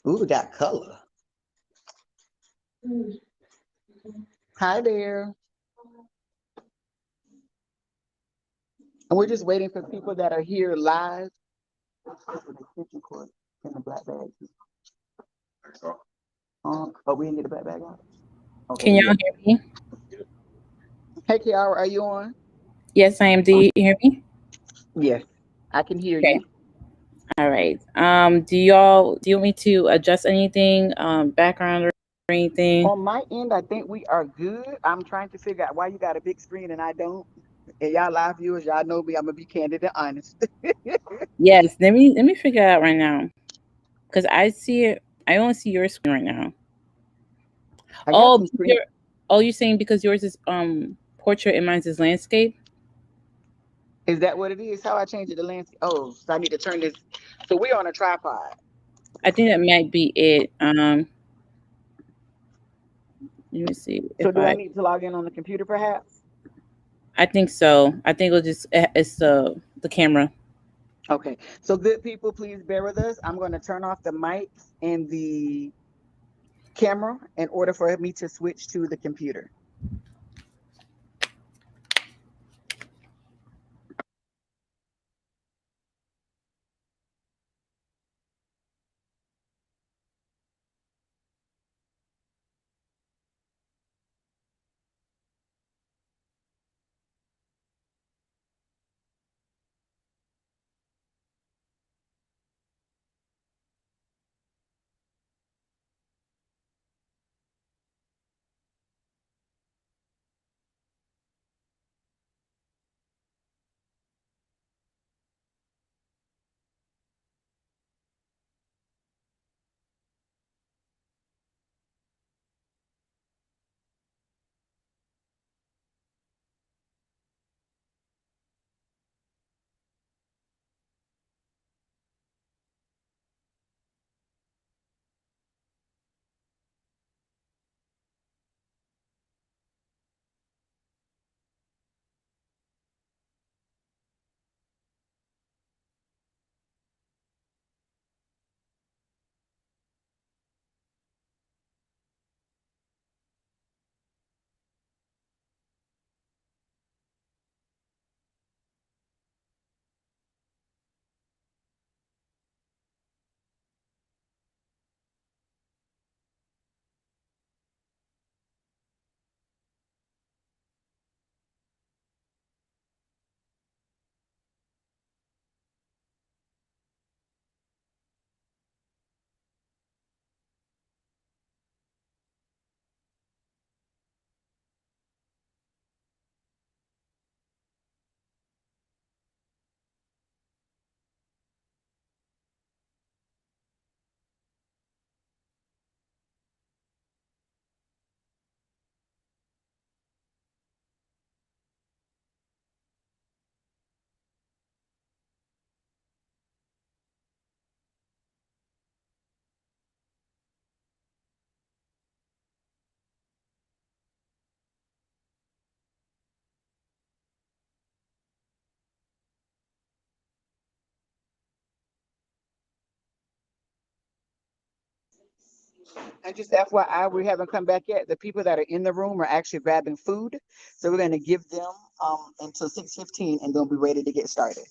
Ooh, we got color. Hi there. And we're just waiting for people that are here live. In the black bag. Oh, we didn't get the black bag out. Okay, Can yeah. y'all hear me? Hey, Kiara, are you on? Yes, I am. Do you hear me? Yes, I can hear Okay. you. All right. Do you want me to adjust anything, background or anything? On my end, I think we are good. I'm trying to figure out why you got a big screen and I don't. And y'all live viewers, y'all know me. I'm gonna be candid and honest. Yes. Let me figure it out right now because I see it. I only see your screen right now. I got Oh, some screen. you're saying because yours is portrait and mine's is landscape. Is that what it is? How I change it to landscape? Oh, so I need to turn this. So we're on a tripod. I think that might be it. Let me see So if do I I. need to log in on the computer, perhaps? I think so. I think it's the camera. Okay. So good people, please bear with us. I'm going to turn off the mic and the camera in order for me to switch to the computer. And just FYI, we haven't come back yet. The people that are in the room are actually grabbing food. So we're going to give them until 6:15 and they'll be ready to get started.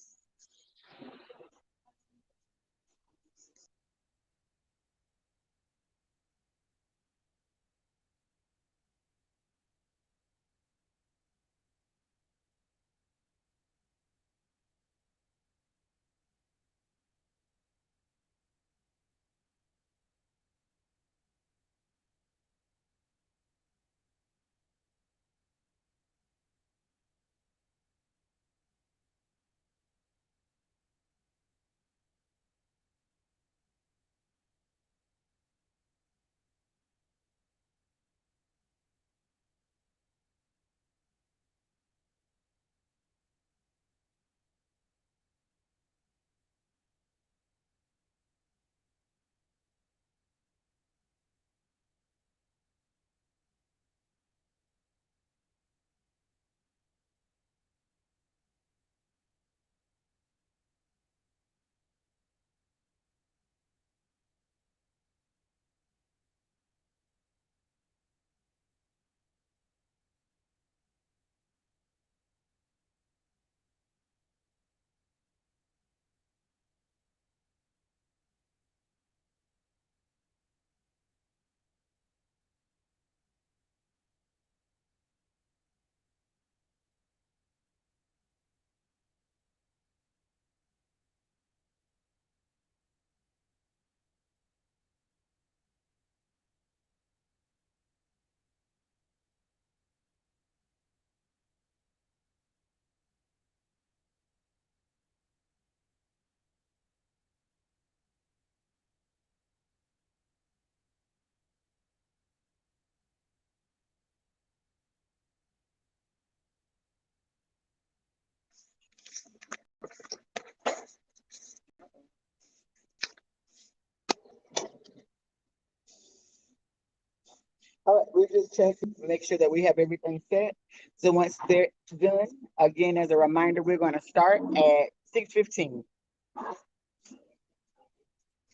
We just check, make sure that we have everything set. So once they're done, again, as a reminder, we're going to start at 6:15.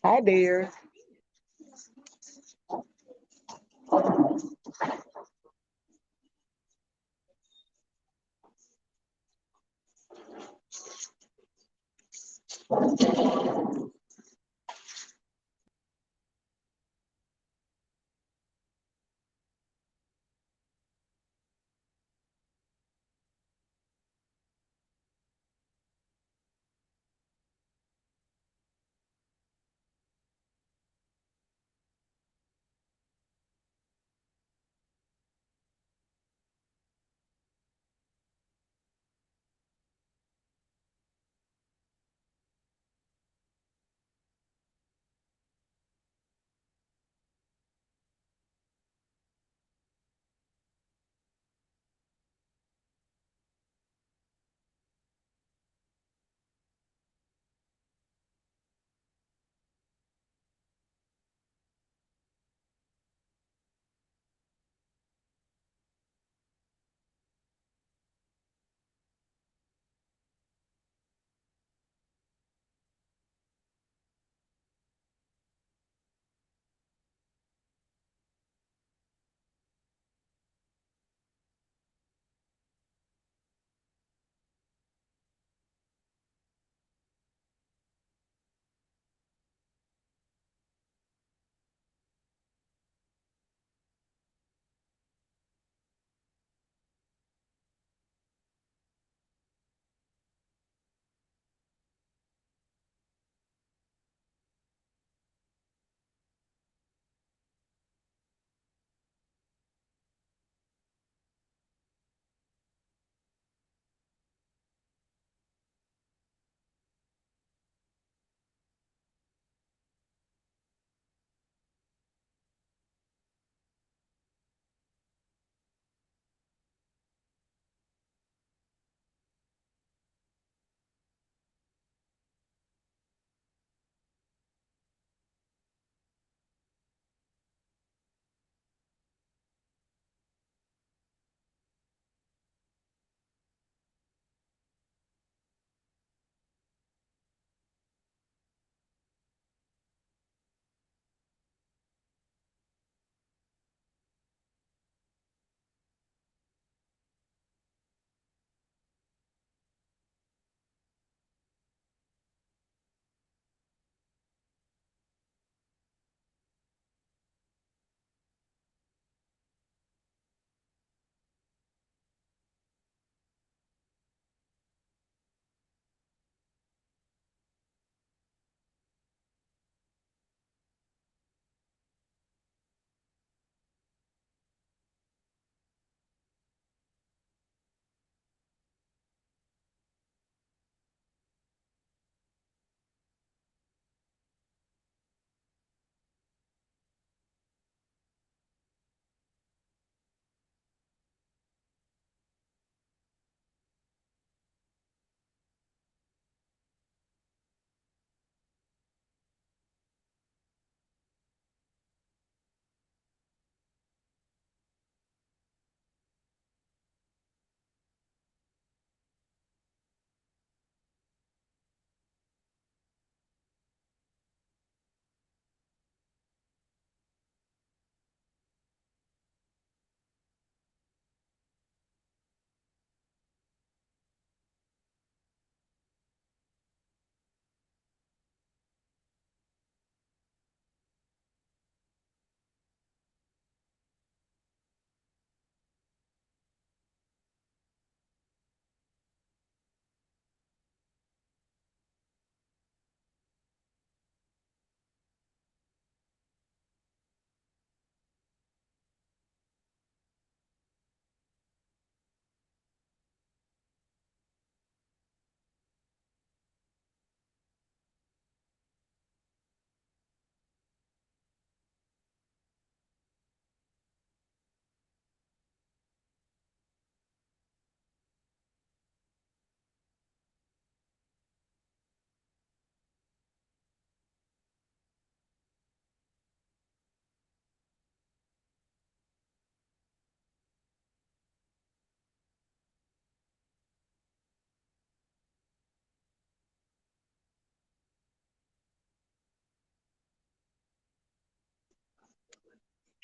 Hi there.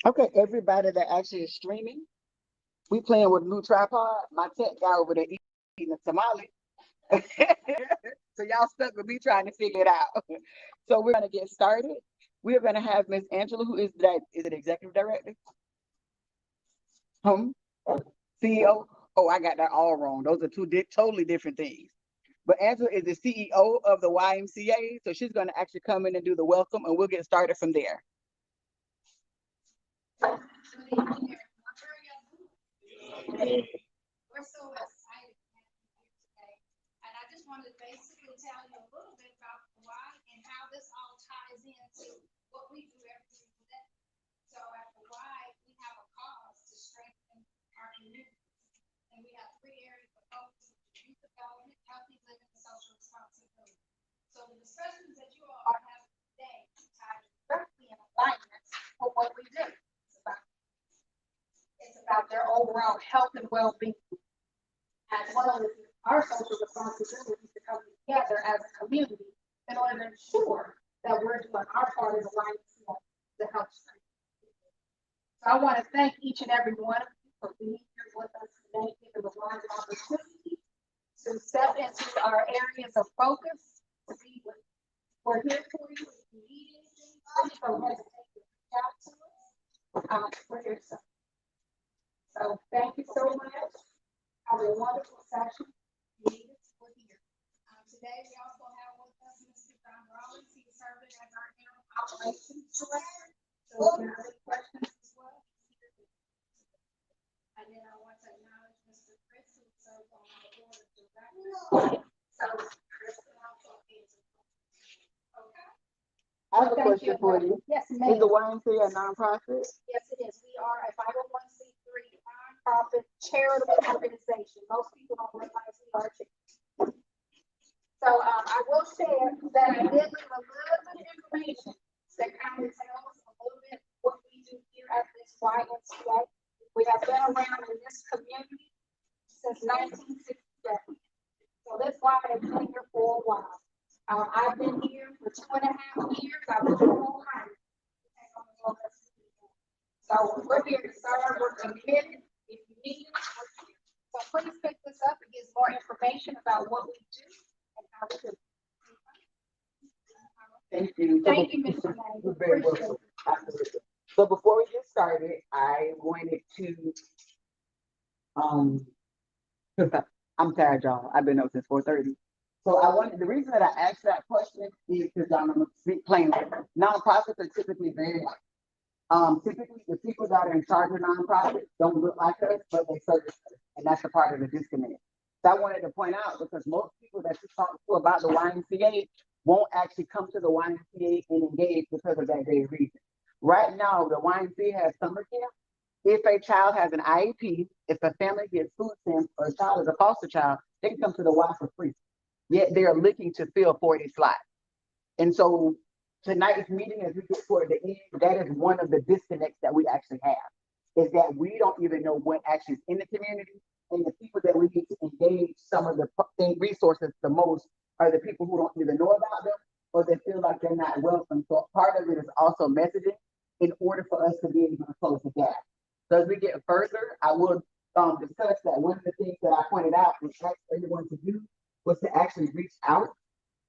Okay, everybody that actually is streaming, we playing with a new tripod. My tech guy over there eating a tamale. So y'all stuck with me trying to figure it out. So we're gonna get started. We're gonna have Miss Angela, who is that? Is it executive director? CEO? Oh, I got that all wrong. Those are two totally different things. But Angela is the CEO of the YMCA, so she's gonna actually come in and do the welcome, and we'll get started from there. We're so excited to have you here today. And I just wanted to basically tell you a little bit about why and how this all ties into what we do every single day. So at the Y, we have a cause to strengthen our community. And we have three areas of focus: youth development, healthy living, and social responsibility. So the discussions that you all are having today tie directly in alignment with what we do. It's about their overall health and well-being, as well as our social responsibility to come together as a community in order to ensure that we're doing our part in the YMCA to help strengthen. So I want to thank each and every one of you for being here with us today, giving the wide opportunity to step into our areas of focus. We're here for you. If you need anything, please don't hesitate to reach out to us. We're here to. So thank you so much. Have a wonderful session. Today we also have with us Mr. John Rollins. He's serving as our interim operations director. So if you have any questions as well, and then I want to acknowledge Mr. Chris, who serves on our board of directors. So Chris will also answer. Okay. I have a question for you. Yes, ma'am. Is the YMCA a nonprofit? Yes, it is. We are a 501c3 nonprofit charitable organization. Most people don't realize we are charity. So I will share that I did leave a little bit of information that kind of tells a little bit what we do here at this YMCA. We have been around in this community since 1967. So that's why I've been here for a while. I've been here for 2.5 years. I've been in Ohio. So we're here to serve. We're committed. If you need it, we're here. So please pick this up. It gives more information about what we do and how we do it. Thank you. Thank you, Mr. Lang. You're very welcome. So before we get started, I wanted to, I'm tired, y'all. I've been up since 4:30. So the reason that I asked that question is because I'm going to speak plainly. Nonprofits are typically very typically the people that are in charge of nonprofits don't look like us, but they service us. And that's a part of the disconnect. So I wanted to point out because most people that you talk to about the YMCA won't actually come to the YMCA and engage because of that very reason. Right now, the YMCA has summer camp. If a child has an IEP, if a family gets food stamps or a child is a foster child, they can come to the Y for free. Yet they are looking to fill 40 slots. And so tonight's meeting, as we get toward the end, that is one of the disconnects that we actually have, is that we don't even know what actually is in the community, and the people that we need to engage some of the resources the most are the people who don't even know about them, or they feel like they're not welcome. So part of it is also messaging in order for us to be able to close the gap. So as we get further, I will discuss that one of the things that I pointed out and asked everyone to do was to actually reach out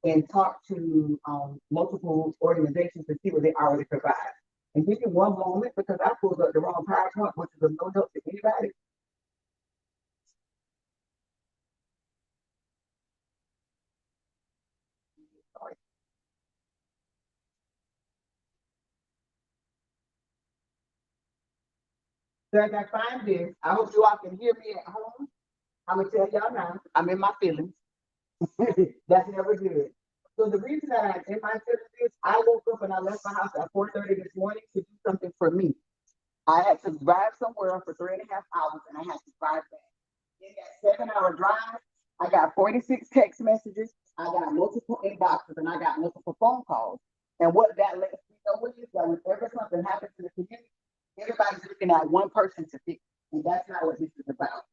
and talk to multiple organizations to see what they already provide. And give me one moment because I pulled up the wrong PowerPoint, which is a no help to anybody. Sorry. So as I find this, I hope you all can hear me at home. I'm gonna tell y'all now, I'm in my feelings. That's never good. So the reason that I'm in my feelings is I woke up and I left my house at 4:30 this morning to do something for me. I had to drive somewhere for 3.5 hours and I had to drive back. In that 7-hour drive, I got 46 text messages, I got multiple inboxes, and I got multiple phone calls. And what that lets me know is that whenever something happens in the community, everybody's looking at one person to fix it. And that's not what this is about.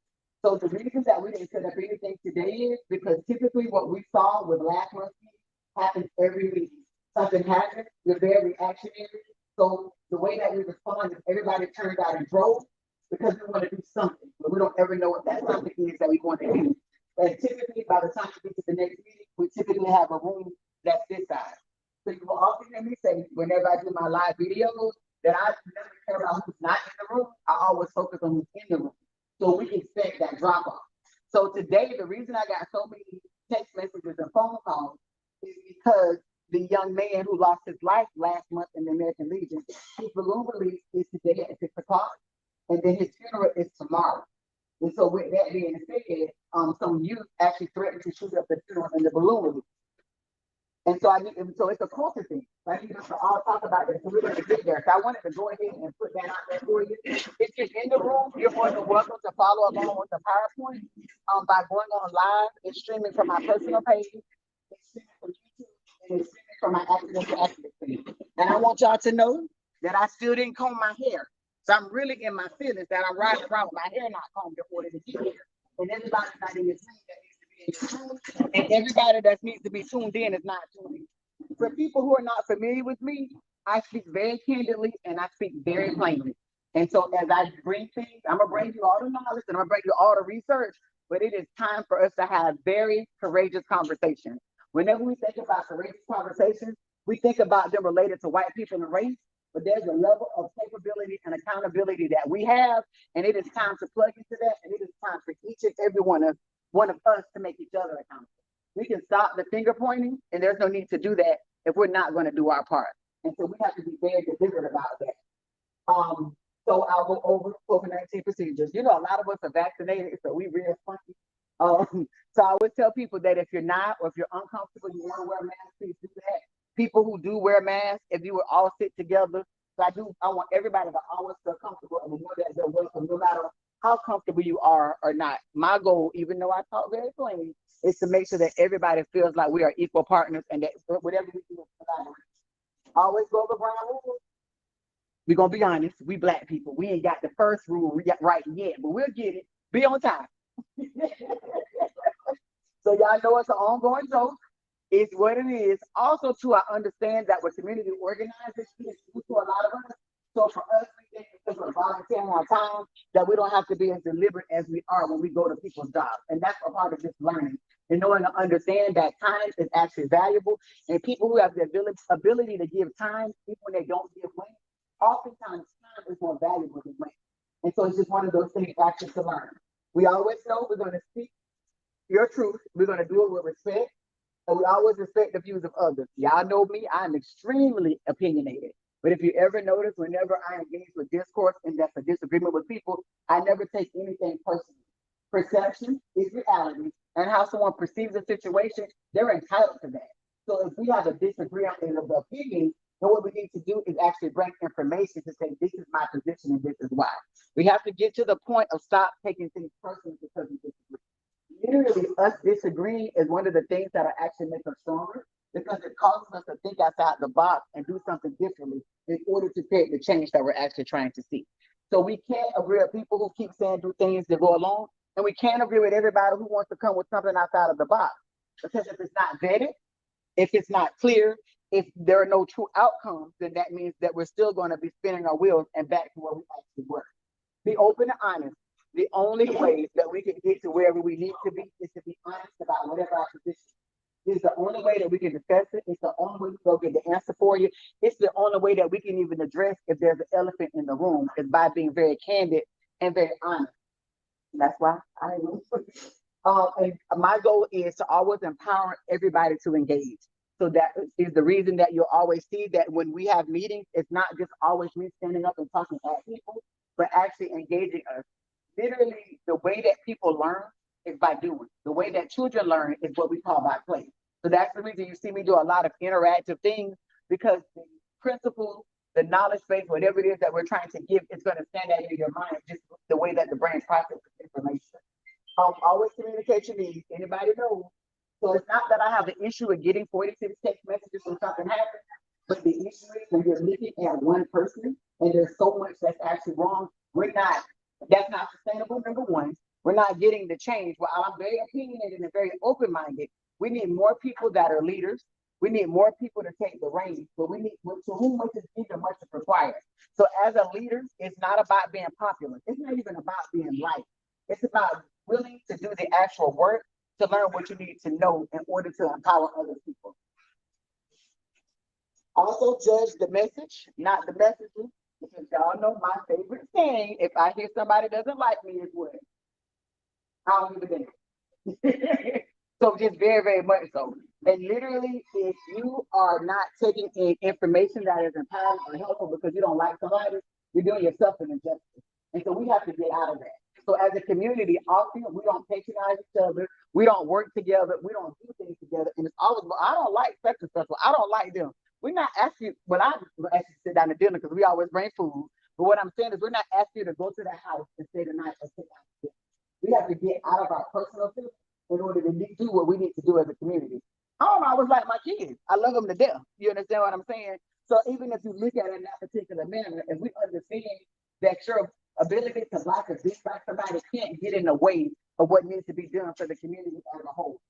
So the reason that we didn't set up anything today is because typically what we saw with last month's meeting happens every week. Something happens, we're very reactionary, So the way that we respond is everybody turned out and drove because we want to do something, but we don't ever know what that something is that we want to do. And typically, by the time we get to the next meeting, we typically have a room that's this size. So you will often hear me say, whenever I do my live videos, that I never care about who's not in the room. I always focus on who's in the room. So we expect that drop off. So today, the reason I got so many text messages and phone calls is because the young man who lost his life last month in the American Legion, his balloon release is today at 6 o'clock, and then his funeral is tomorrow. And so with that being said, some youth actually threatened to shoot up the funeral and the balloon release. And so so it's a culture thing. I need us to all talk about this. So we're going to get there. So I wanted to go ahead and put that out there for you. If you're in the room, you're more than welcome to follow along with the PowerPoint by going on live and streaming from my personal page, and streaming from YouTube, and it's streaming from my accidental activist page. And I want y'all to know that I still didn't comb my hair. So I'm really in my feelings that I'm riding around with my hair not combed before they get here. And everybody's not in this room that needs to be in this room, and everybody that needs to be tuned in is not tuned in. For people who are not familiar with me, I speak very candidly and I speak very plainly. And so as I bring things, I'm gonna bring you all the knowledge and I'm gonna bring you all the research, but it is time for us to have very courageous conversations. Whenever we think about courageous conversations, we think about them related to white people and race, but there's a level of capability and accountability that we have, and it is time to plug into that, and it is time for each and every one of us to make each other accountable. We can stop the finger pointing, and there's no need to do that if we're not going to do our part. And so we have to be very deliberate about that. So I'll go over COVID-19 procedures. You know, a lot of us are vaccinated, so we real funky. So I always tell people that if you're not, or if you're uncomfortable, you want to wear a mask, please do that. People who do wear masks, if you would all sit together. So I want everybody to always feel comfortable and know that they're welcome, no matter how comfortable you are or not. My goal, even though I talk very plain, is to make sure that everybody feels like we are equal partners and that whatever we do is collaborative. Always go over ground rules. We're gonna be honest, we Black people, we ain't got the first rule right yet, but we'll get it. Be on time. So y'all know it's an ongoing joke. It's what it is. Also, too, I understand that with community organizers, it's new to a lot of us. So for us, we think because we're volunteering our time, that we don't have to be as deliberate as we are when we go to people's jobs. And that's a part of this learning. And knowing to understand that time is actually valuable. And people who have the ability to give time, even when they don't give money, oftentimes time is more valuable than money. And so it's just one of those things actually to learn. We always know we're going to speak your truth. We're going to do it with respect. And we always respect the views of others. Y'all know me, I'm extremely opinionated. But if you ever notice, whenever I engage with discourse and that's a disagreement with people, I never take anything personally. Perception is reality, and how someone perceives a situation, they're entitled to that. So if we have a disagreement of opinion, then what we need to do is actually bring information to say, this is my position and this is why. We have to get to the point of stop taking things personally because we disagree. Literally, us disagreeing is one of the things that actually make us stronger because it causes us to think outside the box and do something differently in order to create the change that we're actually trying to see. So we can't agree with people who keep saying do things that go along, and we can't agree with everybody who wants to come with something outside of the box. Because if it's not vetted, if it's not clear, if there are no true outcomes, then that means that we're still going to be spinning our wheels and back to where we actually were. Be open and honest. The only way that we can get to wherever we need to be is to be honest about whatever our position is. It's the only way that we can discuss it. It's the only way we go get the answer for you. It's the only way that we can even address if there's an elephant in the room is by being very candid and very honest. And that's why and my goal is to always empower everybody to engage. So that is the reason that you'll always see that when we have meetings, it's not just always me standing up and talking at people, but actually engaging us. Literally, the way that people learn is by doing. The way that children learn is what we call by play. So that's the reason you see me do a lot of interactive things, because the principles, the knowledge base, whatever it is that we're trying to give, is going to stand out in your mind, just the way that the brain processes information. Always communication needs, anybody knows. So it's not that I have an issue with getting 46 text messages when something happens, but the issue is when you're looking at one person and there's so much that's actually wrong, that's not sustainable, number one. We're not getting the change. While I'm very opinionated and very open-minded, we need more people that are leaders. We need more people to take the reins, but we need to whom much is given, much is required. So as a leader, it's not about being popular. It's not even about being liked. It's about willing to do the actual work to learn what you need to know in order to empower other people. Also judge the message, not the messaging, because y'all know my favorite thing. If I hear somebody doesn't like me, is what? I don't give a damn. So just very, very much so. And literally, if you are not taking in information that is empowering or helpful because you don't like somebody, you're doing yourself an injustice. And so we have to get out of that. So as a community, often we don't patronize each other, we don't work together, we don't do things together. And it's always, well, I don't like such and such, well, I don't like them. We're not asking, well, I actually sit down to dinner because we always bring food. But what I'm saying is we're not asking you to go to the house and stay the night or sit down to dinner. We have to get out of our personal feelings in order to do what we need to do as a community. I don't always like my kids. I love them to death. You understand what I'm saying? So even if you look at it in that particular manner, and we understand that your ability to like or dislike somebody can't get in the way of what needs to be done for the community as a whole.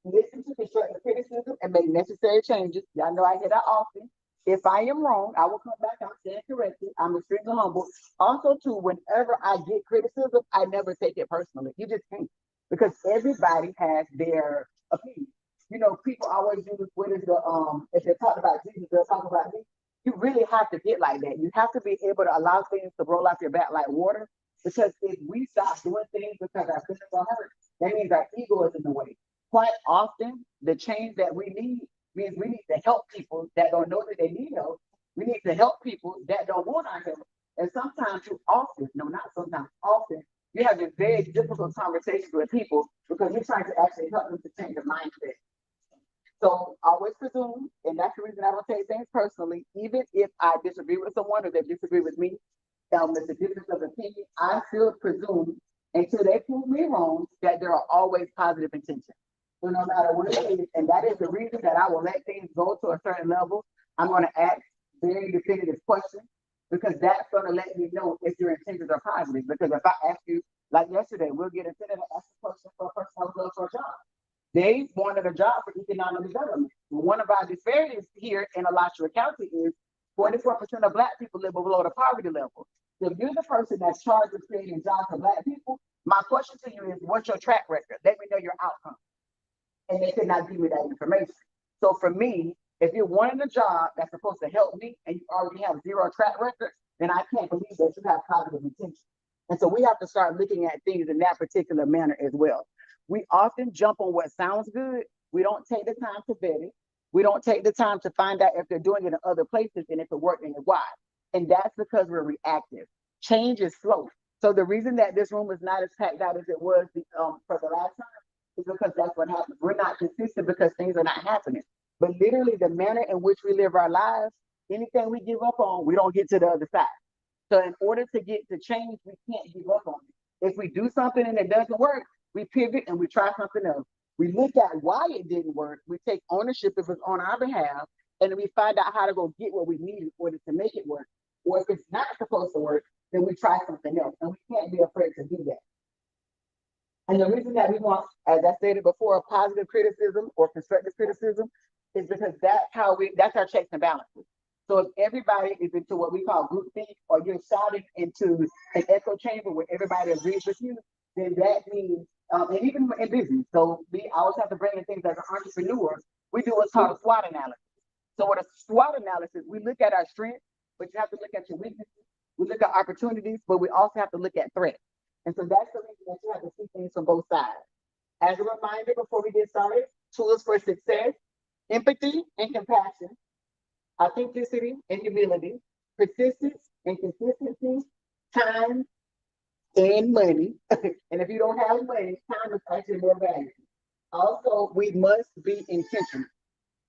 Listen to constructive criticism and make necessary changes. Y'all know I hear that often. If I am wrong, I will come back out and correct it. I'm extremely humble. Also, too, whenever I get criticism, I never take it personally. You just can't. Because everybody has their opinion. You know, people always use what is the if they talk about Jesus, they'll talk about me. You really have to get like that. You have to be able to allow things to roll off your back like water. Because if we stop doing things because our feelings are hurt, that means our ego is in the way. Quite often, the change that we need means we need to help people that don't know that they need help. We need to help people that don't want our help. And sometimes you often, no, not sometimes, often, you have this very difficult conversations with people because you're trying to actually help them to change their mindset. So always presume, and that's the reason I don't take things personally, even if I disagree with someone or they disagree with me, it's a difference of opinion, I still presume until they prove me wrong that there are always positive intentions. So no matter what it is, and that is the reason that I will let things go to a certain level. I'm going to ask very definitive questions because that's going to let me know if your intentions are positive. Because if I ask you, like yesterday, we'll get a senator ask a question for a person who's looking for a job. They wanted a job for economic development. One of our disparities here in Alachua County is 44% of Black people live below the poverty level. So if you're the person that's charged with creating jobs for Black people, my question to you is, what's your track record? Let me know your outcome. And they could not give me that information. So for me, if you're wanting a job that's supposed to help me and you already have zero track record, then I can't believe that you have positive intention. And so we have to start looking at things in that particular manner as well. We often jump on what sounds good. We don't take the time to vet it. We don't take the time to find out if they're doing it in other places and if it worked and why. And that's because we're reactive. Change is slow. So the reason that this room is not as packed out as it was for the last time is because that's what happens. We're not consistent because things are not happening. But literally the manner in which we live our lives, anything we give up on, we don't get to the other side. So in order to get to change, we can't give up on it. If we do something and it doesn't work, we pivot and we try something else. We look at why it didn't work. We take ownership if it's on our behalf, and then we find out how to go get what we need in order to make it work. Or if it's not supposed to work, then we try something else, and we can't be afraid to do that. And the reason that we want, as I stated before, positive criticism or constructive criticism is because that's our checks and balances. So if everybody is into what we call groupthink, or you're shouting into an echo chamber where everybody agrees with you, then that means, and even in business, so we always have to bring in things as an entrepreneur, we do what's called a SWOT analysis. So with a SWOT analysis, we look at our strengths, but you have to look at your weaknesses. We look at opportunities, but we also have to look at threats. And so that's the reason that you have to see things from both sides. As a reminder, before we get started, tools for success: empathy and compassion, authenticity and humility, persistence and consistency, time and money. And if you don't have money, time is actually more valuable. Also, we must be intentional.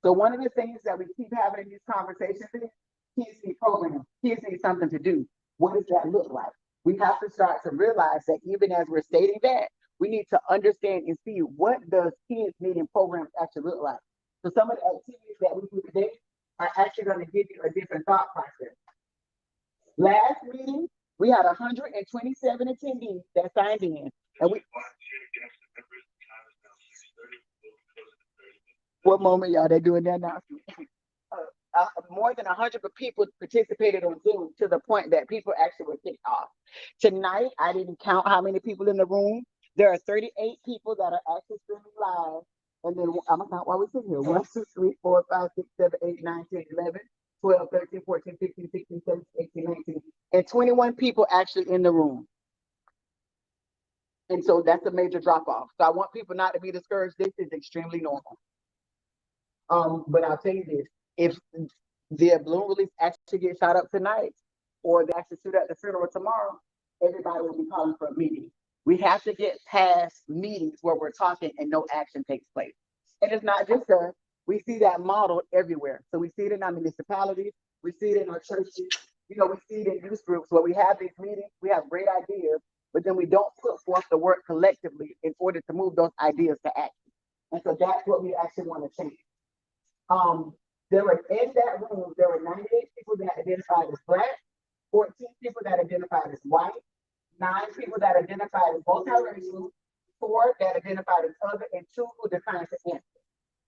So one of the things that we keep having in these conversations is kids need programs, kids need something to do. What does that look like? We have to start to realize that even as we're stating that, we need to understand and see what does kids needing programs actually look like. So some of the activities that we do today are actually going to give you a different thought process. Last meeting, we had 127 attendees that signed in, and One moment, y'all, they're doing that announcement. More than 100 people participated on Zoom to the point that people actually were kicked off. Tonight, I didn't count how many people in the room. There are 38 people that are actually streaming live. And then I'm gonna count while we're sitting here. 1, 2, 3, 4, 5, 6, 7, 8, 9, 10, 11, 12, 13, 14, 15, 16, 17, 18, 19, and 21 people actually in the room. And so that's a major drop off. So I want people not to be discouraged. This is extremely normal. But I'll tell you this, if the balloon release actually gets shot up tonight, or they actually shoot at the funeral tomorrow, everybody will be calling for a meeting. We have to get past meetings where we're talking and no action takes place. And it's not just us. We see that model everywhere. So we see it in our municipalities, we see it in our churches, we see it in youth groups where we have these meetings, we have great ideas, but then we don't put forth the work collectively in order to move those ideas to action. And so that's what we actually want to change. There were in that room, there were 98 people that identified as Black, 14 people that identified as white, 9 people that identified as multiracial, 4 that identified as other, and 2 who defined as answer.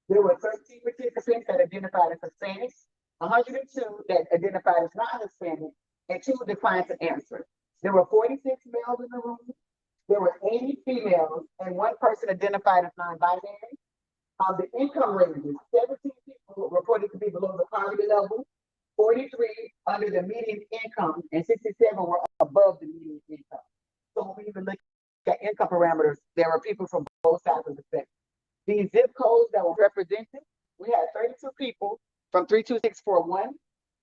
There were 13 participants that identified as Hispanic, 102 that identified as not Hispanic, and 2 defined as answer. There were 46 males in the room. There were 80 females, and 1 person identified as non-binary. The income ranges, 17 people reported to be below the poverty level, 43 under the median income, and 67 were above the median income. So when we even look at income parameters, there were people from both sides of the spectrum. These zip codes that were represented, we had 32 people from 32641.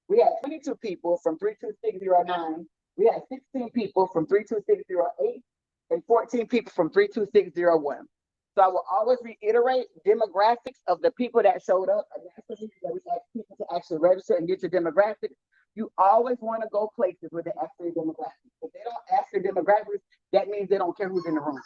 We had 22 people from 32609. We had 16 people from 32608 and 14 people from 32601. So I will always reiterate demographics of the people that showed up. And that's the reason that we ask people to actually register and get your demographics. You always want to go places where they ask their demographics. If they don't ask their demographics, that means they don't care who's in the room.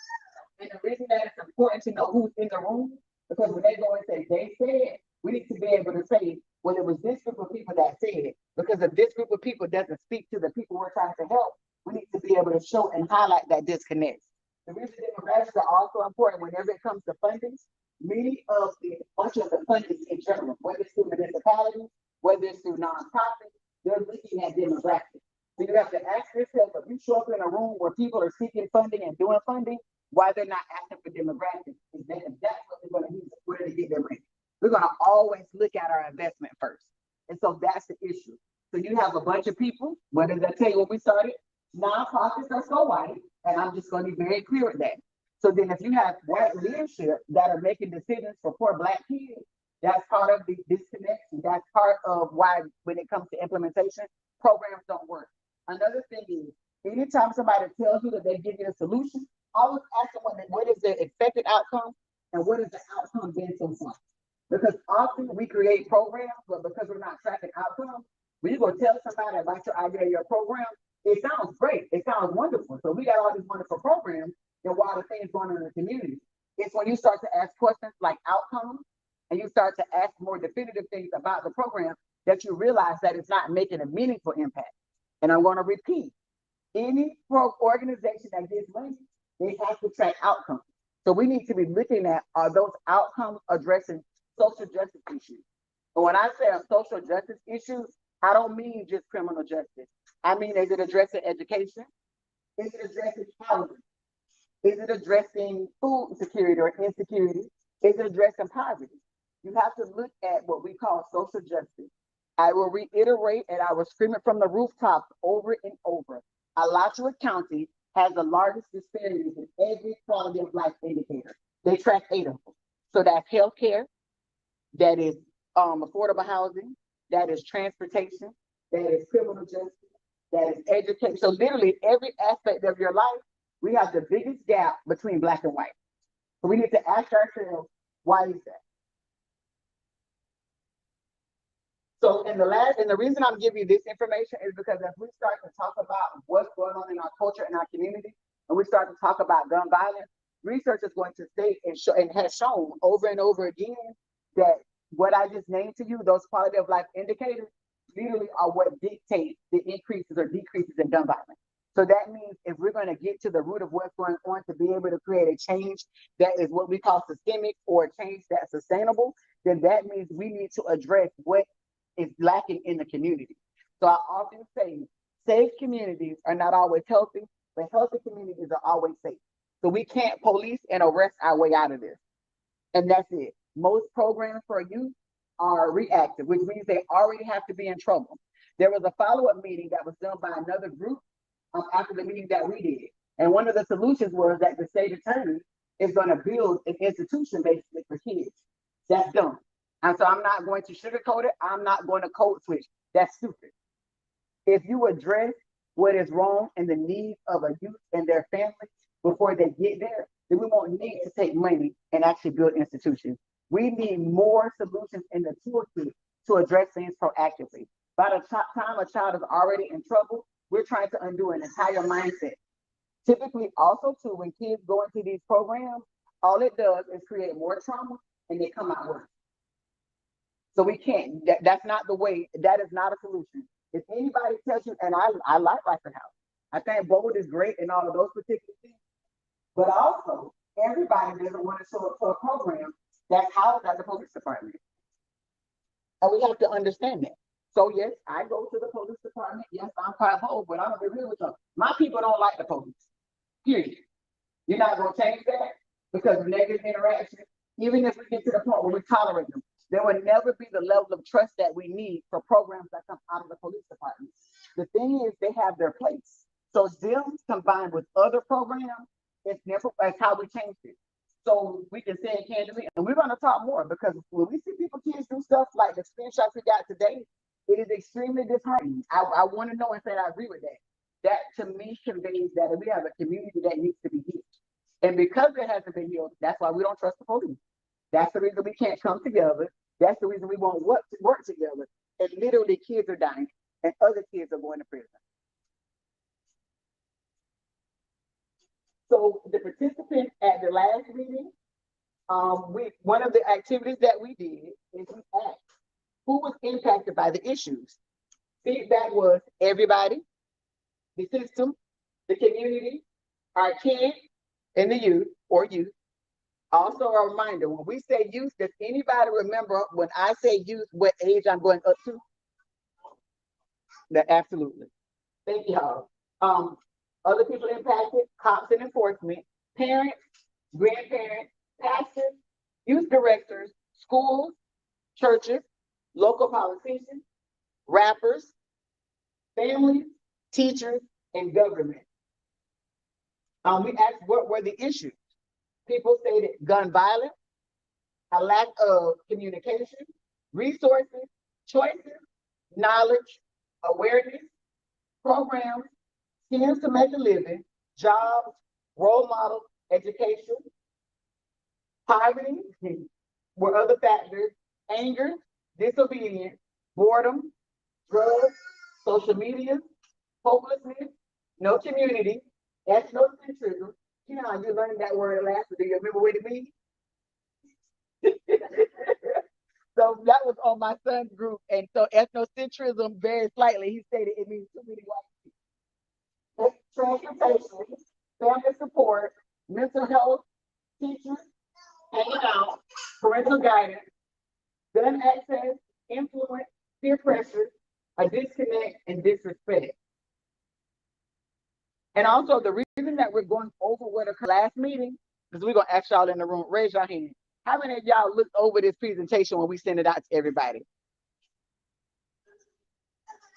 And the reason that it's important to know who's in the room, because when they go and say they said, we need to be able to say, well, it was this group of people that said it. Because if this group of people doesn't speak to the people we're trying to help, we need to be able to show and highlight that disconnect. The reason demographics are also important whenever it comes to funding. Much of the funding in general, whether it's through municipalities, whether it's through nonprofits, they're looking at demographics. So you have to ask yourself, if you show up in a room where people are seeking funding and doing funding, why they're not asking for demographics? Is that if that's what they're going to use, where to get their money? We're going to always look at our investment first. And so that's the issue. So you have a bunch of people, what did I tell you when we started? Nonprofits are so white, and I'm just going to be very clear with that. So then if you have white leadership that are making decisions for poor Black kids, that's part of the disconnection. That's part of why when it comes to implementation, programs don't work. Another thing is, anytime somebody tells you that they give you a solution, always ask them what is the expected outcome and what is the outcome been so far. Because often we create programs, but because we're not tracking outcomes, when you go tell somebody about your idea, your program, it sounds great. It sounds wonderful. So we got all these wonderful programs and why the things going on in the community. It's when you start to ask questions like outcomes and you start to ask more definitive things about the program that you realize that it's not making a meaningful impact. And I'm going to repeat, any organization that gets money, they have to track outcomes. So we need to be looking at, are those outcomes addressing social justice issues? And when I say social justice issues, I don't mean just criminal justice. I mean, is it addressing education? Is it addressing housing? Is it addressing food security or insecurity? Is it addressing poverty? You have to look at what we call social justice. I will reiterate, and I will scream it from the rooftops over and over. Alachua County has the largest disparities in every quality of life indicator. They track 8 of them. So that's healthcare, that is affordable housing, that is transportation, that is criminal justice, that is education. So literally every aspect of your life, we have the biggest gap between Black and white. So we need to ask ourselves, why is that? So and the reason I'm giving you this information is because as we start to talk about what's going on in our culture and our community, and we start to talk about gun violence, research is going to state and has shown over and over again that what I just named to you, those quality of life indicators, literally are what dictate the increases or decreases in gun violence. So that means if we're going to get to the root of what's going on to be able to create a change that is what we call systemic or a change that's sustainable, then that means we need to address what is lacking in the community. So I often say, safe communities are not always healthy, but healthy communities are always safe. So we can't police and arrest our way out of this. And that's it. Most programs for youth are reactive, which means they already have to be in trouble. There was a follow-up meeting that was done by another group after the meeting that we did. And one of the solutions was that the state attorney is going to build an institution basically for kids. That's dumb. And so I'm not going to sugarcoat it. I'm not going to code switch. That's stupid. If you address what is wrong and the needs of a youth and their family before they get there, then we won't need to take money and actually build institutions. We need more solutions in the toolkit to address things proactively. By the time a child is already in trouble, we're trying to undo an entire mindset. Typically, also too, when kids go into these programs, all it does is create more trauma and they come out worse. So we can't, that's not the way, that is not a solution. If anybody tells you, and I like Rikers House, I think Bold is great in all of those particular things, but also everybody doesn't want to show up for a program that's housed at the police department. And we have to understand that. So yes, I go to the police department. Yes, I'm quite bold, but I'm gonna be real with you. My people don't like the police. Period. You're not gonna change that because of negative interaction. Even if we get to the point where we tolerate them, there will never be the level of trust that we need for programs that come out of the police department. The thing is, they have their place. So them combined with other programs, it's how we change it. So we can say it candidly, and we're gonna talk more because when we see people kids do stuff like the screenshots we got today, it is extremely disheartening. I want to know and say I agree with that. That to me conveys that we have a community that needs to be healed. And because it hasn't been healed, that's why we don't trust the police. That's the reason we can't come together. That's the reason we won't work together. And literally kids are dying and other kids are going to prison. So the participants at the last meeting, one of the activities that we did is we asked who was impacted by the issues. Feedback was everybody, the system, the community, our kids, and the youth or youth. Also a reminder, when we say youth, does anybody remember when I say youth, what age I'm going up to? Absolutely. Thank y'all. Other people impacted, cops and enforcement, parents, grandparents, pastors, youth directors, schools, churches, local politicians, rappers, families, teachers, and government. We asked what were the issues. People stated gun violence, a lack of communication, resources, choices, knowledge, awareness, programs, skills to make a living, jobs, role models, education, poverty were other factors, anger, disobedience, boredom, drugs, social media, hopelessness, no community, ethnocentrism. You know, you learned that word last week. Do you remember what it means? So that was on my son's group. And so ethnocentrism, very slightly, he stated it means too many white people. Transportation, family support, mental health, teachers, hanging out, parental guidance, gun access, influence, peer pressure, a disconnect, and disrespect. And also the reason that we're going over what occurred last meeting is we're gonna ask y'all in the room, raise your hand. How many of y'all looked over this presentation when we send it out to everybody?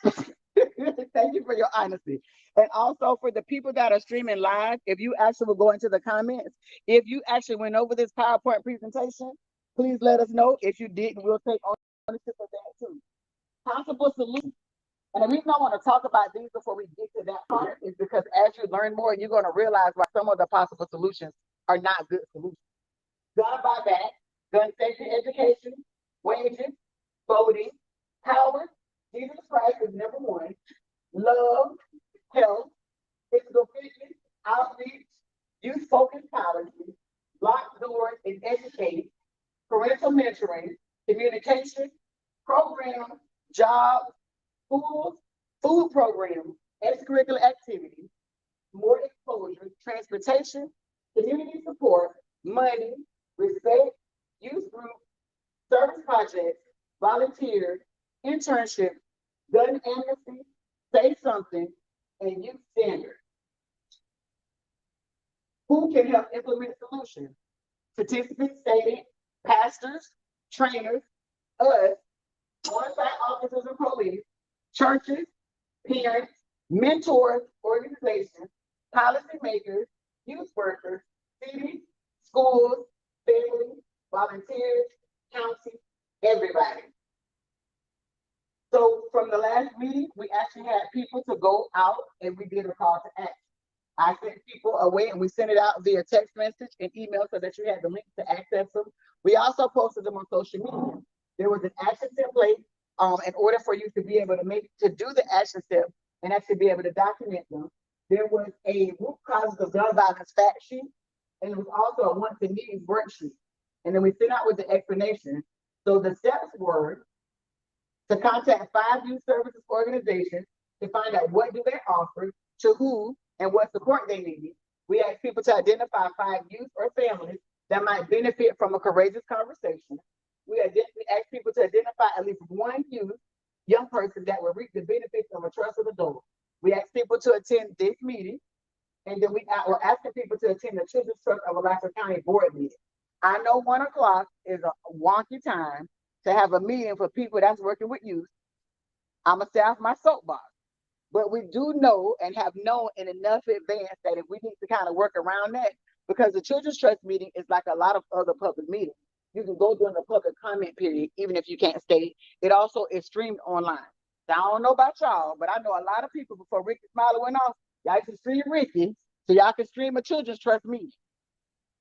Thank you for your honesty. And also for the people that are streaming live, if you actually will go into the comments, if you actually went over this PowerPoint presentation, please let us know. If you didn't, we'll take ownership of that too. Possible solutions. And the reason I want to talk about these before we get to that part is because as you learn more, you're going to realize why some of the possible solutions are not good solutions. Gun buyback, gun safety education, wages, voting, power, Jesus Christ is number one, love, health, physical fitness, outreach, youth-focused policy, locked doors and educate, parental mentoring, communication, programs, jobs, schools, food programs, extracurricular activities, more exposure, transportation, community support, money, respect, youth group, service projects, volunteers, internships, gun amnesty, say something, and youth standards. Who can help implement solutions? Participants stated pastors, trainers, us, on-site officers and police, churches, parents, mentors, organizations, policymakers, youth workers, cities, schools, families, volunteers, county, everybody. So from the last meeting, we actually had people to go out and we did a call to action. I sent people away and we sent it out via text message and email so that you had the link to access them. We also posted them on social media. There was an action template in order for you to be able to do the action step and actually be able to document them. There was a root causes of gun violence fact sheet, and it was also a once and needs worksheet. And then we sent out with the explanation. So the steps were to contact 5 youth services organizations to find out what do they offer, to who, and what support they need. We asked people to identify 5 youth or families that might benefit from a courageous conversation. We asked people to identify at least one young person that will reap the benefits of a trusted adult. We asked people to attend this meeting, and then we're asking people to attend the Children's Trust of Alaska County Board meeting. I know 1 o'clock is a wonky time to have a meeting for people that's working with youth. I'm gonna stay off my soapbox. But we do know and have known in enough advance that if we need to kind of work around that, because the Children's Trust meeting is like a lot of other public meetings. You can go during the public comment period, even if you can't stay. It also is streamed online. So I don't know about y'all, but I know a lot of people before Ricky Smiley went off, y'all can stream Ricky, so y'all can stream a Children's Trust meeting.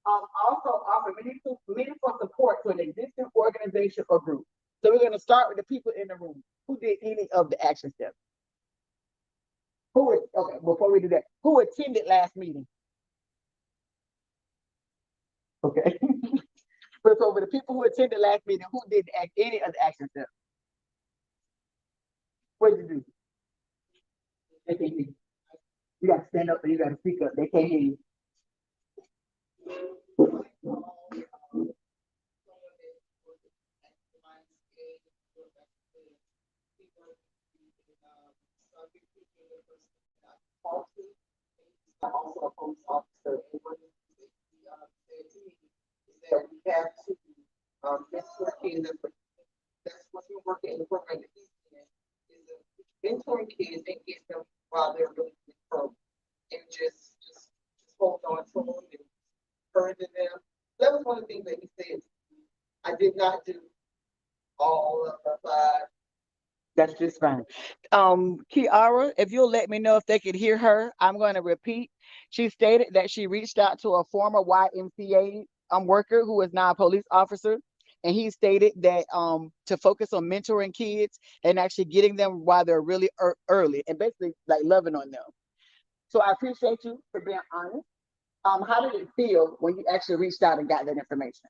Also offer meaningful support to an existing organization or group. So we're gonna start with the people in the room who did any of the action steps. Okay, before we do that, who attended last meeting? Okay. So for the people who attended last meeting, who did any of the action steps? What did you do? They can't hear you. You gotta stand up and you gotta speak up. They can't hear you. Also a police officer, and one of the things said to me is that we have to mentor kids. That's what's been working in the program that he's in, is mentoring kids and get them while they're really in the program, and just hold on to them and encouraging them. That was one of the things that he said. I did not do all of the 5. That's just fine. Kiara, if you'll let me know if they could hear her, I'm going to repeat. She stated that she reached out to a former YMCA worker who is now a police officer. And he stated that to focus on mentoring kids and actually getting them while they're really early and basically like loving on them. So I appreciate you for being honest. How did it feel when you actually reached out and got that information?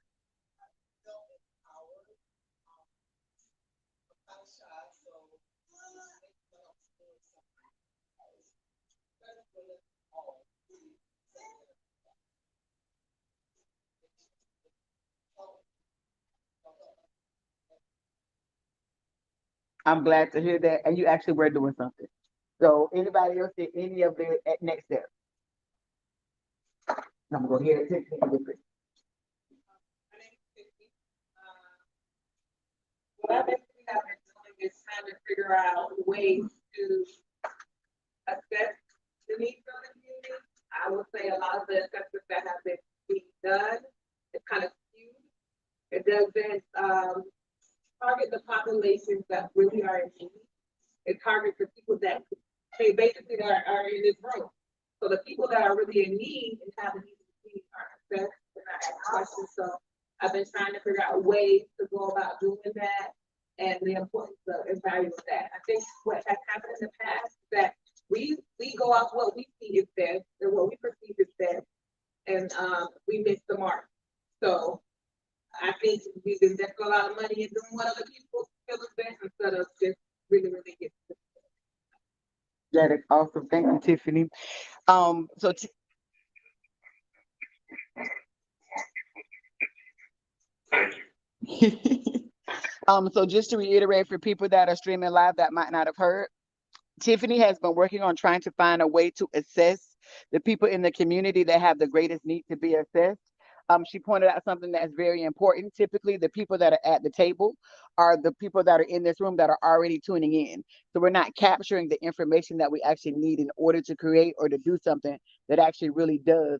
I'm glad to hear that. And you actually were doing something. So anybody else did any of the next step? I'm gonna go ahead and take it with it. What I basically have been doing is trying to figure out ways to assess the needs of the community. I would say a lot of the assessments that have been being done is kind of skewed. It doesn't target the populations that really are in need. It targets the people that they basically are in this room. So the people that are really in need and have the need are assessed and I ask questions. So I've been trying to figure out ways to go about doing that and the importance of and value of that. I think what has happened in the past is that we go off what we see is best and what we perceive is best, and we miss the mark. So I think we've invested a lot of money in doing what other people feel is best instead of just really getting it. That is awesome. Thank you, Tiffany. So just to reiterate for people that are streaming live that might not have heard, Tiffany has been working on trying to find a way to assess the people in the community that have the greatest need to be assessed. She pointed out something that's very important. Typically, the people that are at the table are the people that are in this room that are already tuning in. So we're not capturing the information that we actually need in order to create or to do something that actually really does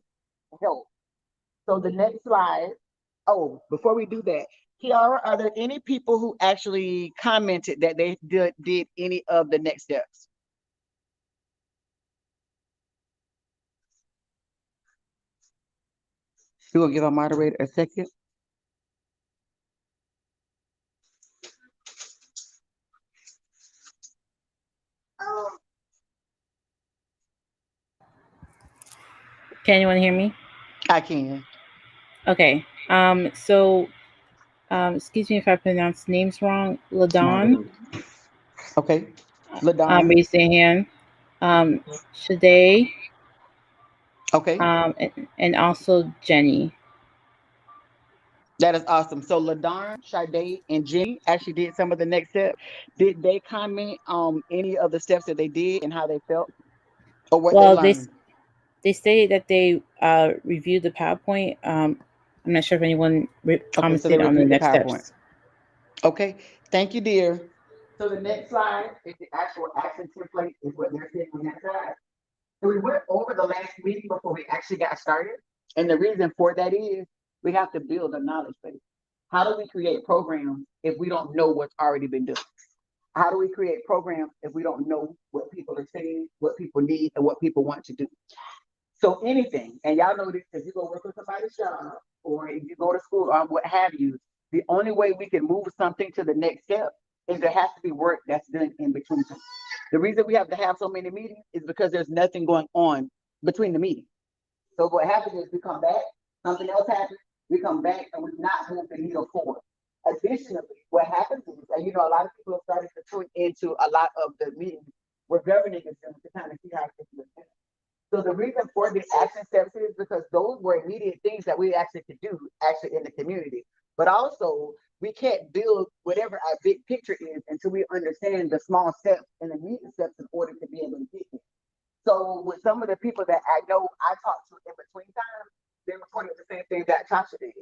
help. So the next slide. Oh, before we do that, Kiara, are there any people who actually commented that they did any of the next steps? We will give our moderator a second. Can anyone hear me? I can. Okay. Excuse me if I pronounce names wrong. Ladon, Okay. Ladon. raise their hand. Shade, Okay. and also Jenny. That is awesome. So Ladon, Sade, and Jenny actually did some of the next steps. Did they comment on any of the steps that they did and how they felt or what they Well, learned? they stated that they reviewed the PowerPoint. I'm not sure if anyone Okay, so they commented on the reviewed the next PowerPoint. steps. Okay, thank you, dear. So the next slide is the actual action template, is what they're saying on that side. So we went over the last week before we actually got started. And the reason for that is we have to build a knowledge base. How do we create programs if we don't know what's already been done? How do we create programs if we don't know what people are saying, what people need, and what people want to do? So anything, and y'all know this, if you go work with somebody's job or if you go to school or what have you, the only way we can move something to the next step is there has to be work that's done in between them. The reason we have to have so many meetings is because there's nothing going on between the meetings. So what happens is we come back, something else happens, we come back and we've not moved the needle forward. Additionally, what happens is, and you know, a lot of people have started to tune into a lot of the meetings where governing is doing to kind of see how things are. So the reason for the action steps is because those were immediate things that we actually could do actually in the community. But also we can't build whatever our big picture is until we understand the small steps and the immediate steps in order to be able to get there. So with some of the people that I know I talked to in between times, they reported the same thing that Tasha did.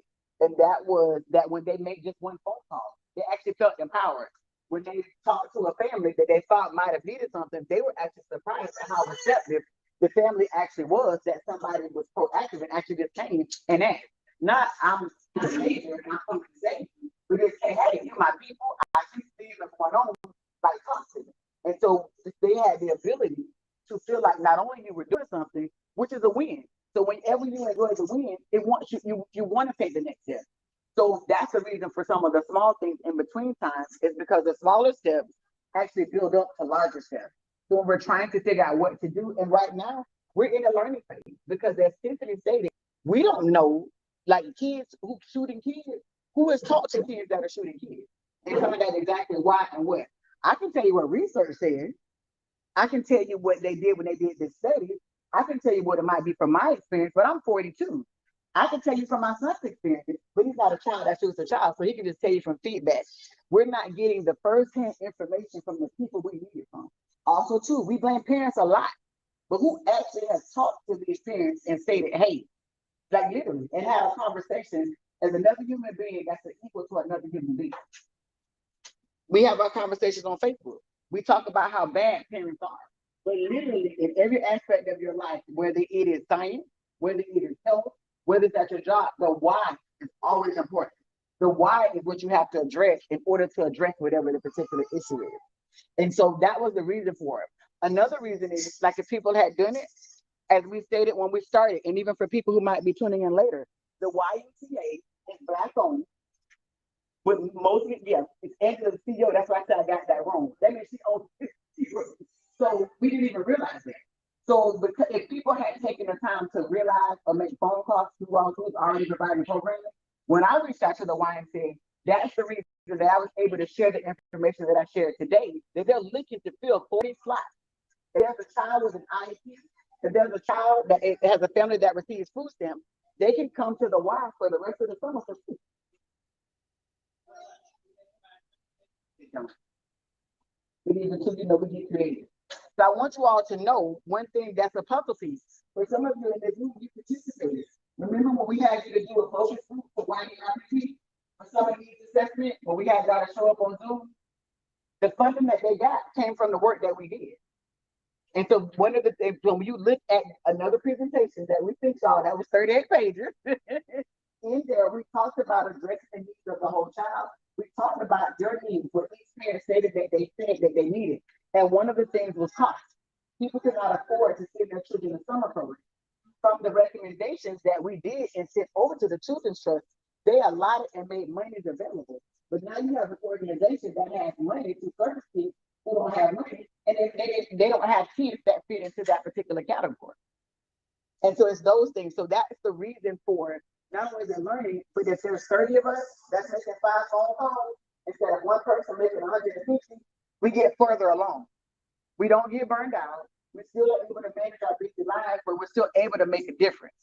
And that was that when they made just one phone call, they actually felt empowered. When they talked to a family that they thought might have needed something, they were actually surprised at how receptive the family actually was, that somebody was proactive and actually just came and asked. Not I'm the savior and I'm coming to save you, but just say, hey, you're my people. I see things are going on, like talk to me. And so they had the ability to feel like not only you were doing something, which is a win. So whenever you enjoy the win, it wants you want to take the next step. So that's the reason for some of the small things in between times is because the smaller steps actually build up to larger steps. So when we're trying to figure out what to do, and right now we're in a learning phase because as Tiffany stated, we don't know like kids who shooting kids, who has taught to kids that are shooting kids and find out exactly why and what. I can tell you what research says. I can tell you what they did when they did this study. I can tell you what it might be from my experience, but I'm 42. I can tell you from my son's experience, but he's not a child that shoots a child, so he can just tell you from feedback. We're not getting the firsthand information from the people we need it from. Also, too, we blame parents a lot, but who actually has talked to these parents and stated, hey, like literally, and had a conversation as another human being that's equal to another human being? We have our conversations on Facebook. We talk about how bad parents are. But literally, in every aspect of your life, whether it is science, whether it is health, whether it's at your job, the why is always important. The why is what you have to address in order to address whatever the particular issue is. And so that was the reason for it. Another reason is like if people had done it, as we stated when we started, and even for people who might be tuning in later, the YMCA is Black owned. But mostly, yeah, it's Angela the CEO. That's why I said I got that wrong. That means she owns 50%. So we didn't even realize that. So because if people had taken the time to realize or make phone calls to who's already providing programming, when I reached out to the YMCA, that's the reason that I was able to share the information that I shared today, that they're looking to fill 40 slots. If there's a child with an IEP, if there's a child that has a family that receives food stamps, they can come to the Y for the rest of the summer for free. done. We need to, we get creative. So I want you all to know one thing that's a puzzle piece. For some of you in this group, you participated. Remember when we had you to do a focus group for YDRP for some of these assessment, when we had y'all to show up on Zoom? The funding that they got came from the work that we did. And so one of the things, when you look at another presentation that we sent y'all, that was 38 pages, in there, we talked about addressing the needs of the whole child. We talked about your needs, what these parents stated that they said that they needed. And one of the things was cost. People could not afford to send their children to summer program. From the recommendations that we did and sent over to the Children's Trust, they allotted and made monies available. But now you have an organization that has money to service kids who don't have money, and they don't have kids that fit into that particular category. And so it's those things. So that's the reason for not only the learning, but if there's 30 of us, that's making 5 phone calls, instead of one person making 150, we get further along. We don't get burned out. We're still able to manage our busy lives, but we're still able to make a difference.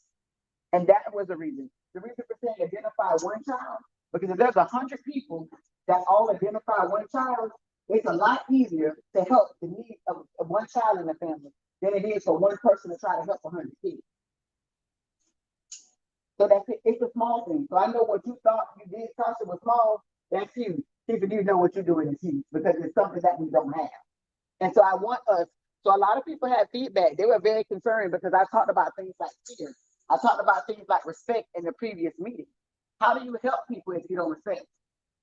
And that was the reason. The reason for saying identify one child, because if there's 100 people that all identify one child, it's a lot easier to help the needs of one child in the family than it is for one person to try to help 100 kids. So that's it. It's a small thing. So I know what you thought you did, Tasha, was small. That's huge. People do know what you're doing is huge because it's something that we don't have. And so I want us. So a lot of people had feedback. They were very concerned because I talked about things like fear. I talked about things like respect in the previous meeting. How do you help people if you don't respect?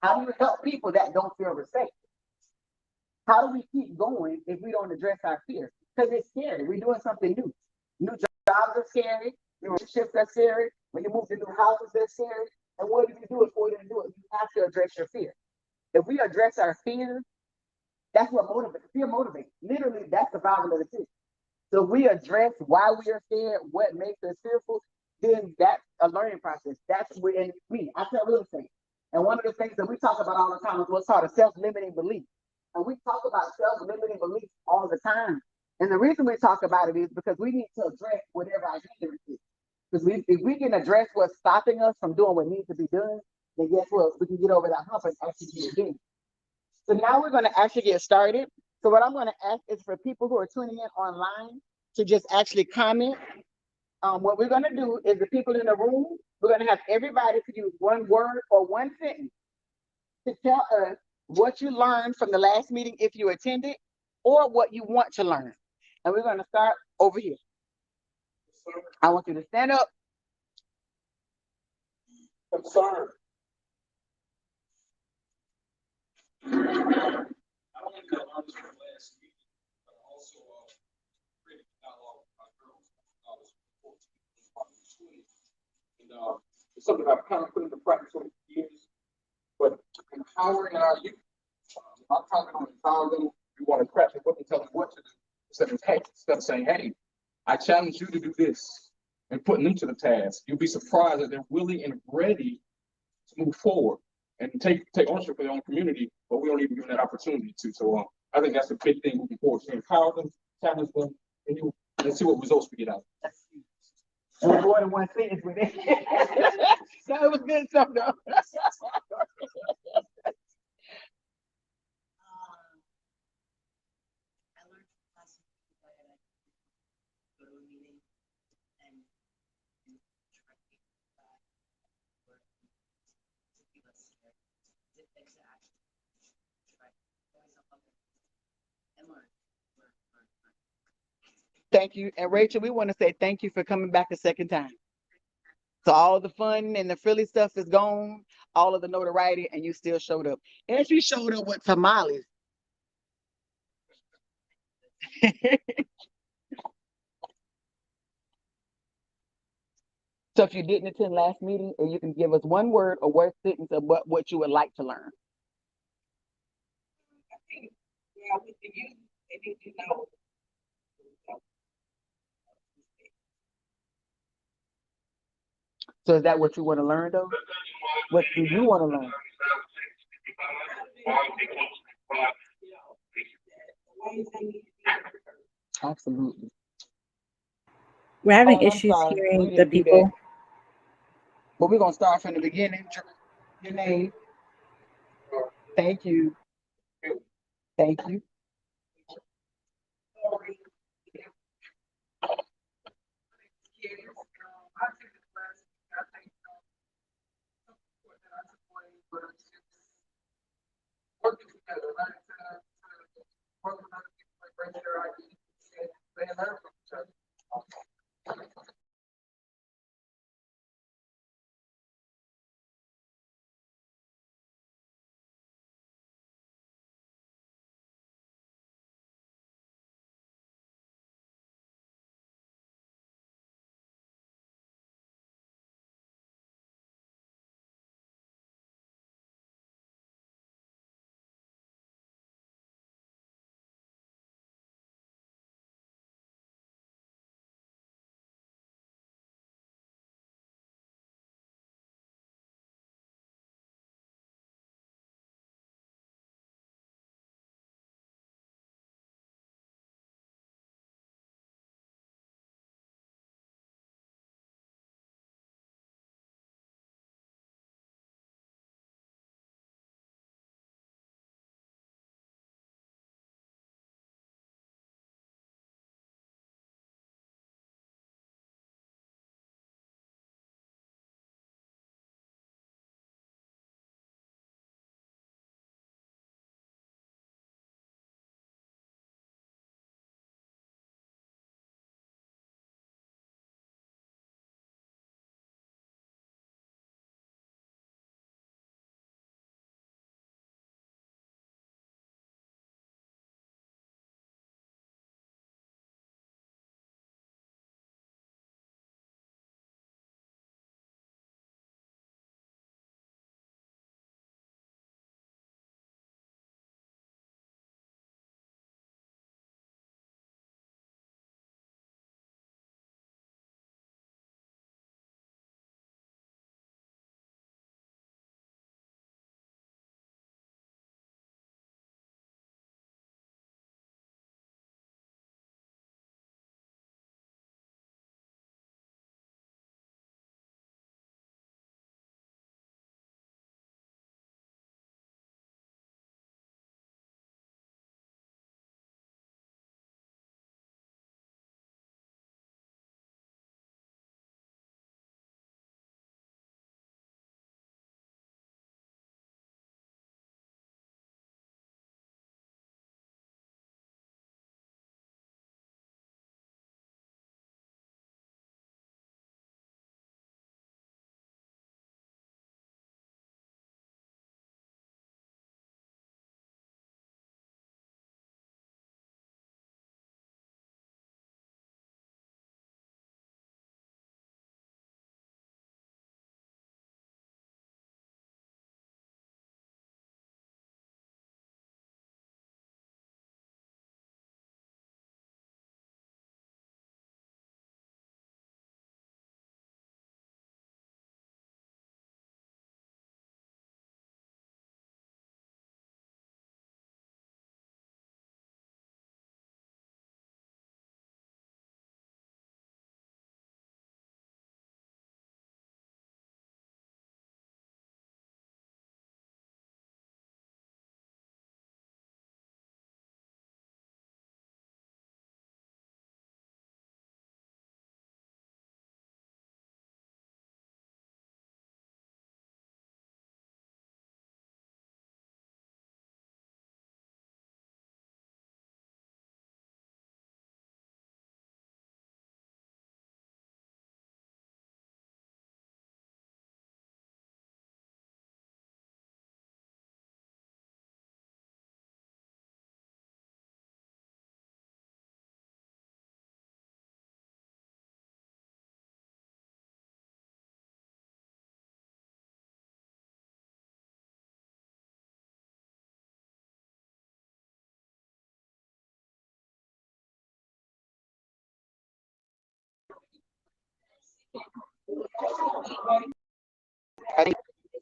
How do you help people that don't feel respect? How do we keep going if we don't address our fear? Because it's scary. We're doing something new. New jobs are scary. New relationships are scary. When you move to new houses, they're scary. And what do you do for you to do it? You have to address your fear. If we address our fear, that's what motivates. Fear motivates. Literally, that's the survival of the fittest. So if we address why we are scared, what makes us fearful, then that's a learning process. That's within me. I tell real estate. And one of the things that we talk about all the time is what's called a self-limiting belief. And we talk about self-limiting beliefs all the time. And the reason we talk about it is because we need to address whatever our hindrance is. Because if we can address what's stopping us from doing what needs to be done, then guess what? We can get over that hump and actually get it done. So now we're going to actually get started. So what I'm going to ask is for people who are tuning in online to just actually comment. What we're going to do is the people in the room, we're going to have everybody to use one word or one sentence to tell us what you learned from the last meeting if you attended, or what you want to learn. And we're going to start over here. I want you to stand up. Concern. I don't think I learned this from last week, but also creating dialogue with my girls. I was 14, and it's something I've kind of put into practice over the years. But empowering our youth, I'm talking on empower them. We want to practice what they tell them what to do instead of saying, hey, I challenge you to do this, and putting them to the task. You'll be surprised that they're willing and ready to move forward and take ownership for their own community, but we don't even give them that opportunity to. So I think that's a big thing moving forward. So empower them, challenge them, and let's see what results we get out. And we're going in one sentence with it. So it was good stuff though. Thank you. And Rachel, we want to say thank you for coming back a second time. So all the fun and the frilly stuff is gone, all of the notoriety, and you still showed up. And she showed up with tamales. So if you didn't attend last meeting, or you can give us one word or one sentence of what you would like to learn. I think, yeah, with the youth, they need to know. So is that what you want to learn though? What do you want to learn? Absolutely. We're having Oh, I'm issues sorry. We hearing the didn't do people. that. But we're gonna start from the beginning. Your name. Thank you. Thank you. Working together, right? Work with other people, like, bring their ideas, and they learn from each other.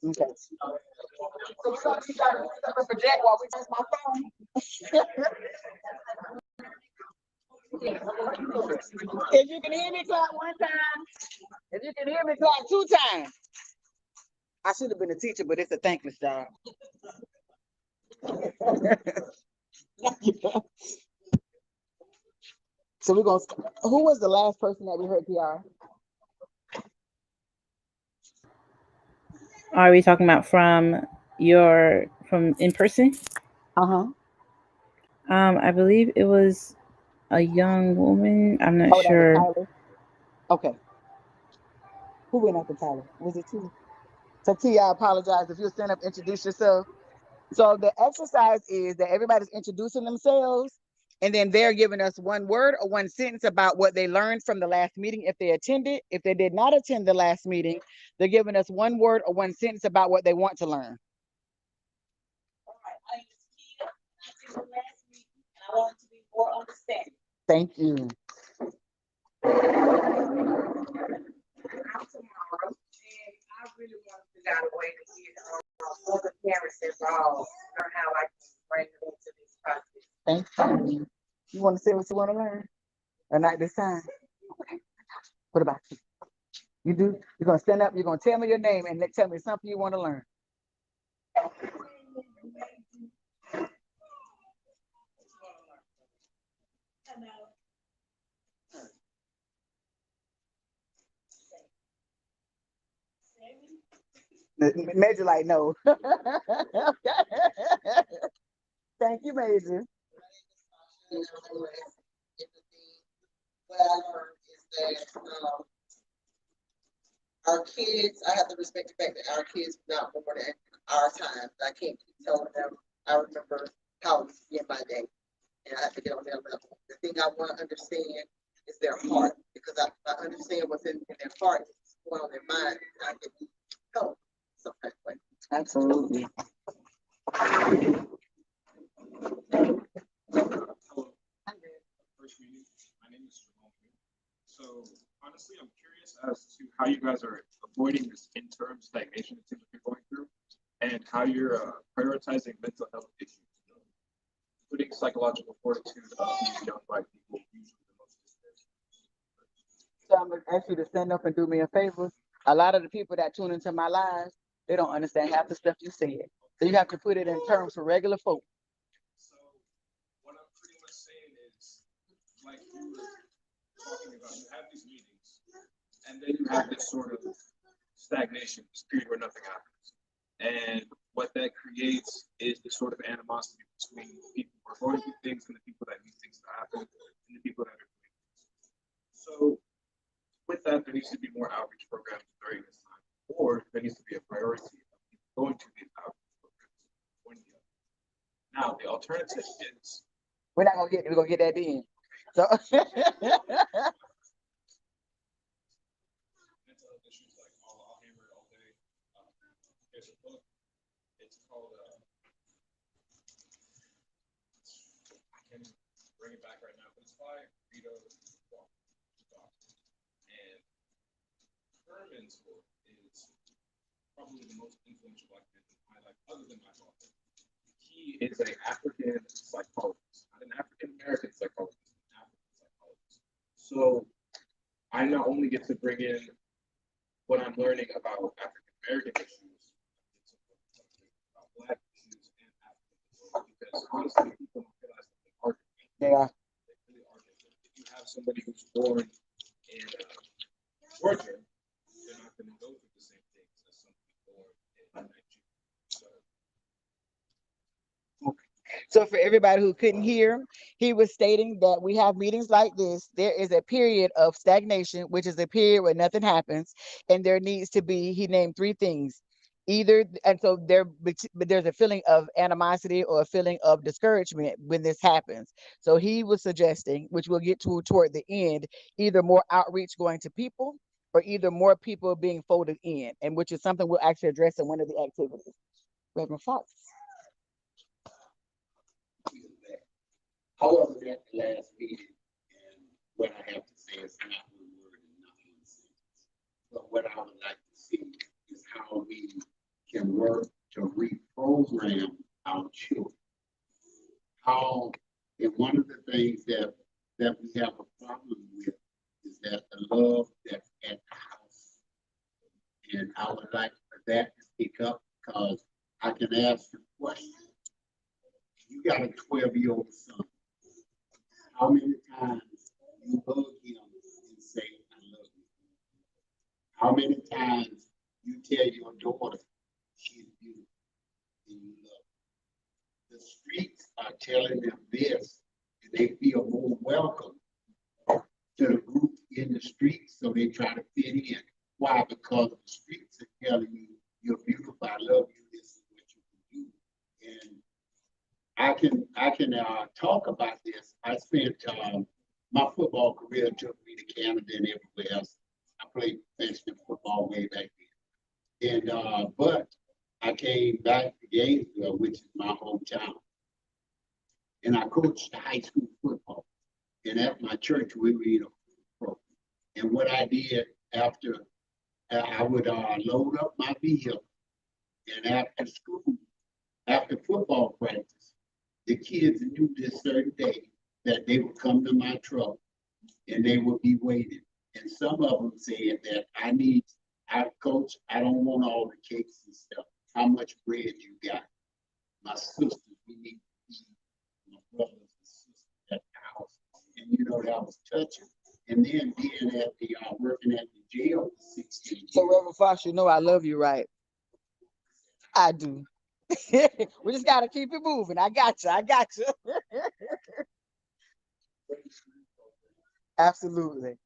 Okay. So we're gonna keep trying to project while we use my phone. If you can hear me clap one time, if you can hear me clap two times. I should have been a teacher, but it's a thankless job. So we're gonna, who was the last person that we heard PR? Are we talking about from in person? Uh-huh. I believe it was a young woman. I'm not Oh, that was sure. Tyler. Okay. Who went after Tyler? Was it T? So T, I apologize if you'll stand up, introduce yourself. So the exercise is that everybody's introducing themselves, and then they're giving us one word or one sentence about what they learned from the last meeting if they attended. If they did not attend the last meeting, they're giving us one word or one sentence about what they want to learn. I want it to be more understanding. Thank you. I'm tomorrow, and I really want to figure out a way to get other parents involved on how I can bring them into this process. Thank you. You want to say what you want to learn? Or not this time? Okay. What about you? You do? You're going to stand up, you're going to tell me your name and then tell me something you want to learn. Major like no. Thank you, Major. What I learned is that our kids, I have to respect the fact that our kids were not born at our time. I can't keep telling them. I remember how it was in my day, and I have to get on their level. The thing I want to understand is their heart, because I understand what's in their heart, what's going on in their mind, and I can help some kind of way. Absolutely. Hello. First meeting. My name is Ramon. So honestly, I'm curious as to how you guys are avoiding this interim stagnation that you're going through, and how you're prioritizing mental health issues, including psychological fortitude of these young Black people, usually the most disparate. So I'm going to ask you to stand up and do me a favor. A lot of the people that tune into my lives, they don't understand half the stuff you said. So you have to put it in terms for regular folk. So what I'm pretty much saying is, like you were talking about, you have these meetings, and then you have this sort of stagnation, this period where nothing happens. And what that creates is the sort of animosity between the people who are going through things and the people that need things to happen and the people that are doing things. So with that, there needs to be more outreach programs during this time, or there needs to be a priority of people going to these outreach programs. Now, the alternative is We're not going to get, we're going to get that in. So mental health issues, like I'll hammer it all day. There's a book. It's called I can't bring it back right now, but it's by Rita Walker. And Herman's book is probably the most influential Black man in my life, other than my father. He is an African psychologist, not an African American psychologist, an African psychologist. So I not only get to bring in what I'm learning about African American issues, about Black issues and African issues, because honestly, people don't realize that they are different. yeah, They really are different. If you have somebody who's born in Georgia, they're not going to go through the same things as somebody born in Nigeria. so for everybody who couldn't hear, he was stating that we have meetings like this. There is a period of stagnation, which is a period where nothing happens, and there needs to be, he named 3 things. Either, and so but there's a feeling of animosity or a feeling of discouragement when this happens. So he was suggesting, which we'll get to toward the end, either more outreach going to people or either more people being folded in, and which is something we'll actually address in one of the activities. Reverend Fox. I wasn't at the last meeting, and what I have to say is not one word and not one sentence. But what I would like to see is how we can work to reprogram our children. How, and one of the things that we have a problem with is that the love that's at the house. And I would like for that to pick up, because I can ask the question. You got a 12-year-old son. How many times you hug him and say, I love you? How many times you tell your daughter she's beautiful and you love her? The streets are telling them this, and they feel more welcome to the group in the streets, so they try to fit in. Why? Because the streets are telling you, you're beautiful, I love you, this is what you can do. And I can talk about this. I spent my football career took me to Canada and everywhere else. I played professional football way back then. And but I came back to Gainesville, which is my hometown, and I coached high school football. And at my church, we were in a program. And what I did after, I would load up my vehicle, and after school, after football practice, the kids knew this certain day that they would come to my truck and they would be waiting. And some of them said that coach, I don't want all the cakes and stuff. How much bread you got? My sisters, we need to eat. My brothers and sisters at the house. And you know, that was touching. And then being at the, working at the jail for 16 years. So Reverend Fox, you know I love you, right? I do. We just gotta keep it moving. I got you. Absolutely.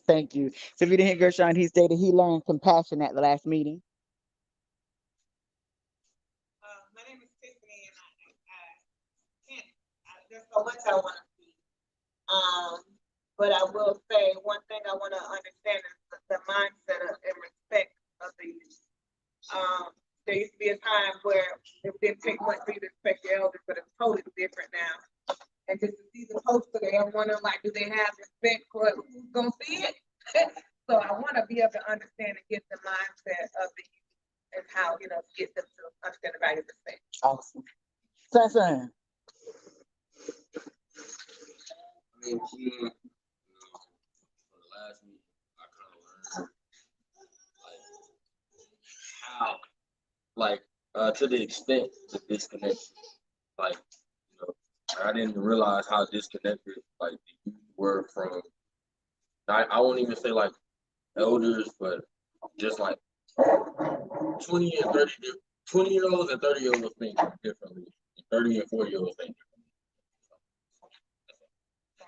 Thank you. So if you didn't hear Gershon, he stated he learned compassion at the last meeting. My name is Tiffany, and there's so much I want to see. But I will say one thing I want to understand is the mindset and respect of the youth. There used to be a time where it didn't take much for you to respect your elders, but it's totally different now. And just to see the poster there, I'm wondering, like, do they have respect for who's gonna see it? So I want to be able to understand and get the mindset of the youth and how, get them to understand the value of respect. Awesome. Sunshine. I mean, for the last meeting, I kind of learned to the extent the disconnection, I didn't realize how disconnected the youth were from. I won't even say elders, but just 20 and 30, 20-year-olds and 30-year-olds think differently. 30 and 40-year-olds think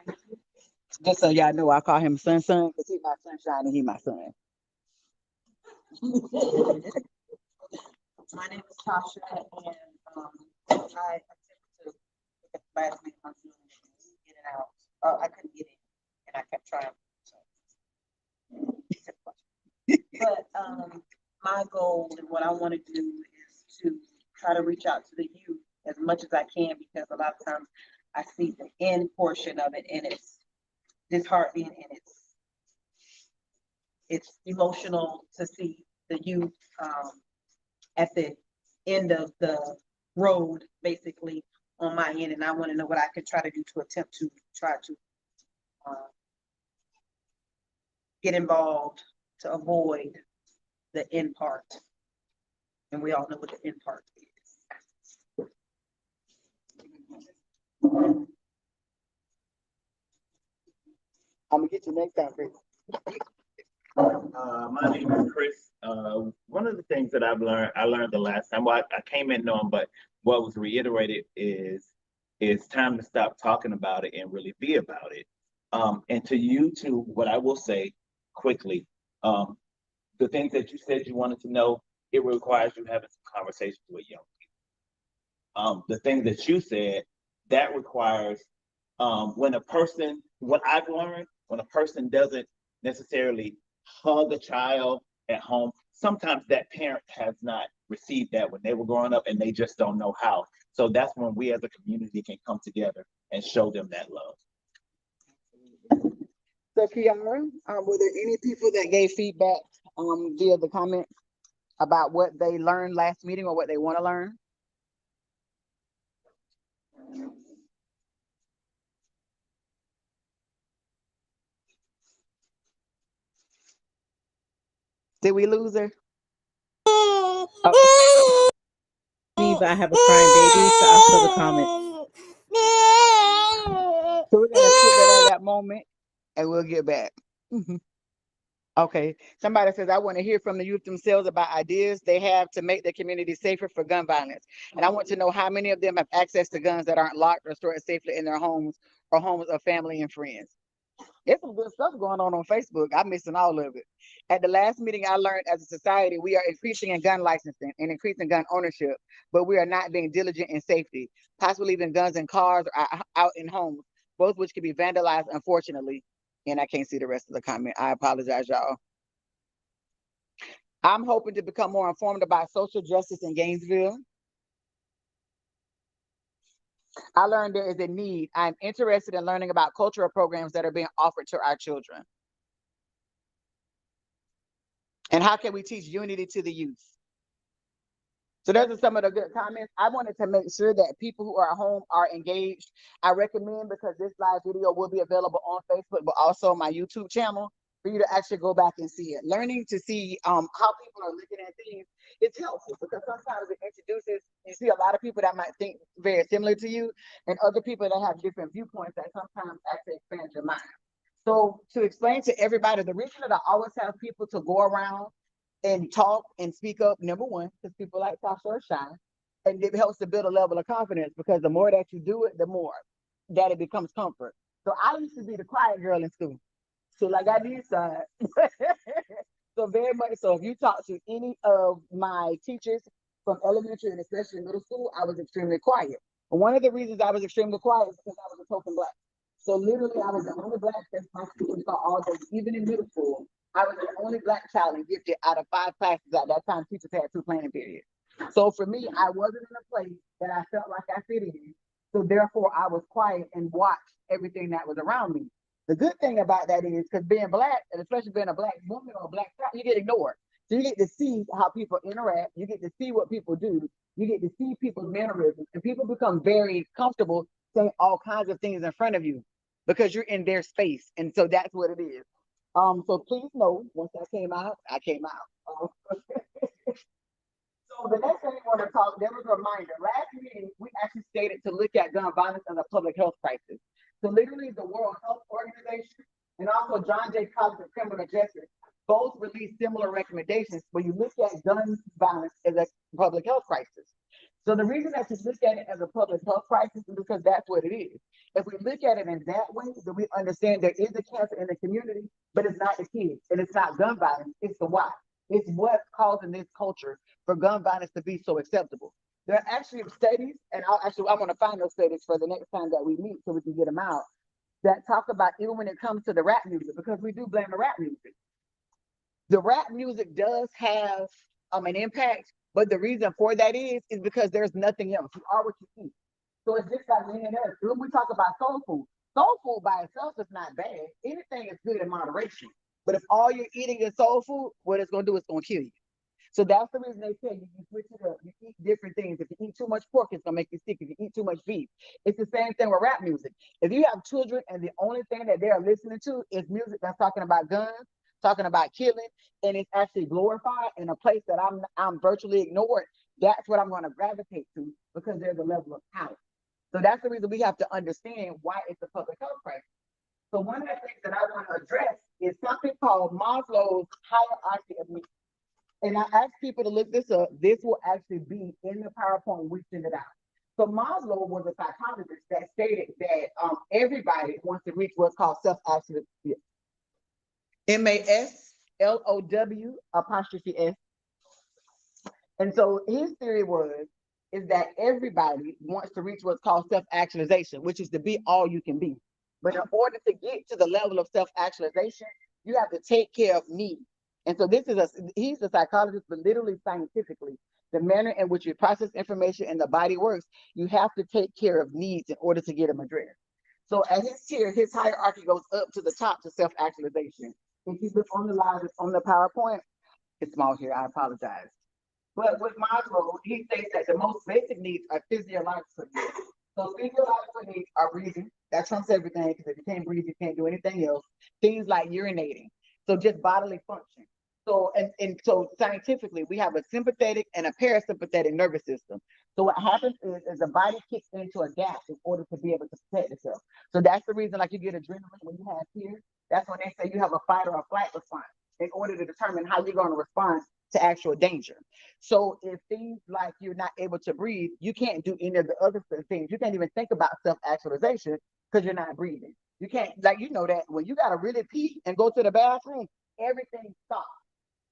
differently. Just so y'all know, I call him Sunshine because he's my sunshine and he's my son. My name is Tasha, and I attempted to look at the last meeting on Zoom and get it out. I couldn't get in, and I kept trying. But my goal and what I want to do is to try to reach out to the youth as much as I can, because a lot of times I see the end portion of it and it's disheartening and it's emotional to see the youth at the end of the road, basically, on my end, and I want to know what I could try to do to attempt to try to get involved to avoid the end part. And we all know what the end part is. I'm gonna get you next time, Chris. My name is Chris. One of the things that I learned the last time, well, I came in knowing, but what was reiterated is it's time to stop talking about it and really be about it. And to you too, what I will say quickly, the things that you said you wanted to know, it requires you having some conversations with young people. The things that you said, that requires what I've learned, when a person doesn't necessarily hug a child at home, sometimes that parent has not received that when they were growing up and they just don't know how. So that's when we as a community can come together and show them that love. So Kiara, were there any people that gave feedback via the comments about what they learned last meeting or what they want to learn? Did we lose her? Me, but I have a crying baby, so I'll show the comments. So we're gonna skip that moment and we'll get back. Okay. Somebody says, I want to hear from the youth themselves about ideas they have to make the community safer for gun violence. And I want to know how many of them have access to guns that aren't locked or stored safely in their homes or homes of family and friends. There's some good stuff going on Facebook. I'm missing all of it. At the last meeting, I learned as a society, we are increasing in gun licensing and increasing gun ownership, but we are not being diligent in safety, possibly leaving guns in cars or out in homes, both which can be vandalized, unfortunately. And I can't see the rest of the comment. I apologize, y'all. I'm hoping to become more informed about social justice in Gainesville. I learned there is a need. I'm interested in learning about cultural programs that are being offered to our children. And how can we teach unity to the youth? So those are some of the good comments. I wanted to make sure that people who are at home are engaged. I recommend, because this live video will be available on Facebook, but also my YouTube channel, for you to actually go back and see it. Learning to see how people are looking at things is helpful, because sometimes it introduces, you see a lot of people that might think very similar to you, and other people that have different viewpoints that sometimes actually expand your mind. So to explain to everybody, the reason that I always have people to go around and talk and speak up, number one, because people like Tasha or shine, and it helps to build a level of confidence, because the more that you do it, the more that it becomes comfort. So I used to be the quiet girl in school. So like I did side. So very much so, if you talk to any of my teachers from elementary and especially middle school, I was extremely quiet. And one of the reasons I was extremely quiet is because I was a token black. So literally I was the only black person my students saw all day, even in middle school. I was the only black child and gifted out of 5 classes at that time. Teachers had 2 planning periods. So for me, I wasn't in a place that I felt like I fit in. So therefore I was quiet and watched everything that was around me. The good thing about that is, because being black, and especially being a black woman or a black child, you get ignored. So you get to see how people interact. You get to see what people do. You get to see people's mannerisms, and people become very comfortable saying all kinds of things in front of you because you're in their space. And so that's what it is. So please know, once I came out, I came out. So the next thing we want to talk, there was a reminder. Last meeting, we actually stated to look at gun violence as a public health crisis. So literally the World Health Organization and also John Jay College of Criminal Justice both released similar recommendations where you look at gun violence as a public health crisis. So the reason that you look at it as a public health crisis is because that's what it is. If we look at it in that way, then we understand there is a cancer in the community, but it's not the kids, and it's not gun violence, it's the why. It's what's causing this culture for gun violence to be so acceptable. There are actually studies, and I want to find those studies for the next time that we meet so we can get them out, that talk about even when it comes to the rap music, because we do blame the rap music. The rap music does have an impact, but the reason for that is because there's nothing else. You are what you eat. So it's just like me and us. When we talk about soul food by itself is not bad. Anything is good in moderation. But if all you're eating is soul food, what it's gonna do is gonna kill you. So that's the reason they tell you, you switch it up, you eat different things. If you eat too much pork, it's gonna make you sick. If you eat too much beef, it's the same thing with rap music. If you have children and the only thing that they're listening to is music that's talking about guns, talking about killing, and it's actually glorified in a place that I'm virtually ignored, that's what I'm gonna gravitate to, because there's a level of power. So that's the reason we have to understand why it's a public health crisis. So one of the things that I want to address is something called Maslow's hierarchy of needs. And I ask people to look this up. This will actually be in the PowerPoint we send it out. So Maslow was a psychologist that stated that everybody wants to reach what's called self-actualization. MASLOW apostrophe S. And so his theory is that everybody wants to reach what's called self-actualization, which is to be all you can be. But in order to get to the level of self-actualization, you have to take care of needs. And so he's a psychologist, but literally scientifically, the manner in which you process information and the body works, you have to take care of needs in order to get them addressed. So at his tier, his hierarchy goes up to the top to self-actualization. If you look on the live, on the PowerPoint, it's small here, I apologize. But with Maslow, he states that the most basic needs are physiological needs. So physiological needs are breathing. That trumps everything, because if you can't breathe, you can't do anything else. Things like urinating. So just bodily function. So, and so scientifically, we have a sympathetic and a parasympathetic nervous system. So what happens is the body kicks into a gap in order to be able to protect itself. So that's the reason, like you get adrenaline when you have fear. That's when they say you have a fight or a flight response in order to determine how you're going to respond to actual danger. So if things like you're not able to breathe, you can't do any of the other things. You can't even think about self-actualization because you're not breathing. You can't, like, you know that when you got to really pee and go to the bathroom, everything stops.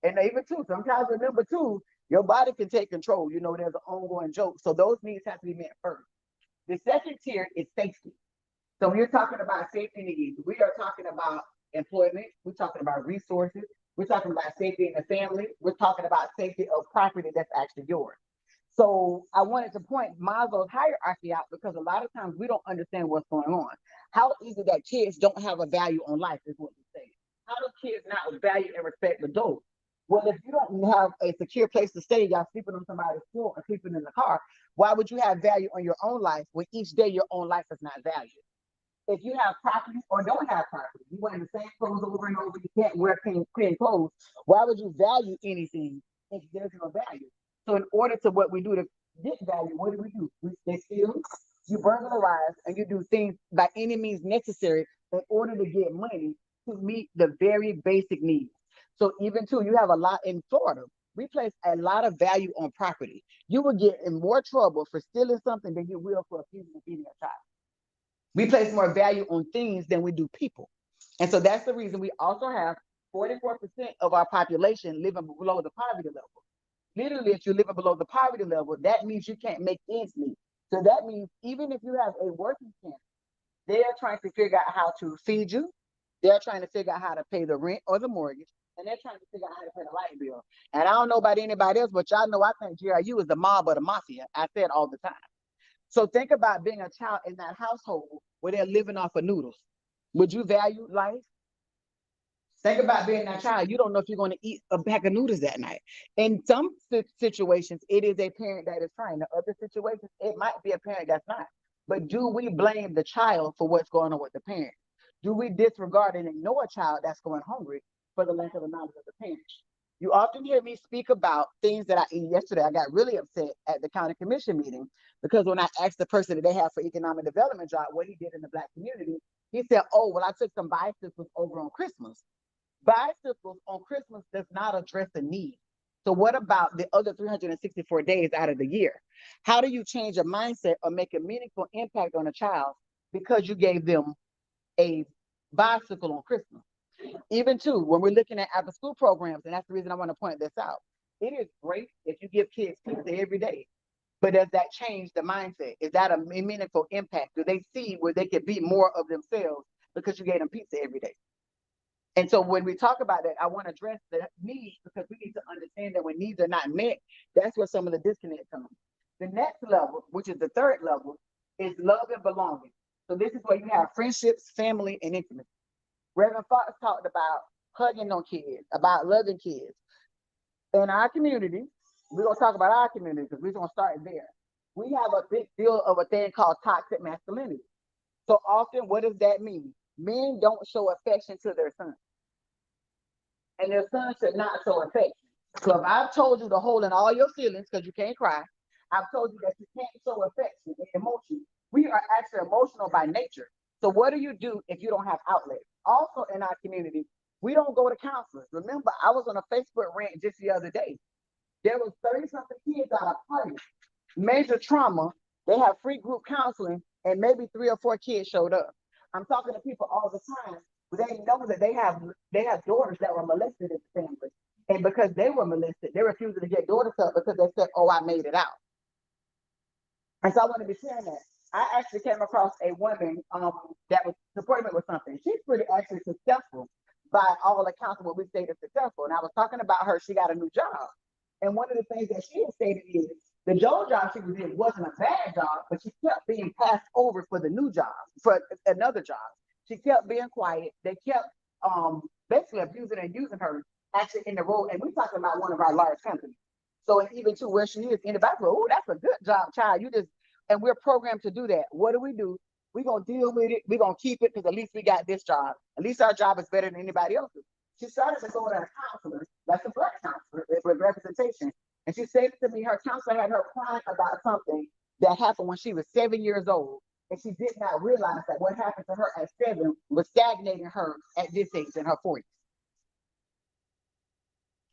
And even too, sometimes remember too, your body can take control. You know, there's an ongoing joke. So those needs have to be met first. The second tier is safety. So when you're talking about safety needs, we are talking about employment, we're talking about resources, we're talking about safety in the family, we're talking about safety of property that's actually yours. So I wanted to point Maslow's hierarchy out because a lot of times we don't understand what's going on. How is it that kids don't have a value on life is what we say. How do kids not value and respect adults? Well, if you don't have a secure place to stay, y'all sleeping on somebody's floor or sleeping in the car, why would you have value on your own life when each day your own life is not valued? If you have property or don't have property, you wear the same clothes over and over, you can't wear clean clothes, why would you value anything if there's no value? So in order to what we do to get value, what do? They steal, you burglarize, and you do things by any means necessary in order to get money to meet the very basic needs. So even too, you have a lot in Florida. We place a lot of value on property. You will get in more trouble for stealing something than you will for abusing and beating a child. We place more value on things than we do people. And so that's the reason we also have 44% of our population living below the poverty level. Literally, if you're living below the poverty level, that means you can't make ends meet. So that means even if you have a working parent, they're trying to figure out how to feed you. They're trying to figure out how to pay the rent or the mortgage. And they're trying to figure out how to pay the light bill. And I don't know about anybody else, but y'all know I think GRU is the mob or the mafia. I say it all the time. So think about being a child in that household where they're living off of noodles. Would you value life? Think about being that child. You don't know if you're going to eat a bag of noodles that night. In some situations, it is a parent that is trying. In other situations, it might be a parent that's not. But do we blame the child for what's going on with the parent? Do we disregard and ignore a child that's going hungry for the lack of the knowledge of the parent? You often hear me speak about things that I eat. Yesterday, I got really upset at the county commission meeting because when I asked the person that they have for economic development job what he did in the Black community, he said, oh, well, I took some bicycles over on Christmas. Bicycles on Christmas does not address the need. So what about the other 364 days out of the year? How do you change a mindset or make a meaningful impact on a child because you gave them a bicycle on Christmas? Even too, when we're looking at after school programs, and that's the reason I want to point this out, it is great if you give kids pizza every day, but does that change the mindset? Is that a meaningful impact? Do they see where they can be more of themselves because you gave them pizza every day? And so when we talk about that, I want to address the needs because we need to understand that when needs are not met, that's where some of the disconnect comes. The next level, which is the third level, is love and belonging. So this is where you have friendships, family, and intimacy. Reverend Fox talked about hugging on kids, about loving kids. In our community, we're going to talk about our community because we're going to start there. We have a big deal of a thing called toxic masculinity. So often, what does that mean? Men don't show affection to their sons. And their sons should not show affection. So if I've told you to hold in all your feelings because you can't cry, I've told you that you can't show affection and emotion. We are actually emotional by nature. So what do you do if you don't have outlets? Also in our community, we don't go to counselors. Remember, I was on a Facebook rant just the other day. There was 30-something kids at a party, major trauma. They have free group counseling, and maybe 3 or 4 kids showed up. I'm talking to people all the time, but they know that they have daughters that were molested in the family. And because they were molested, they refused to get daughters up because they said, oh, I made it out. And so I want to be sharing that. I actually came across a woman that was supporting me with something. She's pretty actually successful by all accounts of what we say is successful. And I was talking about her, she got a new job. And one of the things that she had stated is the job she was in wasn't a bad job, but she kept being passed over for the new job, for another job. She kept being quiet. They kept basically abusing and using her actually in the role. And we're talking about one of our large companies. So and even to where she is in the back, oh, that's a good job, child. And we're programmed to do that. What do? We're going to deal with it. We're going to keep it because at least we got this job. At least our job is better than anybody else's. she started to go to a counselor, that's a black counselor with representation. And she said to me, her counselor had her crying about something that happened when she was 7 years old. And she did not realize that what happened to her at 7 was stagnating her at this age in her 40s.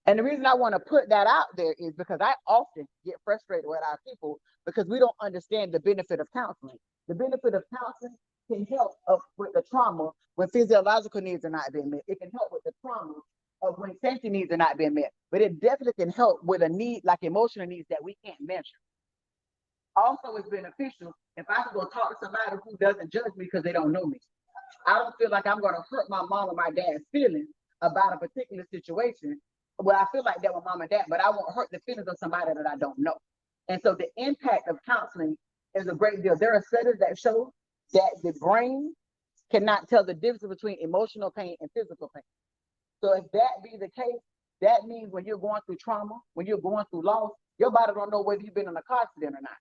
And the reason I want to put that out there is because I often get frustrated with our people because we don't understand the benefit of counseling. The benefit of counseling can help with the trauma when physiological needs are not being met. It can help with the trauma of when safety needs are not being met. But it definitely can help with a need like emotional needs that we can't measure. Also, it's beneficial if I can go talk to somebody who doesn't judge me because they don't know me. I don't feel like I'm going to hurt my mom or my dad's feelings about a particular situation. Well, I feel like that with mom and dad, but I won't hurt the feelings of somebody that I don't know. And so the impact of counseling is a great deal. There are studies that show that the brain cannot tell the difference between emotional pain and physical pain. So if that be the case, that means when you're going through trauma, when you're going through loss, your body don't know whether you've been in a car accident or not.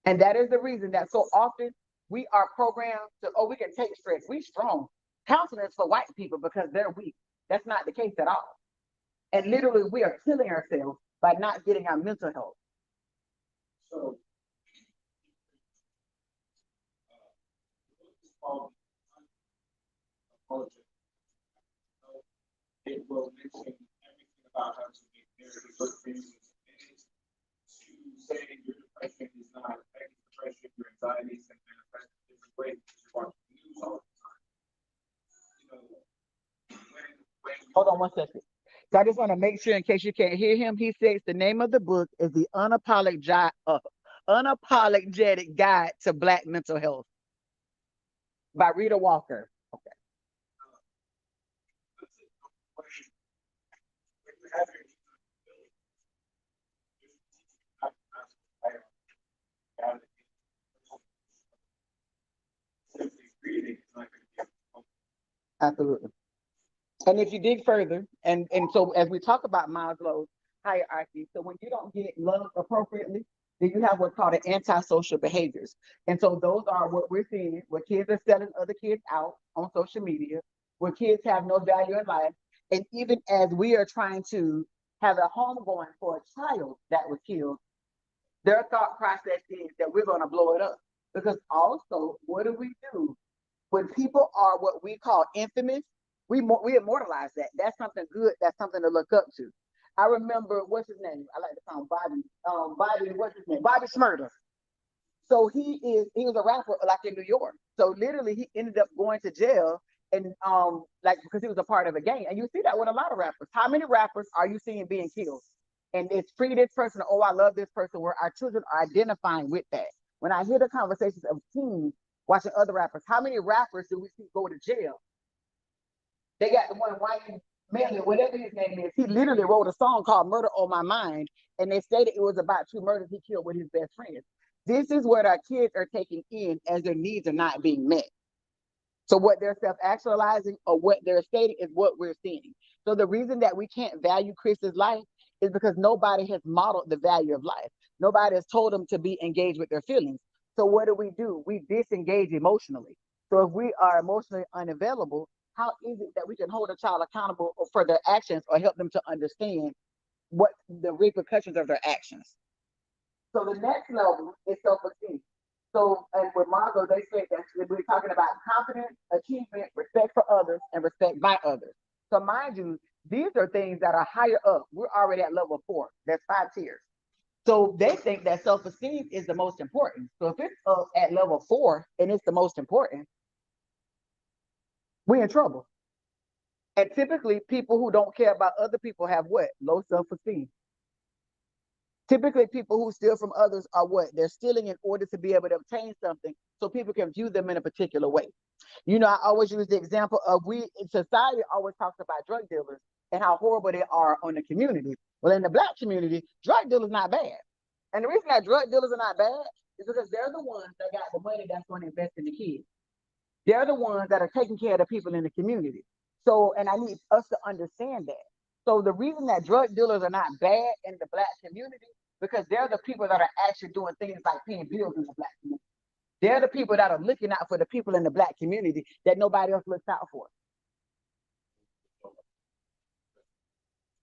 And that is the reason that so often we are programmed to, oh, we can take stress. We strong. Counseling is for white people because they're weak. That's not the case at all. And literally, we are killing ourselves by not getting our mental health. So, it will mention everything about how to be very good things to say your depression is not affecting depression, your anxieties and manifest in different ways because you watch the news all the time. You know, Hold on one second. So I just want to make sure in case you can't hear him, he says the name of the book is The Unapologetic Guide to Black Mental Health by Rita Walker. Okay. Absolutely. And if you dig further, and so as we talk about Maslow's hierarchy, so when you don't get loved appropriately, then you have what's called an antisocial behaviors. And so those are what we're seeing, where kids are selling other kids out on social media, where kids have no value in life. And even as we are trying to have a home going for a child that was killed, their thought process is that we're going to blow it up. Because also, what do? When people are what we call infamous, we immortalize that. That's something good. That's something to look up to. I remember, what's his name? I like to call him Bobby. What's his name? Bobby Shmurda. So he was a rapper like in New York. So literally he ended up going to jail and like because he was a part of a gang. And you see that with a lot of rappers. How many rappers are you seeing being killed? And it's free this person, oh, I love this person, where our children are identifying with that. When I hear the conversations of teens watching other rappers, how many rappers do we see go to jail? They got the one white man, whatever his name is. He literally wrote a song called Murder on My Mind, and they stated it was about 2 murders he killed with his best friends. This is what our kids are taking in as their needs are not being met. So what they're self-actualizing or what they're stating is what we're seeing. So the reason that we can't value Chris's life is because nobody has modeled the value of life. Nobody has told them to be engaged with their feelings. So what do? We disengage emotionally. So if we are emotionally unavailable, how is it that we can hold a child accountable for their actions or help them to understand what the repercussions of their actions? So the next level is self-esteem. So and with Margot, they said that we're talking about confidence, achievement, respect for others, and respect by others. So mind you, these are things that are higher up. We're already at level 4. That's 5 tiers. So they think that self-esteem is the most important. So if it's up at level 4 and it's the most important, we're in trouble. And typically people who don't care about other people have what? Low self-esteem. Typically people who steal from others are what? They're stealing in order to be able to obtain something so people can view them in a particular way. You know, I always use the example of society always talks about drug dealers and how horrible they are on the community. Well, in the Black community, drug dealers not bad. And the reason that drug dealers are not bad is because they're the ones that got the money that's going to invest in the kids. They're the ones that are taking care of the people in the community. So, and I need us to understand that. So the reason that drug dealers are not bad in the Black community, because they're the people that are actually doing things like paying bills in the Black community. They're the people that are looking out for the people in the Black community that nobody else looks out for.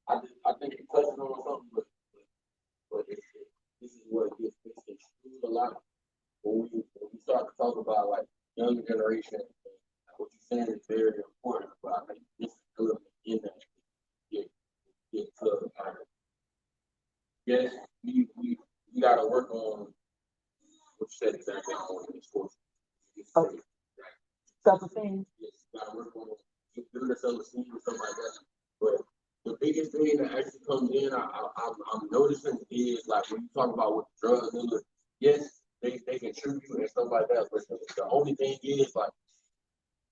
I think you touched on something, but this is what it gets misconstrued a lot. When we start to talk about like younger generation, what you're saying is very important, but I think this is good in that get to yes, we gotta work on what you said exactly on this course. Oh. Self-esteem. Yes, you gotta work on building the self-esteem and stuff like that. But the biggest thing that actually comes in, I'm noticing is like when you talk about what drug dealers, yes, they contribute and stuff like that. But the only thing is like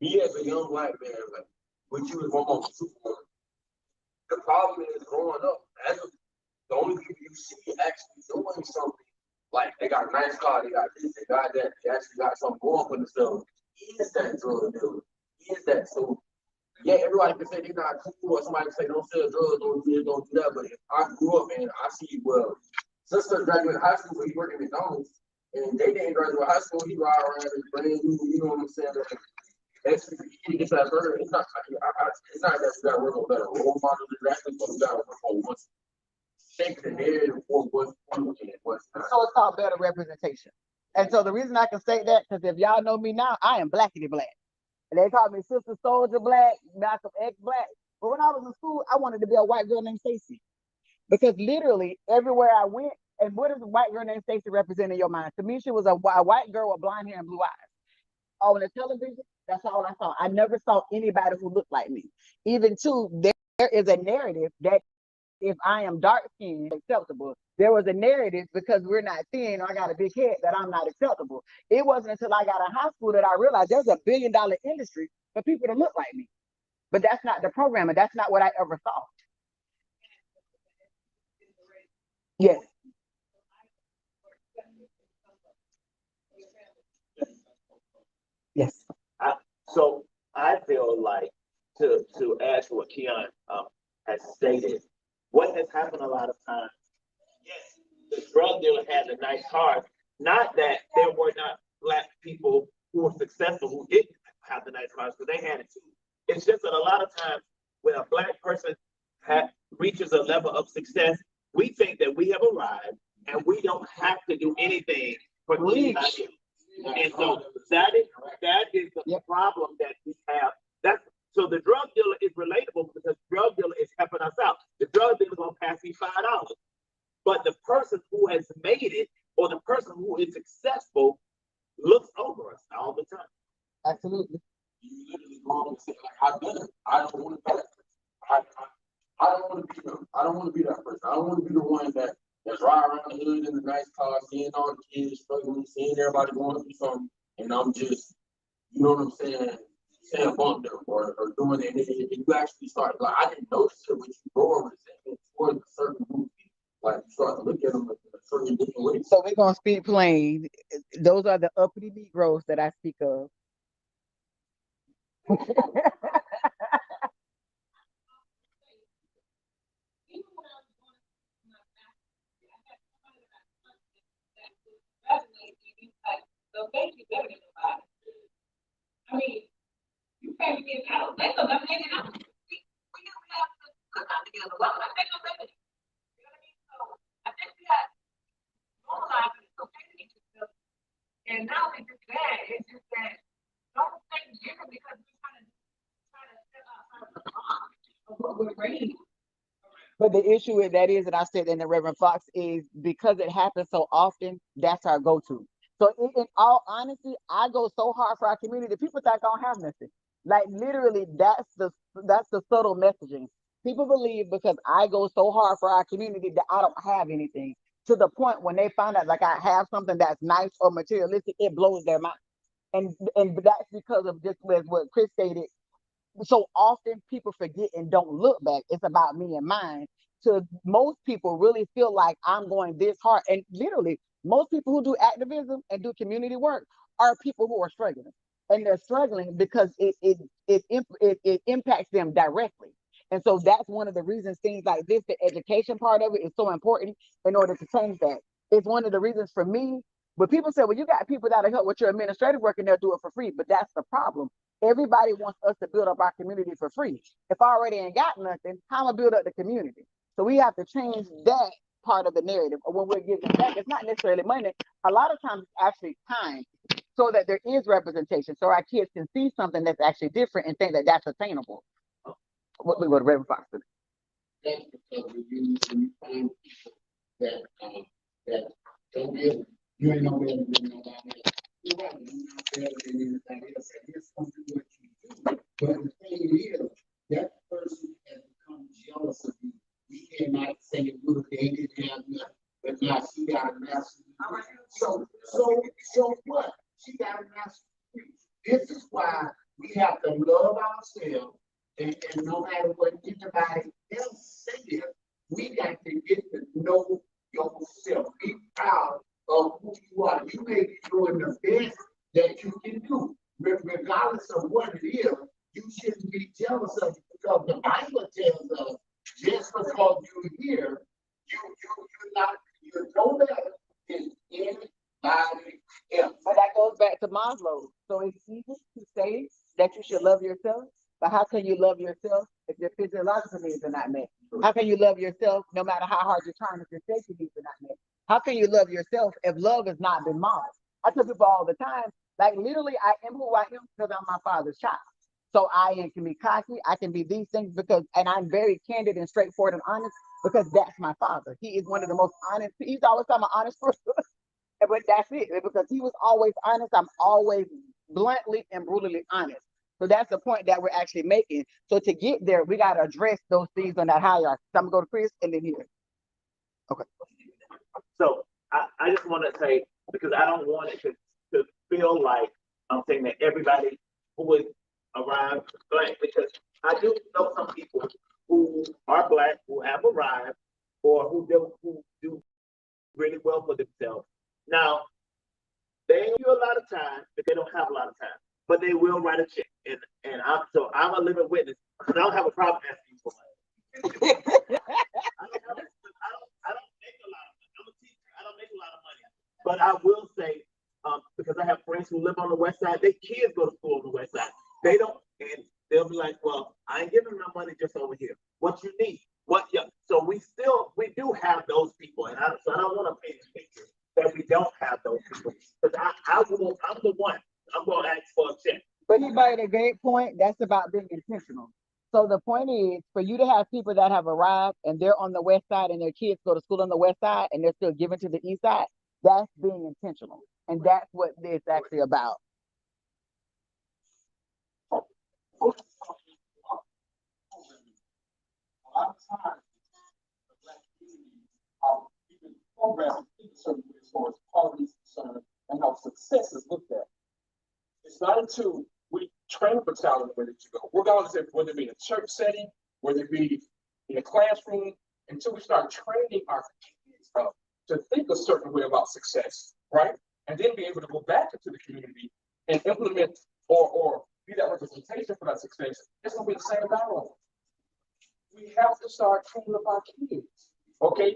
me as a young black man, like what you was almost super. The problem is growing up as a, the only people you see actually doing something like they got a nice car, they got this, they got that, they actually got something going for themselves. Is that drug dealer? Is that so? Yeah, everybody can say they're not cool, or somebody can say don't sell drugs, don't do this, don't do that. But if I grew up and I see, well, sister graduated high school, but he worked at McDonald's, and they didn't graduate high school, he ride around and brand new, you know what I'm saying? That's it's that burger. It's not. It's not that we gotta work on better role models. Exactly, but we gotta work on what's shaping the narrative for what's working and what's not. So it's called better representation. And so the reason I can say that, because if y'all know me now, I am blackity black. And they call me Sister Soldier Black, Malcolm X Black. But when I was in school, I wanted to be a white girl named Stacy. Because literally everywhere I went, and what does a white girl named Stacy represent in your mind? To me, she was a white girl with blonde hair and blue eyes. On the television, that's all I saw. I never saw anybody who looked like me. Even too, there is a narrative that if I am dark skinned, acceptable. There was a narrative because we're not thin, or I got a big head, that I'm not acceptable. It wasn't until I got in high school that I realized there's a $1 billion industry for people to look like me. But that's not the program, and that's not what I ever saw. Yes. Yes. So I feel like to add to what Keon has stated, what has happened a lot of times, yes, the drug dealer had a nice car. Not that there were not black people who were successful who didn't have the nice cars, because they had it too. It's just that a lot of times when a black person reaches a level of success, we think that we have arrived and we don't have to do anything for anybody else. And so that is the problem that we have. So the drug dealer is relatable because the drug dealer is helping us out. The drug dealer is gonna pass me $5. But the person who has made it, or the person who is successful, looks over us all the time. Absolutely. You literally go on and say, like, I've done it. I don't want to be that person. I don't want to be them. I don't want to be that person. I don't want to be the one that's riding around the hood in the nice car, seeing all the kids struggling, seeing everybody going through something, and I'm just, you know what I'm saying bump them or doing it. And you actually start, like, I didn't notice it, but you grow a resentment towards a certain group. Like, you start to look at them in a certain different way. So we're gonna speak plain. Those are the uppity Negroes that I speak of. So thank you better than nobody. I mean, you can't get out. They don't have any out. We don't have to cook out together. Well, I think I'm ready. You know what I mean? So I think we got normalized it. Okay to each other. And not only just that, it's just that don't think different because we're trying to step outside of the box of what we're raised. But the issue with that is, and I said in the Reverend Fox, is because it happens so often, that's our go-to. So in all honesty, I go so hard for our community. People think I don't have nothing. Like literally, that's the subtle messaging. People believe because I go so hard for our community that I don't have anything. To the point when they find out like I have something that's nice or materialistic, it blows their mind. And that's because of just what Chris stated. So often people forget and don't look back. It's about me and mine. So most people really feel like I'm going this hard. And literally, most people who do activism and do community work are people who are struggling. And they're struggling because it impacts them directly. And so that's one of the reasons things like this, the education part of it, is so important in order to change that. It's one of the reasons for me. But people say, well, you got people that'll help with your administrative work and they'll do it for free. But that's the problem. everybody wants us to build up our community for free. If I already ain't got nothing, how am I build up the community? So we have to change that part of the narrative. Or when we're giving back, it's not necessarily money. A lot of times it's actually time, so that there is representation, so our kids can see something that's actually different and think that that's attainable. What we go to Reverend Fox. That's because when you find people that, that don't give, you ain't no better than nobody else. You're right, you're not better than anybody else, and here's something what you do. But the thing is, that person has become jealous of you. We cannot say, look, they didn't have nothing, but now she got a master's degree. So what? She got a master's degree. This is why we have to love ourselves, and no matter what anybody else says, we got to get to know yourself. Be proud of who you are. You may be doing the best that you can do. Regardless of what it is, you shouldn't be jealous of it, because the Bible tells us just because you're here, you're no better than anybody else. But that goes back to Maslow. So it's easy to say that you should love yourself, but how can you love yourself if your physiological needs are not met? How can you love yourself no matter how hard you're trying if your safety needs are not met? How can you love yourself if love has not been modeled? I tell people all the time, like literally, I am who I am because I'm my father's child. So I can be cocky, I can be these things because, and I'm very candid and straightforward and honest because that's my father. He is one of the most honest. He's always I'm an honest person, but that's it. Because he was always honest, I'm always bluntly and brutally honest. So that's the point that we're actually making. So to get there, we got to address those things on that hierarchy. So I'm gonna go to Chris and then here. Okay. So I just want to say, because I don't want it to feel like I'm saying that everybody who would arrive black, because I do know some people who are black, who have arrived, or who do really well for themselves. Now, they ain't give you a lot of time, but they don't have a lot of time. But they will write a check. And I'm a living witness. I don't have a problem asking for money. I don't make a lot of money. I'm a teacher. I don't make a lot of money. But I will say, because I have friends who live on the west side, their kids go to school on the west side. They don't, and they'll be like, well, I ain't giving them money just over here. What you need? What? Yeah. So we do have those people, and I don't want to paint a picture that we don't have those people. Because I'm the one. I'm going to ask for a check. But he made a great point. That's about being intentional. So the point is for you to have people that have arrived and they're on the west side and their kids go to school on the west side and they're still giving to the east side, that's being intentional. And that's what it's actually about. A lot of times, the black community are even programmed in certain ways as far as quality is concerned and how success is looked at. It's not until we train for talent where to go, regardless of whether it be in a church setting, whether it be in a classroom, until we start training our kids up to think a certain way about success, right? And then be able to go back into the community and implement or be that representation for that success. It's gonna be the same dialogue. We have to start training up our kids. Okay,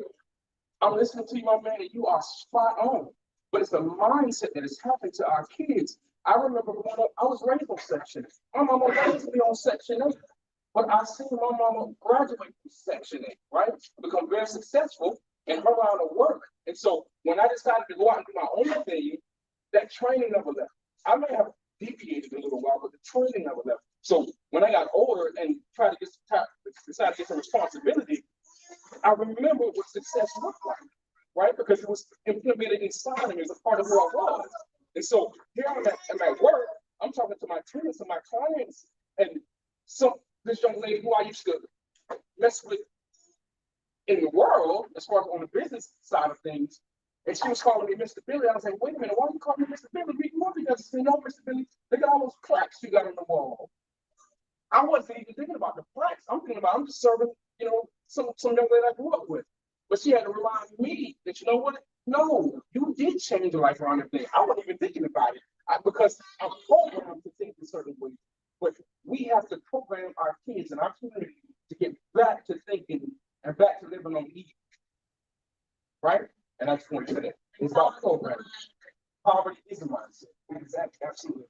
I'm listening to you, my man, and you are spot on. But it's the mindset that is happening to our kids. I remember growing up, I was raised on Section 8. My mama raised me on Section 8. But I seen my mama graduate from Section 8, right? Become very successful in her line of work. And so when I decided to go out and do my own thing, that training never left. I may have deviated a little while, but the training never left. So when I got older and decided to get some responsibility, I remember what success looked like, right? Because it was implemented inside of me as a part of who I was. And so here I'm at work, I'm talking to my tenants and my clients, and this young lady who I used to mess with in the world, as far as on the business side of things, and she was calling me Mr. Billy. I was like, wait a minute, why are you calling me Mr. Billy? Because you know, Mr. Billy, look at all those plaques you got on the wall. I wasn't even thinking about the plaques. I'm just serving, some young lady I grew up with. But she had to remind me that, you know what? No, you did change the life around everything. I wasn't even thinking about it because I'm programmed to think a certain way. But we have to program our kids and our community to get back to thinking and back to living on ease. Right? And I just want to say that. It's about programming. Poverty is a mindset. Exactly. Absolutely.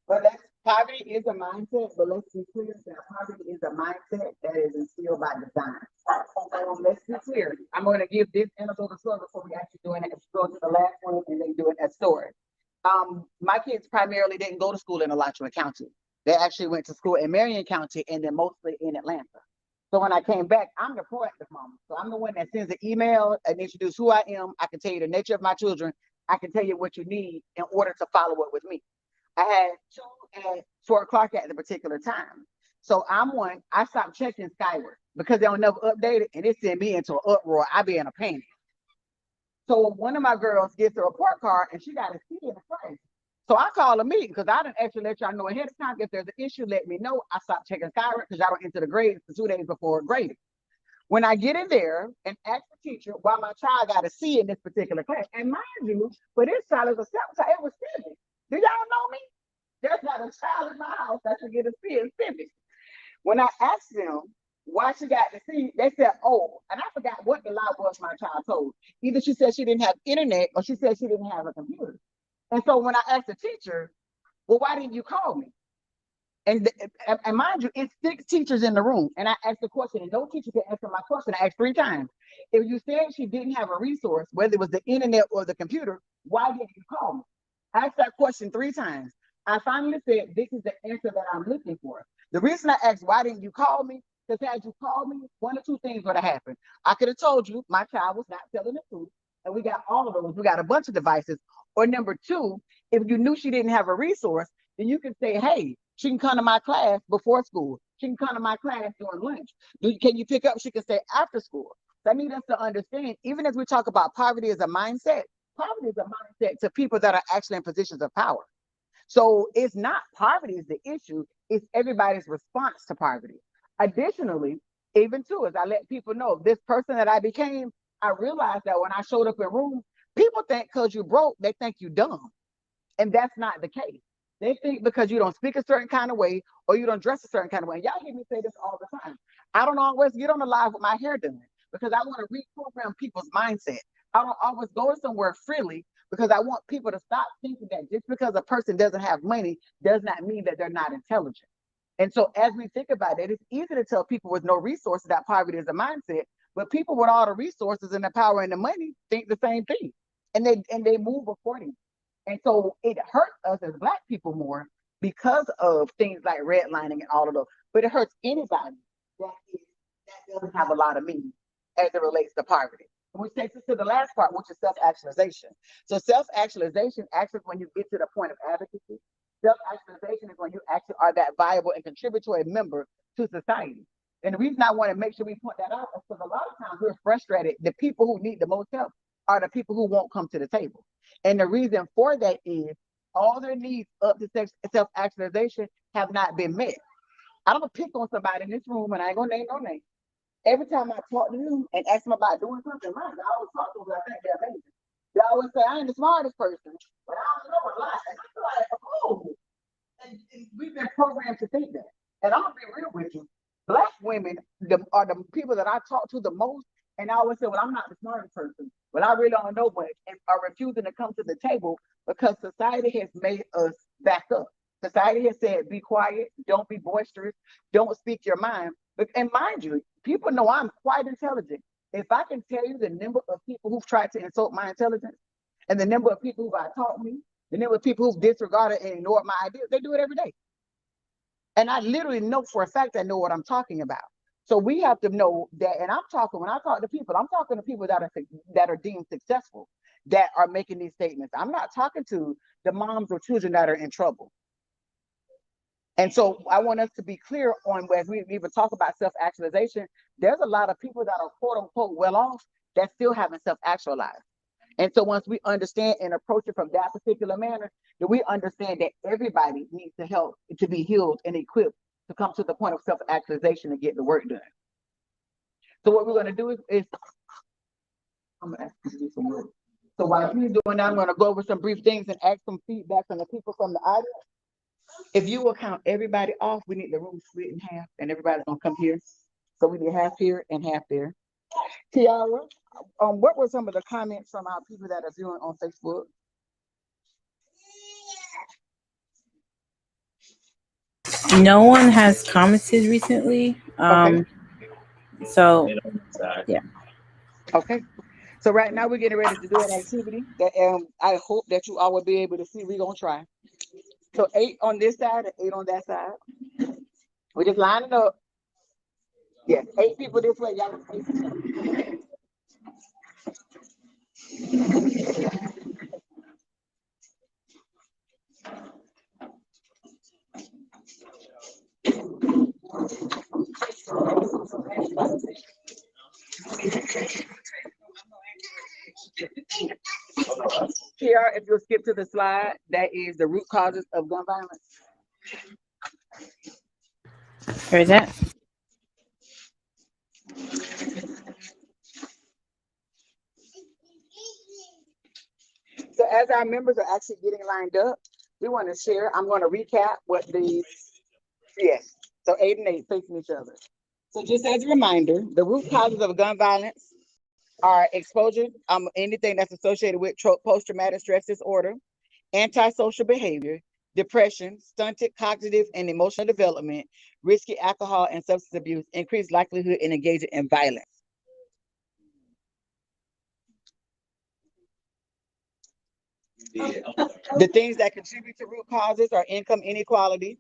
But poverty is a mindset, but let's be clear that poverty is a mindset that is instilled by design. So let's be clear. I'm going to give this anecdotal story before we actually do it. Go to the last one and then do it as story. My kids primarily didn't go to school in Alachua County. They actually went to school in Marion County and then mostly in Atlanta. So when I came back, I'm the proactive mom. So I'm the one that sends an email and introduce who I am. I can tell you the nature of my children. I can tell you what you need in order to follow up with me. I had 2 at 4 o'clock at the particular time. So I stopped checking Skyward because they don't never update it and it sent me into an uproar. I be in a panic. So one of my girls gets a report card and she got a C in the class. So I call a meeting because I didn't actually let y'all know ahead of time. If there's an issue, let me know. I stopped checking Skyward because y'all don't enter the grades for 2 days before grading. When I get in there and ask the teacher why my child got a C in this particular class, and mind you, for this child is a 7, it was civics. Do y'all know me? There's not a child in my house that should get a C in civics. When I asked them why she got the C, they said, oh, and I forgot what the lie was my child told. Either she said she didn't have internet or she said she didn't have a computer. And so when I asked the teacher, well, why didn't you call me? And mind you, it's 6 teachers in the room. And I asked the question, and no teacher could answer my question. I asked 3 times. If you said she didn't have a resource, whether it was the internet or the computer, why didn't you call me? I asked that question 3 times. I finally said, this is the answer that I'm looking for. The reason I asked, why didn't you call me? Because had you called me, 1 or 2 things would have happened. I could have told you my child was not telling the truth. And we got all of those. We got a bunch of devices. Or number 2, if you knew she didn't have a resource, then you can say, hey, she can come to my class before school. She can come to my class during lunch. Can you pick up? She can stay after school. So I need us to understand, even as we talk about poverty as a mindset, poverty is a mindset to people that are actually in positions of power. So it's not poverty is the issue, it's everybody's response to poverty. Additionally, even too, as I let people know, this person that I became, I realized that when I showed up in rooms, people think because you broke, they think you dumb. And that's not the case. They think because you don't speak a certain kind of way or you don't dress a certain kind of way. And y'all hear me say this all the time. I don't always get on the live with my hair done because I want to reprogram people's mindset. I don't always go somewhere freely because I want people to stop thinking that just because a person doesn't have money does not mean that they're not intelligent. And so as we think about it, it's easy to tell people with no resources that poverty is a mindset, but people with all the resources and the power and the money think the same thing. And they move accordingly. And so it hurts us as Black people more because of things like redlining and all of those. But it hurts anybody that doesn't have a lot of means as it relates to poverty. Which takes us to the last part, which is self-actualization. So self-actualization actually when you get to the point of advocacy. Self-actualization is when you actually are that viable and contributory member to society. And the reason I want to make sure we point that out is because a lot of times we're frustrated. The people who need the most help are the people who won't come to the table. And the reason for that is all their needs up to self-actualization have not been met. I'm gonna pick on somebody in this room and I ain't gonna name no name. Every time I talk to them and ask them about doing something, I always talk to them, I think they're amazing. They always say, I ain't the smartest person, but I don't know a lot. And I feel like, oh, and we've been programmed to think that. And I'm gonna be real with you. Black women are the people that I talk to the most. And I always say, well, I'm not the smartest person. Well, I really don't know much and are refusing to come to the table because society has made us back up. Society has said, be quiet, don't be boisterous, don't speak your mind. And mind you, people know I'm quite intelligent. If I can tell you the number of people who've tried to insult my intelligence and the number of people who've taught me, the number of people who've disregarded and ignored my ideas, they do it every day. And I literally know for a fact I know what I'm talking about. So we have to know that, and when I talk to people, I'm talking to people that are deemed successful, that are making these statements. I'm not talking to the moms or children that are in trouble. And so I want us to be clear on as we even talk about self-actualization, there's a lot of people that are quote unquote well off that still haven't self-actualized. And so once we understand and approach it from that particular manner, then we understand that everybody needs to help to be healed and equipped to come to the point of self-actualization and get the work done. So what we're going to do is I'm going to ask you to do some work. So while he's doing that, I'm going to go over some brief things and ask some feedback from the people from the audience. If you will count everybody off, we need the room split in half and everybody's going to come here. So we need half here and half there. Tiara, what were some of the comments from our people that are viewing on Facebook? No one has commented recently. So They don't decide. yeah. Okay. So right now we're getting ready to do an activity that I hope that you all will be able to see. We're gonna try. So 8 on this side and 8 on that side. We're just lining up. Yes, 8 people this way. Y'all face each other. Here, if you'll skip to the slide, that is the root causes of gun violence. Where's that? So as our members are actually getting lined up, we want to share. I'm going to recap what yes. So 8 and 8 facing each other. So just as a reminder, the root causes of gun violence are exposure, anything that's associated with post-traumatic stress disorder, antisocial behavior, depression, stunted cognitive and emotional development, risky alcohol and substance abuse, increased likelihood in engaging in violence. The things that contribute to root causes are income inequality,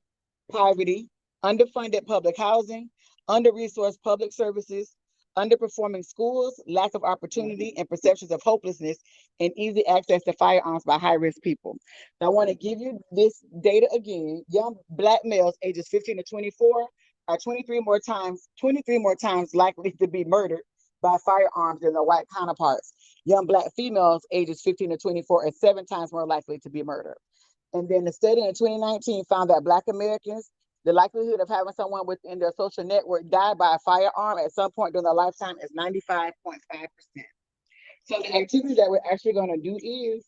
poverty, underfunded public housing, under-resourced public services, underperforming schools, lack of opportunity, and perceptions of hopelessness, and easy access to firearms by high-risk people. Now, I want to give you this data again. Young Black males ages 15 to 24 are 23 more times likely to be murdered by firearms than their white counterparts. Young Black females ages 15 to 24 are 7 times more likely to be murdered. And then the study in 2019 found that Black Americans, the likelihood of having someone within their social network die by a firearm at some point during their lifetime is 95.5%. So the activity that we're actually going to do is,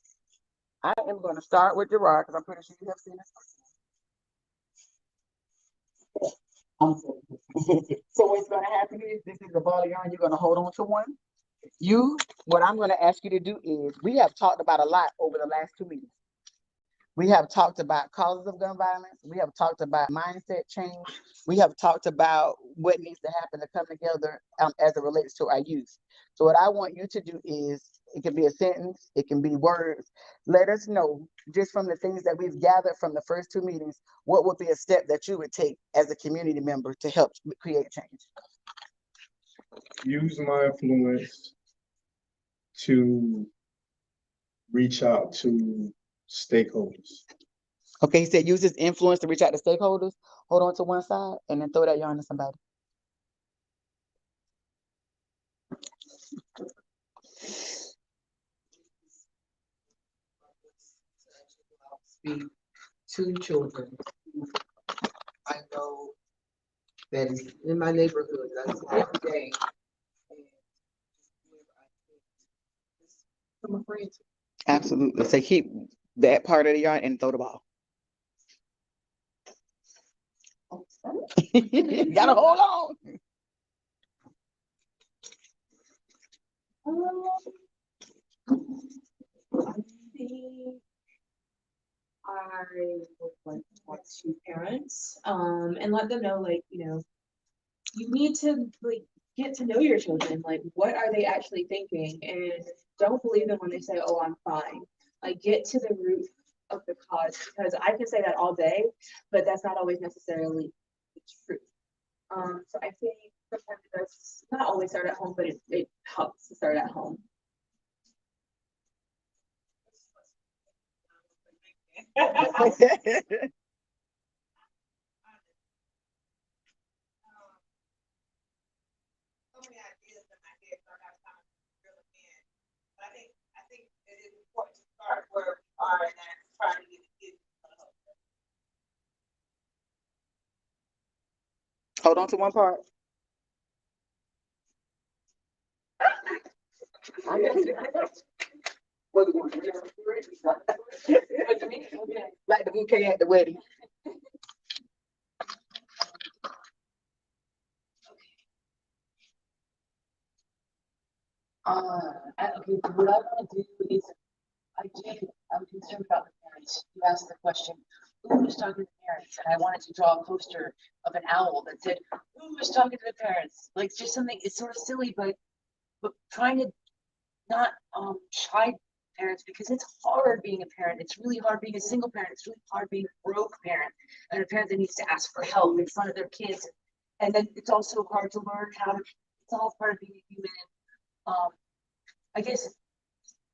I am going to start with Gerard because I'm pretty sure you have seen this. So what's going to happen is, this is the ball of yarn. You're going to hold on to one. What I'm going to ask you to do is, we have talked about a lot over the last 2 meetings. We have talked about causes of gun violence. We have talked about mindset change. We have talked about what needs to happen to come together as it relates to our youth. So what I want you to do is, it can be a sentence, it can be words. Let us know, just from the things that we've gathered from the first 2 meetings, what would be a step that you would take as a community member to help create change. Use my influence to reach out to stakeholders. Okay, he said use his influence to reach out to stakeholders. Hold on to one side and then throw that yarn to somebody. Speak to children. I know that is in my neighborhood, that's every day. I'm a friend. Absolutely. So keep that part of the yarn and throw the ball. Gotta hold on. I would like to talk to parents, and let them know, like, you need to like get to know your children. Like, what are they actually thinking? And don't believe them when they say, "Oh, I'm fine." Like, get to the root of the cause, because I can say that all day, but that's not always necessarily the truth. So I think sometimes it does not always start at home, but it helps to start at home. Hold on to one part. Like the bouquet at the wedding. Okay, what I want to do is, I'm concerned about the parents. You asked the question, who was talking to the parents? And I wanted to draw a poster of an owl that said, who was talking to the parents? Like just something, it's sort of silly, but trying to not chide parents because it's hard being a parent. It's really hard being a single parent. It's really hard being a broke parent and a parent that needs to ask for help in front of their kids. And then it's also hard to learn how to, it's all part of being a human. I guess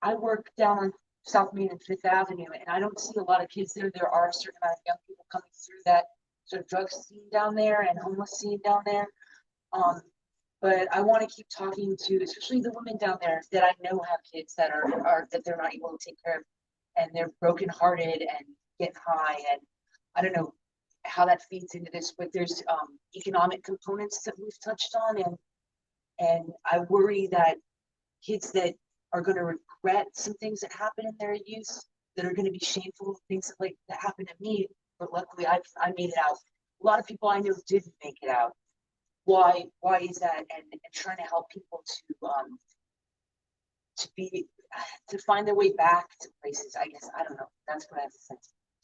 I work down on South Main and Fifth Avenue, and I don't see a lot of kids there. There are a certain amount of young people coming through that sort of drug scene down there and homeless scene down there. But I want to keep talking to, especially the women down there that I know have kids that are that they're not able to take care of, and they're brokenhearted and getting high, and I don't know how that feeds into this, but there's economic components that we've touched on, and I worry that kids that are going to regret some things that happen in their youth, that are going to be shameful, things like that happened to me, but luckily I made it out. A lot of people I know didn't make it out. Why is that? And trying to help people to find their way back to places. I guess I don't know. That's what I have to say.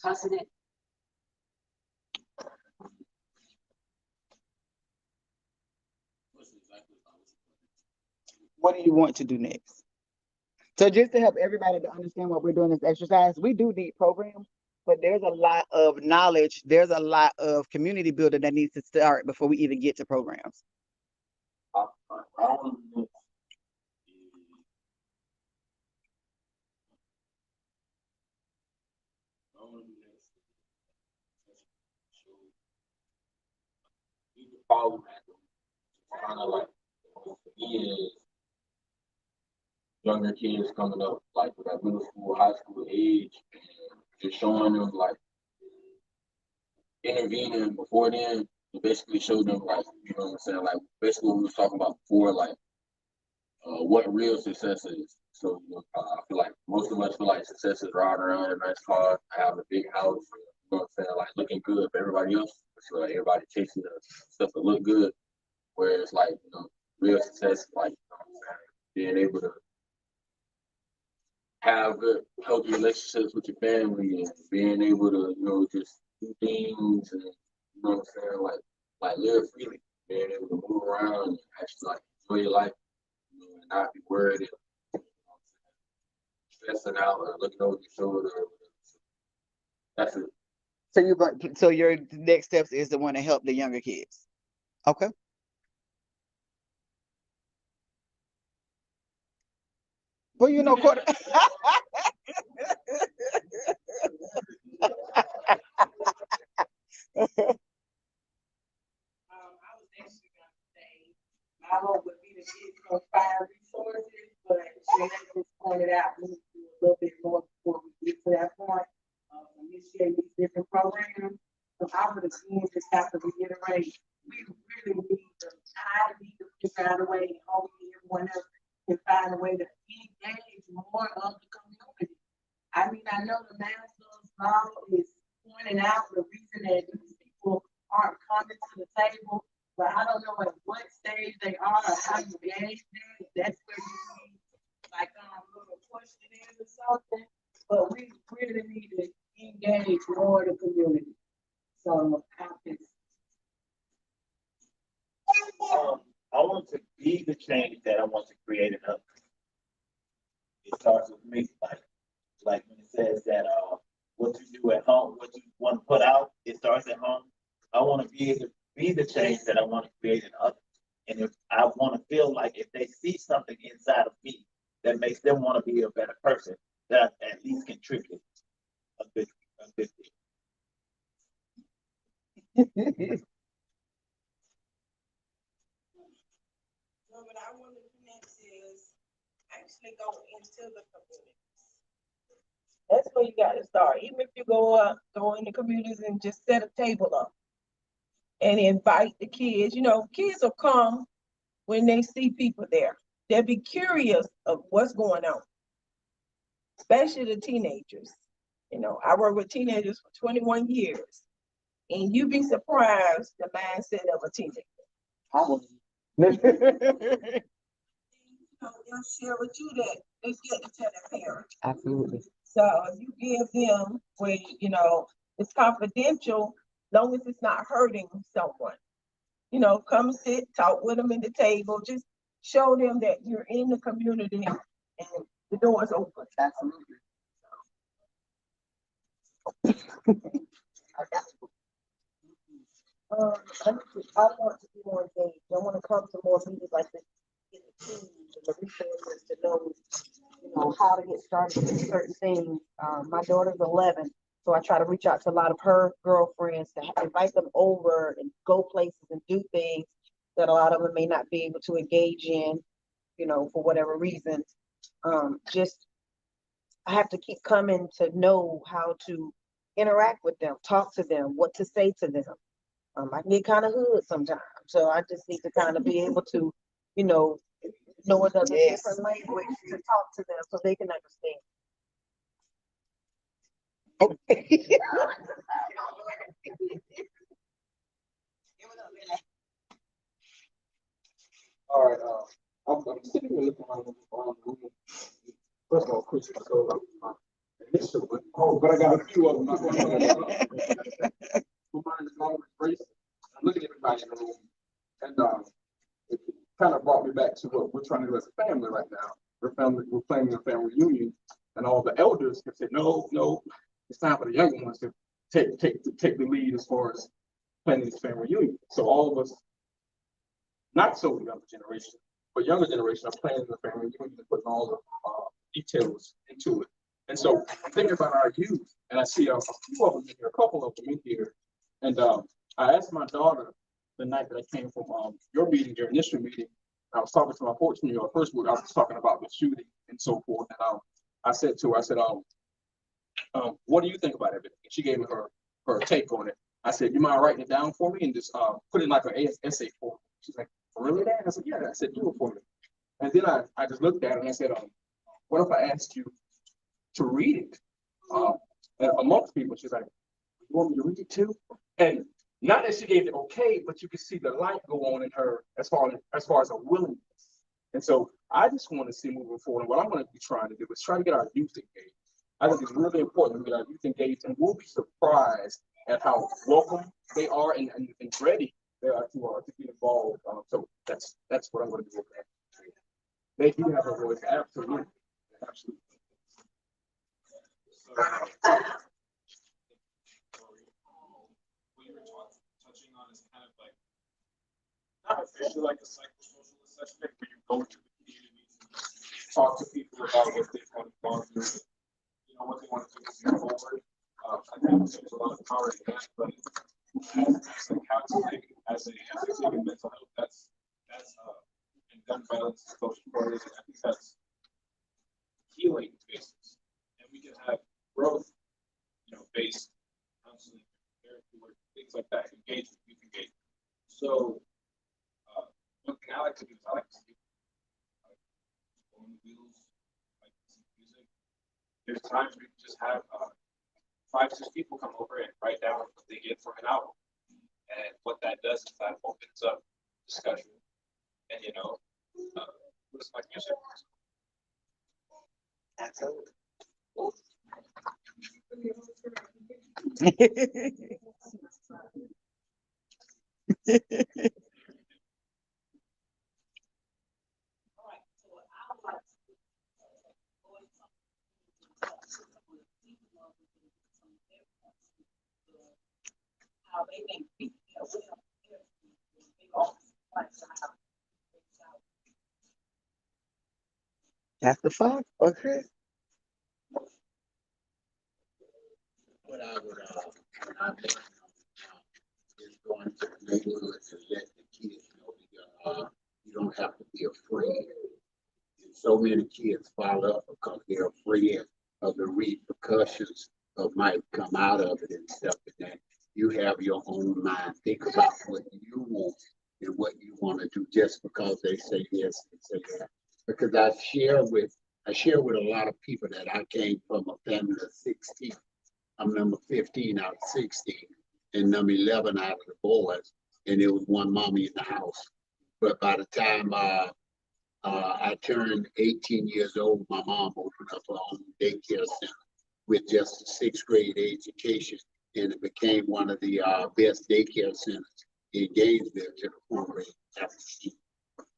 Tossing it. What do you want to do next? So just to help everybody to understand what we're doing this exercise, we do need programs, but there's a lot of knowledge, there's a lot of community building that needs to start before we even get to programs. Follow that. Kind of like is younger kids coming up like with that middle school, high school age, and just showing them like intervening before then to basically show them like, you know what I'm saying, like basically what we was talking about before, like what real success is. So you know, I feel like most of us feel like success is riding around in a nice car, having a big house, you know what I'm saying, like looking good for everybody else. So like everybody chasing the stuff that look good. Whereas like, you know, real success, like, you know what I'm saying, being able to have good, healthy relationships with your family and being able to, you know, just do things and, you know what I'm saying, like live freely, being able to move around and actually like enjoy your life, you know, and not be worried and, you know what I'm saying, stressing out or looking over your shoulder. That's it. So your next steps is the one to help the younger kids. Okay. Well, you know, quarter. I was actually gonna say, my hope would be to get some fire resources, but Shannon just pointed out, we need to do a little bit more before we get to that point, initiate these different programs. So I would again just have to reiterate, we really need to figure out a way, and hopefully everyone else can find a way to engage more of the community. I mean, I know the master's model is pointing out the reason that these people aren't coming to the table, but I don't know at what stage they are or how you gauge them. That's where you need like little questionnaires or something. But we really need to engage more of the community. So I want to be the change that I want to create in others. It starts with me, like when it says that what you do at home, what you want to put out, it starts at home. I want to be able to be the change that I want to create in others. And if I want to feel like if they see something inside of me that makes them want to be a better person, that I at least contribute a bit. what I want to do next is actually go into the community. That's where you got to start. Even if you go in the communities and just set a table up and invite the kids. You know, kids will come when they see people there. They'll be curious of what's going on, especially the teenagers. You know, I work with teenagers for 21 years, and you'd be surprised the mindset of a teenager. They'll share with you that they get to tell their parents. Absolutely. So if you give them where, you know, It's confidential, long as it's not hurting someone. You know, come sit, talk with them at the table, just show them that you're in the community and the door is open. Absolutely. I want to be more engaged. I want to come to more meetings like this, get the tools and the resources to know, you know, how to get started with certain things. My daughter's 11, so I try to reach out to a lot of her girlfriends to invite them over and go places and do things that a lot of them may not be able to engage in, you know, for whatever reason. Just, I have to keep coming to know how to interact with them, talk to them, what to say to them. I can get kind of hood sometimes, so I just need to kind of be able to, you know another different language to talk to them so they can understand. All right, I'm sitting here looking around the room. First of all, Chris, so initial, but I got a few of them. Mine is always race. I'm looking at everybody in the room, and it kind of brought me back to what we're trying to do as a family right now. We're planning a family reunion, and all the elders have said, no, it's time for the younger ones to take the lead as far as planning this family reunion. So all of us, not so younger generation, but younger generation, are planning the family reunion and putting all the details into it. And so I'm thinking about our youth, and I see a few of them in here, a couple of them in here, and I asked my daughter the night that I came from your meeting, your initial meeting. I was talking to my 14-year-old. First week, I was talking about the shooting and so forth. And I said to her, what do you think about everything? And she gave me her take on it. I said, you mind writing it down for me and just put it in like an essay form? She's like, really, Dad? I said, yeah. I said, do it for me. And then I just looked at it and I said, what if I asked you to read it amongst people? She's like, you want me to read it too? And not that she gave it okay, but you could see the light go on in her as far as a willingness. And so I just want to see moving forward. And what I'm going to be trying to do is try to get our youth engaged. I think it's really important to get our youth engaged, and we'll be surprised at how welcome they are and ready they are to be involved. So that's what I'm going to do. They do have a voice, absolutely. Absolutely. So, touching on is kind of like not officially like a psychosocial assessment where you go to the communities and talk to people about what they've gone through, you know, what they want to do moving forward. I think there's a lot of power in that, but as a counseling, as a mental health, that's and gun violence, social workers, I think that's healing basis, and we can have growth, you know, based counseling, therapy work, things like that, engagement, youth engagement. So, one thing I like to do is I like to on the wheels, like some music. There's times we can just have 5-6 people come over and write down what they get from an album, and what that does is that opens up discussion, and you know, what's like music. Absolutely. That's the fun. Okay. What I would, is going to the neighborhoods and let the kids know that, you don't have to be afraid. And so many kids fall up because they're afraid of the repercussions of might come out of it and stuff. And then you have your own mind. Think about what you want and what you want to do just because they say this and say that. Because I share with a lot of people that I came from a family of 16. I'm number 15 out of 16 and number 11 out of the boys. And there was one mommy in the house. But by the time I turned 18 years old, my mom opened up her own daycare center with just a 6th grade education. and it became one of the best daycare centers in Gainesville to the point where after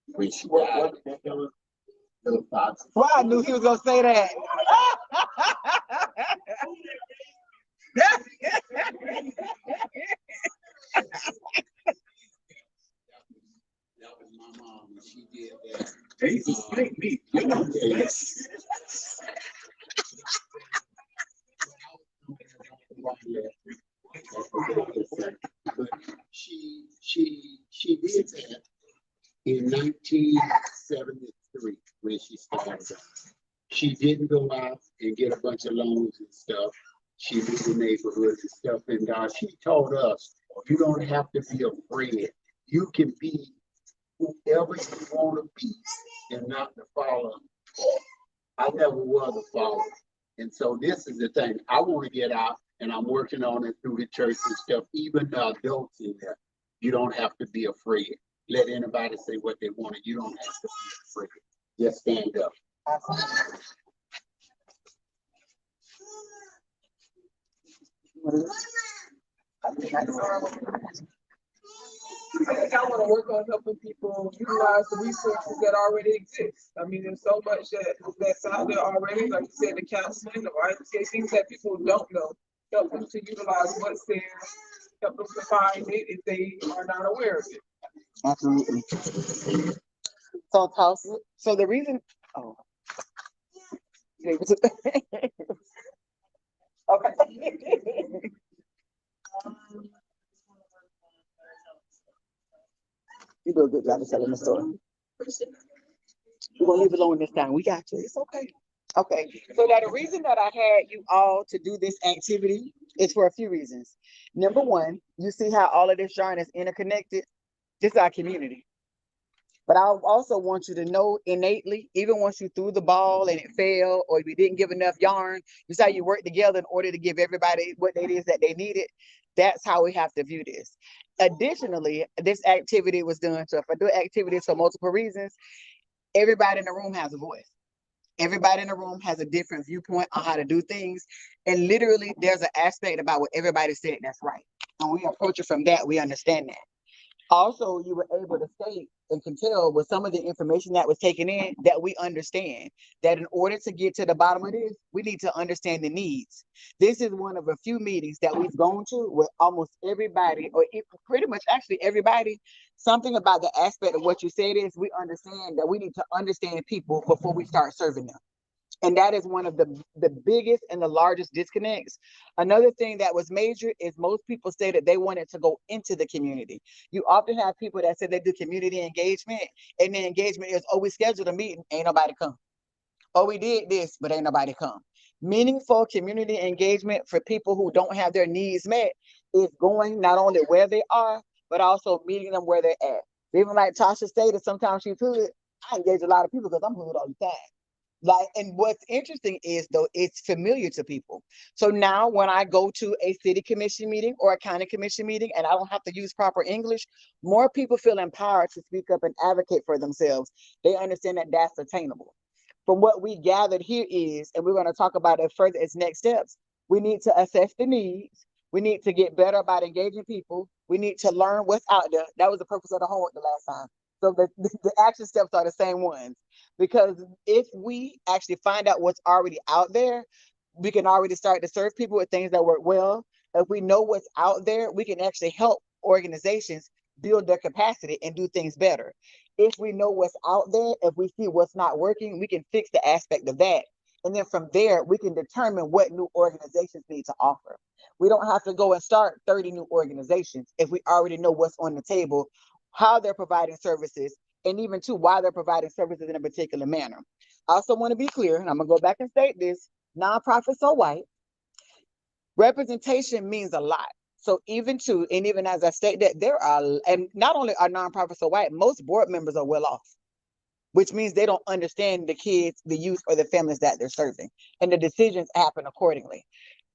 when she died. Little Fox. Well, I knew he was gonna say that. That was my mom when she did that. They used to spank me. You know, But she did that in 1973 when she started. She didn't go out and get a bunch of loans and stuff. She knew the neighborhood and stuff, and she told us, you don't have to be afraid. You can be whoever you want to be and not the follower. I never was a follower. And so this is the thing. I want to get out, and I'm working on it through the church and stuff, even the adults in there. You don't have to be afraid. Let anybody say what they want. You don't have to be afraid. Just stand up. I think I wanna work on helping people utilize the resources that already exist. I mean, there's so much that's out there already, like you said, the counseling, the YMCA, things that people don't know. Help them to utilize what's there, help them to find it if they are not aware of it. Absolutely. So the reason, oh. Okay. You do a good job of telling the story. We're gonna leave it alone this time. We got you. It's okay. Okay. So now the reason that I had you all to do this activity is for a few reasons. Number one, you see how all of this yarn is interconnected. This is our community. But I also want you to know innately, even once you threw the ball and it fell, or if you didn't give enough yarn, you saw you work together in order to give everybody what it is that they needed. That's how we have to view this. Additionally, this activity was done. So if I do activities for multiple reasons, everybody in the room has a voice. Everybody in the room has a different viewpoint on how to do things. And literally, there's an aspect about what everybody said that's right. And we approach it from that, we understand that. Also, you were able to state and can tell with some of the information that was taken in that we understand that in order to get to the bottom of this, we need to understand the needs. This is one of a few meetings that we've gone to with almost everybody, or pretty much actually everybody. Something about the aspect of what you said is we understand that we need to understand people before we start serving them. And that is one of the biggest and the largest disconnects. Another thing that was major is most people say that they wanted to go into the community. You often have people that say they do community engagement, and the engagement is, oh, we scheduled a meeting, ain't nobody come. Oh, we did this, but ain't nobody come. Meaningful community engagement for people who don't have their needs met is going not only where they are, but also meeting them where they're at. Even like Tasha stated, sometimes she's hood. I engage a lot of people because I'm hood all the time. Like, and what's interesting is though, it's familiar to people. So now when I go to a city commission meeting or a county commission meeting and I don't have to use proper English, more people feel empowered to speak up and advocate for themselves. They understand that that's attainable. From what we gathered here is, and we're going to talk about it further as next steps, we need to assess the needs. We need to get better about engaging people. We need to learn what's out there. That was the purpose of the homework the last time. So the action steps are the same ones. Because if we actually find out what's already out there, we can already start to serve people with things that work well. If we know what's out there, we can actually help organizations build their capacity and do things better. If we know what's out there, if we see what's not working, we can fix the aspect of that. And then from there, we can determine what new organizations need to offer. We don't have to go and start 30 new organizations if we already know what's on the table, how they're providing services, and even too, why they're providing services in a particular manner. I also want to be clear, and I'm gonna go back and state this, nonprofits are white. Representation means a lot. So even too, and even as I state that, there are, and not only are nonprofits are white, most board members are well off, which means they don't understand the kids, the youth, or the families that they're serving, and the decisions happen accordingly.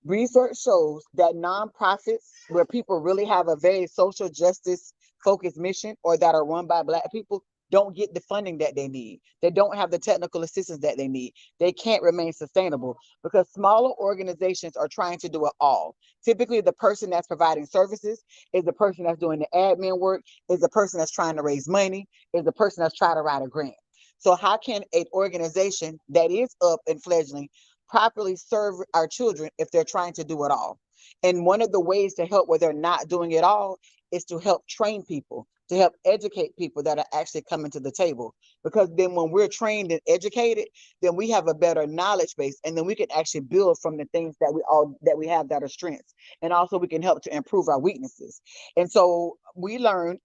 Research shows that nonprofits where people really have a very social justice focused mission or that are run by Black people don't get the funding that they need. They don't have the technical assistance that they need. They can't remain sustainable because smaller organizations are trying to do it all. Typically, the person that's providing services is the person that's doing the admin work, is the person that's trying to raise money, is the person that's trying to write a grant. So how can an organization that is up and fledgling properly serve our children if they're trying to do it all? And one of the ways to help where they're not doing it all is to help train people, to help educate people that are actually coming to the table. Because then when we're trained and educated, then we have a better knowledge base, and then we can actually build from the things that we have that are strengths. And also we can help to improve our weaknesses. And so we learn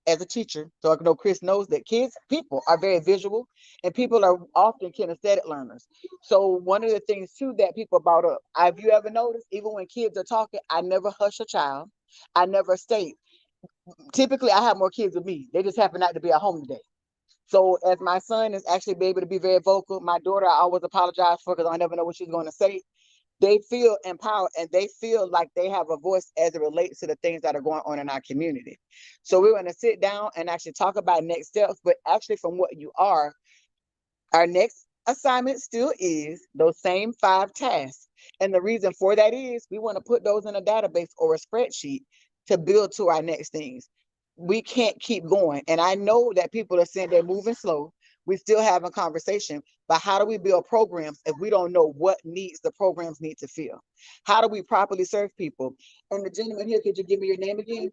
as a teacher, so I know Chris knows that people are very visual, and people are often kinesthetic learners. So one of the things too that people brought up, have you ever noticed, even when kids are talking, I never hush a child. I never state. Typically, I have more kids with me. They just happen not to be at home today. So as my son is actually be able to be very vocal, my daughter, I always apologize for because I never know what she's going to say. They feel empowered and they feel like they have a voice as it relates to the things that are going on in our community. So we're going to sit down and actually talk about next steps, but actually from what you are, our next assignment still is those same 5 tasks. And the reason for that is we want to put those in a database or a spreadsheet to build to our next things. We can't keep going. And I know that people are saying they're moving slow. We still have a conversation, but how do we build programs if we don't know what needs the programs need to fill? How do we properly serve people? And the gentleman here, could you give me your name again?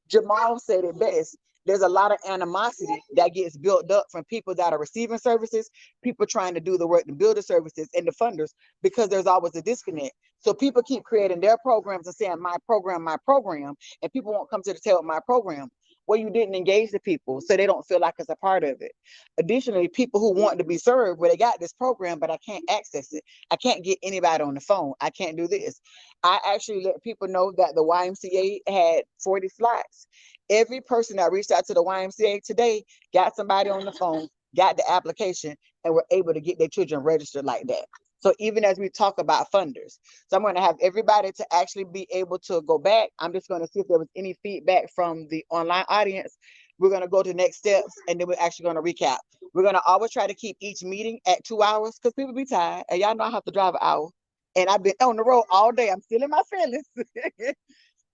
Jamal said it best. There's a lot of animosity that gets built up from people that are receiving services, people trying to do the work to build the services, and the funders, because there's always a disconnect. So people keep creating their programs and saying my program, and people won't come to the table with my program. Well, you didn't engage the people, so they don't feel like it's a part of it. Additionally, people who want to be served, well, they got this program, but I can't access it. I can't get anybody on the phone. I can't do this. I actually let people know that the YMCA had 40 slots. Every person that reached out to the YMCA today got somebody on the phone, got the application, and were able to get their children registered like that. So even as we talk about funders, so I'm going to have everybody to actually be able to go back. I'm just going to see if there was any feedback from the online audience. We're going to go to next steps, and then we're actually going to recap. We're going to always try to keep each meeting at 2 hours because people be tired, and y'all know I have to drive an hour. And I've been on the road all day. I'm still in my feelings.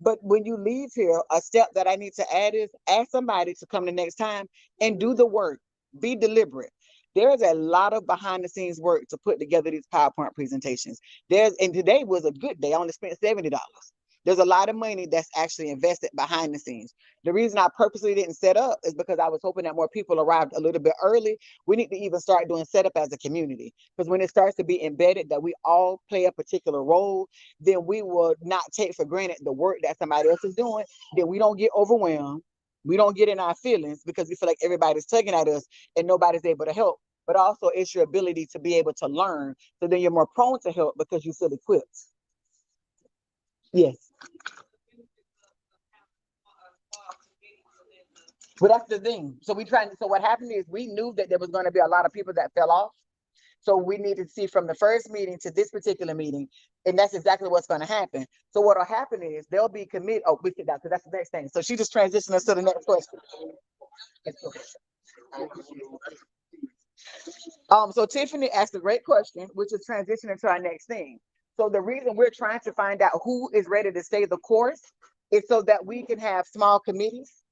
But when you leave here, a step that I need to add is ask somebody to come the next time and do the work. Be deliberate. There's a lot of behind the scenes work to put together these PowerPoint presentations. And today was a good day. I only spent $70. There's a lot of money that's actually invested behind the scenes. The reason I purposely didn't set up is because I was hoping that more people arrived a little bit early. We need to even start doing setup as a community, because when it starts to be embedded that we all play a particular role, then we will not take for granted the work that somebody else is doing. Then we don't get overwhelmed. We don't get in our feelings because we feel like everybody's tugging at us and nobody's able to help. But also it's your ability to be able to learn. So then you're more prone to help because you feel equipped. Yes. But that's the thing. So what happened is we knew that there was going to be a lot of people that fell off. So we needed to see from the first meeting to this particular meeting, and that's exactly what's going to happen. So what'll happen is there'll be committee. Oh, we sit down because that's the next thing. So she just transitioned us to the next question. So Tiffany asked a great question, which is transitioning to our next thing. So the reason we're trying to find out who is ready to stay the course is so that we can have small committees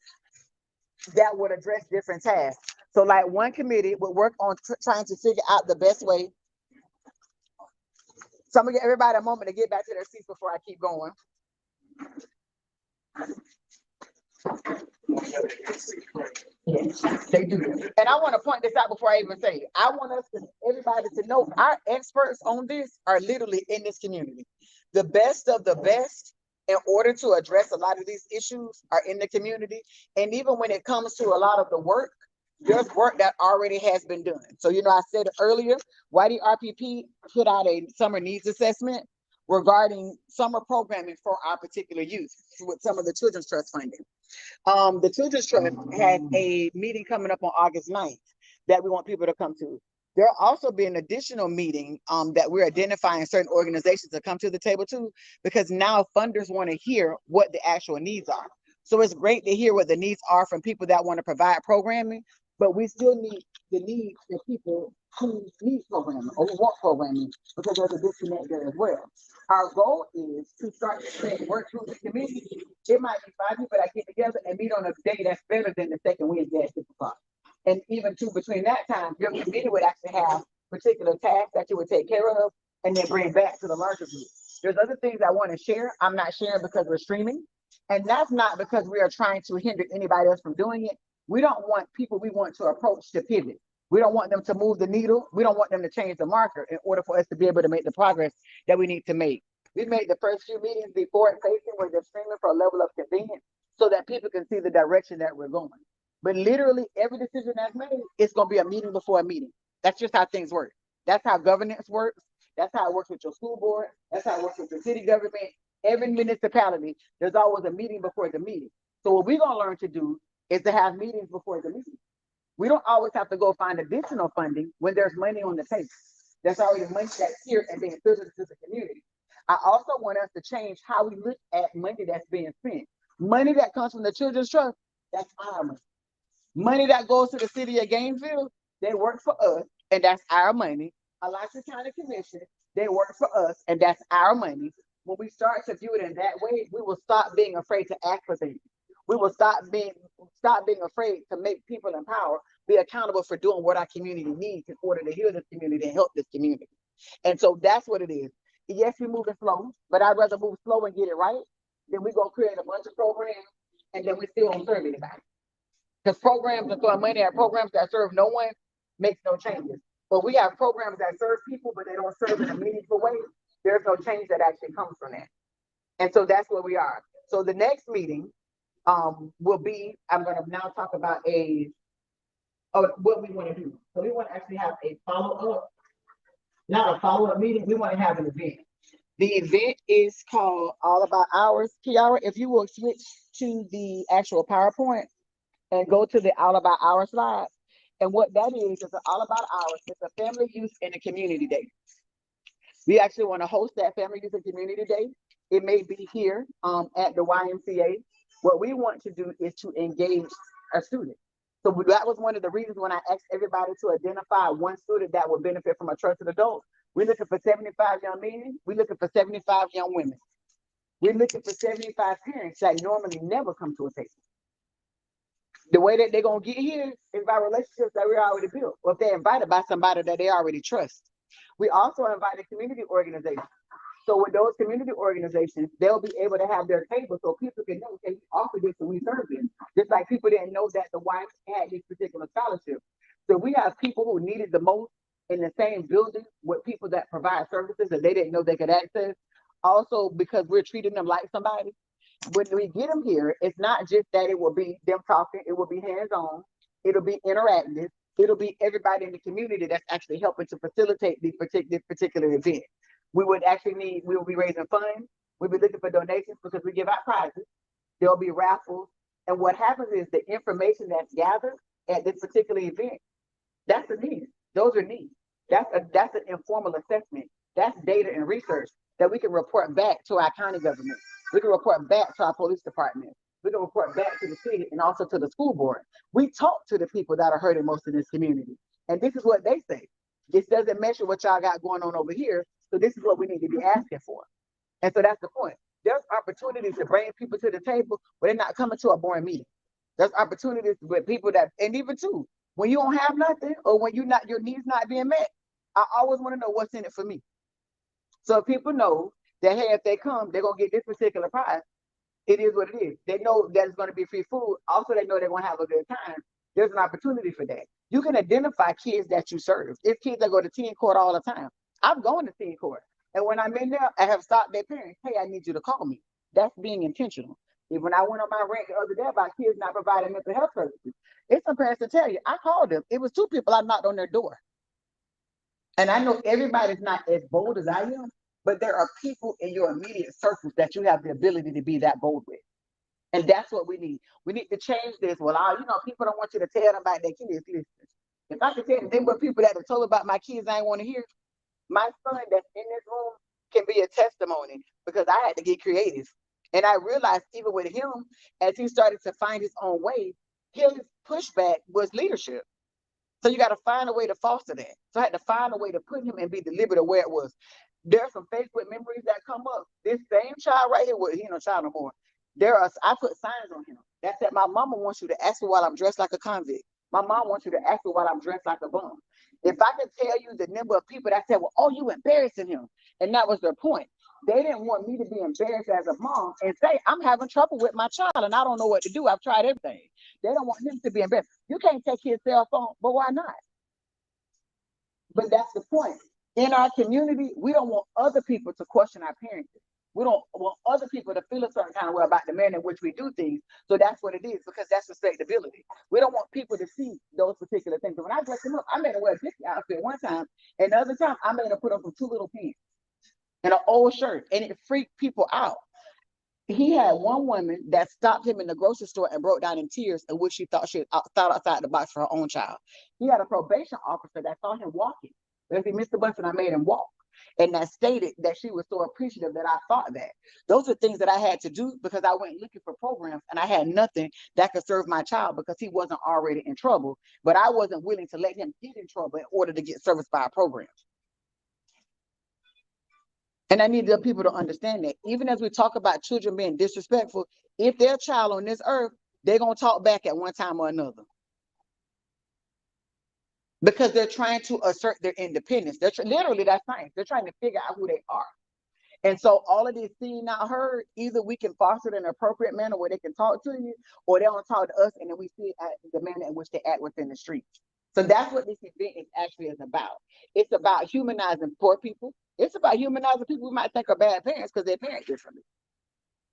that would address different tasks. So like one committee would work on trying to figure out the best way. So I'm gonna give everybody a moment to get back to their seats before I keep going. Yes, they do. And I want to point this out before I even say it. I want everybody to know our experts on this are literally in this community. The best of the best in order to address a lot of these issues are in the community. And even when it comes to a lot of the work, there's work that already has been done. So, I said earlier, YDRPP put out a summer needs assessment regarding summer programming for our particular youth with some of the Children's Trust funding. The Children's Trust has a meeting coming up on August 9th that we want people to come to. There'll also be an additional meeting that we're identifying certain organizations to come to the table too, because now funders want to hear what the actual needs are. So it's great to hear what the needs are from people that want to provide programming, but we still need the needs for people who need programming or who want programming, because there's a disconnect there as well. Our goal is to start to create work through the community. It might be 5 people that get together and meet on a day that's better than the second Wednesday at 6 o'clock. And even too, between that time, your committee would actually have particular tasks that you would take care of and then bring back to the larger group. There's other things I want to share. I'm not sharing because we're streaming. And that's not because we are trying to hinder anybody else from doing it. We don't want people we want to approach to pivot. We don't want them to move the needle. We don't want them to change the marker in order for us to be able to make the progress that we need to make. We made the first few meetings before it facing where they're streaming for a level of convenience so that people can see the direction that we're going. But literally every decision that's made, it's going to be a meeting before a meeting. That's just how things work. That's how governance works. That's how it works with your school board. That's how it works with your city government. Every municipality, there's always a meeting before the meeting. So what we're going to learn to do is to have meetings before the meeting. We don't always have to go find additional funding when there's money on the table. There's already money that's here and being filtered to the community. I also want us to change how we look at money that's being spent. Money that comes from the Children's Trust, that's our money. Money that goes to the city of Gainesville, they work for us, and that's our money. Alachua County Commission, they work for us, and that's our money. When we start to view it in that way, we will stop being afraid to ask for things. We will stop being afraid to make people in power be accountable for doing what our community needs in order to heal this community and help this community. And so that's what it is. Yes, we're moving slow, but I'd rather move slow and get it right than we go create a bunch of programs and then we still don't serve anybody. Because programs and throwing money at programs that serve no one makes no changes. But we have programs that serve people, but they don't serve in a meaningful way. There's no change that actually comes from that. And so that's where we are. So the next meeting will be, I'm going to now talk about what we want to do. So we want to actually have a follow-up, not a follow-up meeting. We want to have an event. The event is called All About Ours. Kiara, if you will switch to the actual PowerPoint and go to the All About Ours slide. And what that is an All About Ours. It's a family youth and a community day. We actually want to host that family youth and community day. It may be here at the YMCA. What we want to do is to engage a student. So that was one of the reasons when I asked everybody to identify one student that would benefit from a trusted adult. We're looking for 75 young men. We're looking for 75 young women. We're looking for 75 parents that normally never come to a table. The way that they're going to get here is by relationships that we already built, or if they're invited by somebody that they already trust. We also invited community organizations. So with those community organizations, they'll be able to have their table so people can know, okay, we offer this and we serve it. Just like people didn't know that the wives had this particular scholarship. So we have people who needed the most in the same building with people that provide services that they didn't know they could access. Also, because we're treating them like somebody. When we get them here, it's not just that it will be them talking, it will be hands-on, it'll be interactive, it'll be everybody in the community that's actually helping to facilitate this particular event. We will be raising funds, we'll be looking for donations because we give out prizes, there'll be raffles, and what happens is the information that's gathered at this particular event, that's a need. Those are needs. That's an informal assessment. That's data and research that we can report back to our county government. We can report back to our police department. We can report back to the city and also to the school board. We talk to the people that are hurting most in this community. And this is what they say. This doesn't measure what y'all got going on over here. So this is what we need to be asking for. And so that's the point. There's opportunities to bring people to the table, but they're not coming to a boring meeting. There's opportunities with people that, and even too, when you don't have nothing or when your needs not being met, I always want to know what's in it for me. So if people know that, hey, if they come, they're going to get this particular prize, it is what it is. They know that it's going to be free food. Also, they know they're going to have a good time. There's an opportunity for that. You can identify kids that you serve. There's kids that go to teen court all the time. I'm going to teen court. And when I'm in there, I have stopped their parents. Hey, I need you to call me. That's being intentional. If when I went on my rant the other day about kids not providing mental health services, it's some parents to tell you, I called them. It was 2 people I knocked on their door. And I know everybody's not as bold as I am, but there are people in your immediate circles that you have the ability to be that bold with. And that's what we need. We need to change this. Well, people don't want you to tell them about their kids. Listen, if I could tell them what people that have told about my kids I ain't want to hear, my son that's in this room can be a testimony because I had to get creative. And I realized even with him, as he started to find his own way, his pushback was leadership. So you got to find a way to foster that. So I had to find a way to put him and be deliberate of where it was. There are some Facebook memories that come up. This same child right here, well, he ain't no child no more. I put signs on him. That said, my mama wants you to ask me while I'm dressed like a convict. My mom wants you to ask me while I'm dressed like a bum. If I could tell you the number of people that said, well, oh, you embarrassing him. And that was their point. They didn't want me to be embarrassed as a mom and say, I'm having trouble with my child and I don't know what to do. I've tried everything. They don't want him to be embarrassed. You can't take his cell phone, but why not? But that's the point. In our community, we don't want other people to question our parenting. We don't want other people to feel a certain kind of way about the manner in which we do things. So that's what it is, because that's respectability. We don't want people to see those particular things. So when I dressed him up, I made him wear a Disney outfit one time, and the other time I made him put on some 2 little pants and an old shirt, and it freaked people out. He had one woman that stopped him in the grocery store and broke down in tears, in which she thought thought outside the box for her own child. He had a probation officer that saw him walking. If he missed the bus and I made him walk. And that stated that she was so appreciative that I thought that. Those are things that I had to do because I went looking for programs and I had nothing that could serve my child because he wasn't already in trouble. But I wasn't willing to let him get in trouble in order to get serviced by a program. And I need the people to understand that even as we talk about children being disrespectful, if they're a child on this earth, they're going to talk back at one time or another. Because they're trying to assert their independence. Literally, that's science. They're trying to figure out who they are. And so all of this seen, not heard, either we can foster it in an appropriate manner where they can talk to you, or they don't talk to us, and then we see the manner in which they act within the streets. So that's what this event is about. It's about humanizing poor people. It's about humanizing people we might think are bad parents because they parent differently.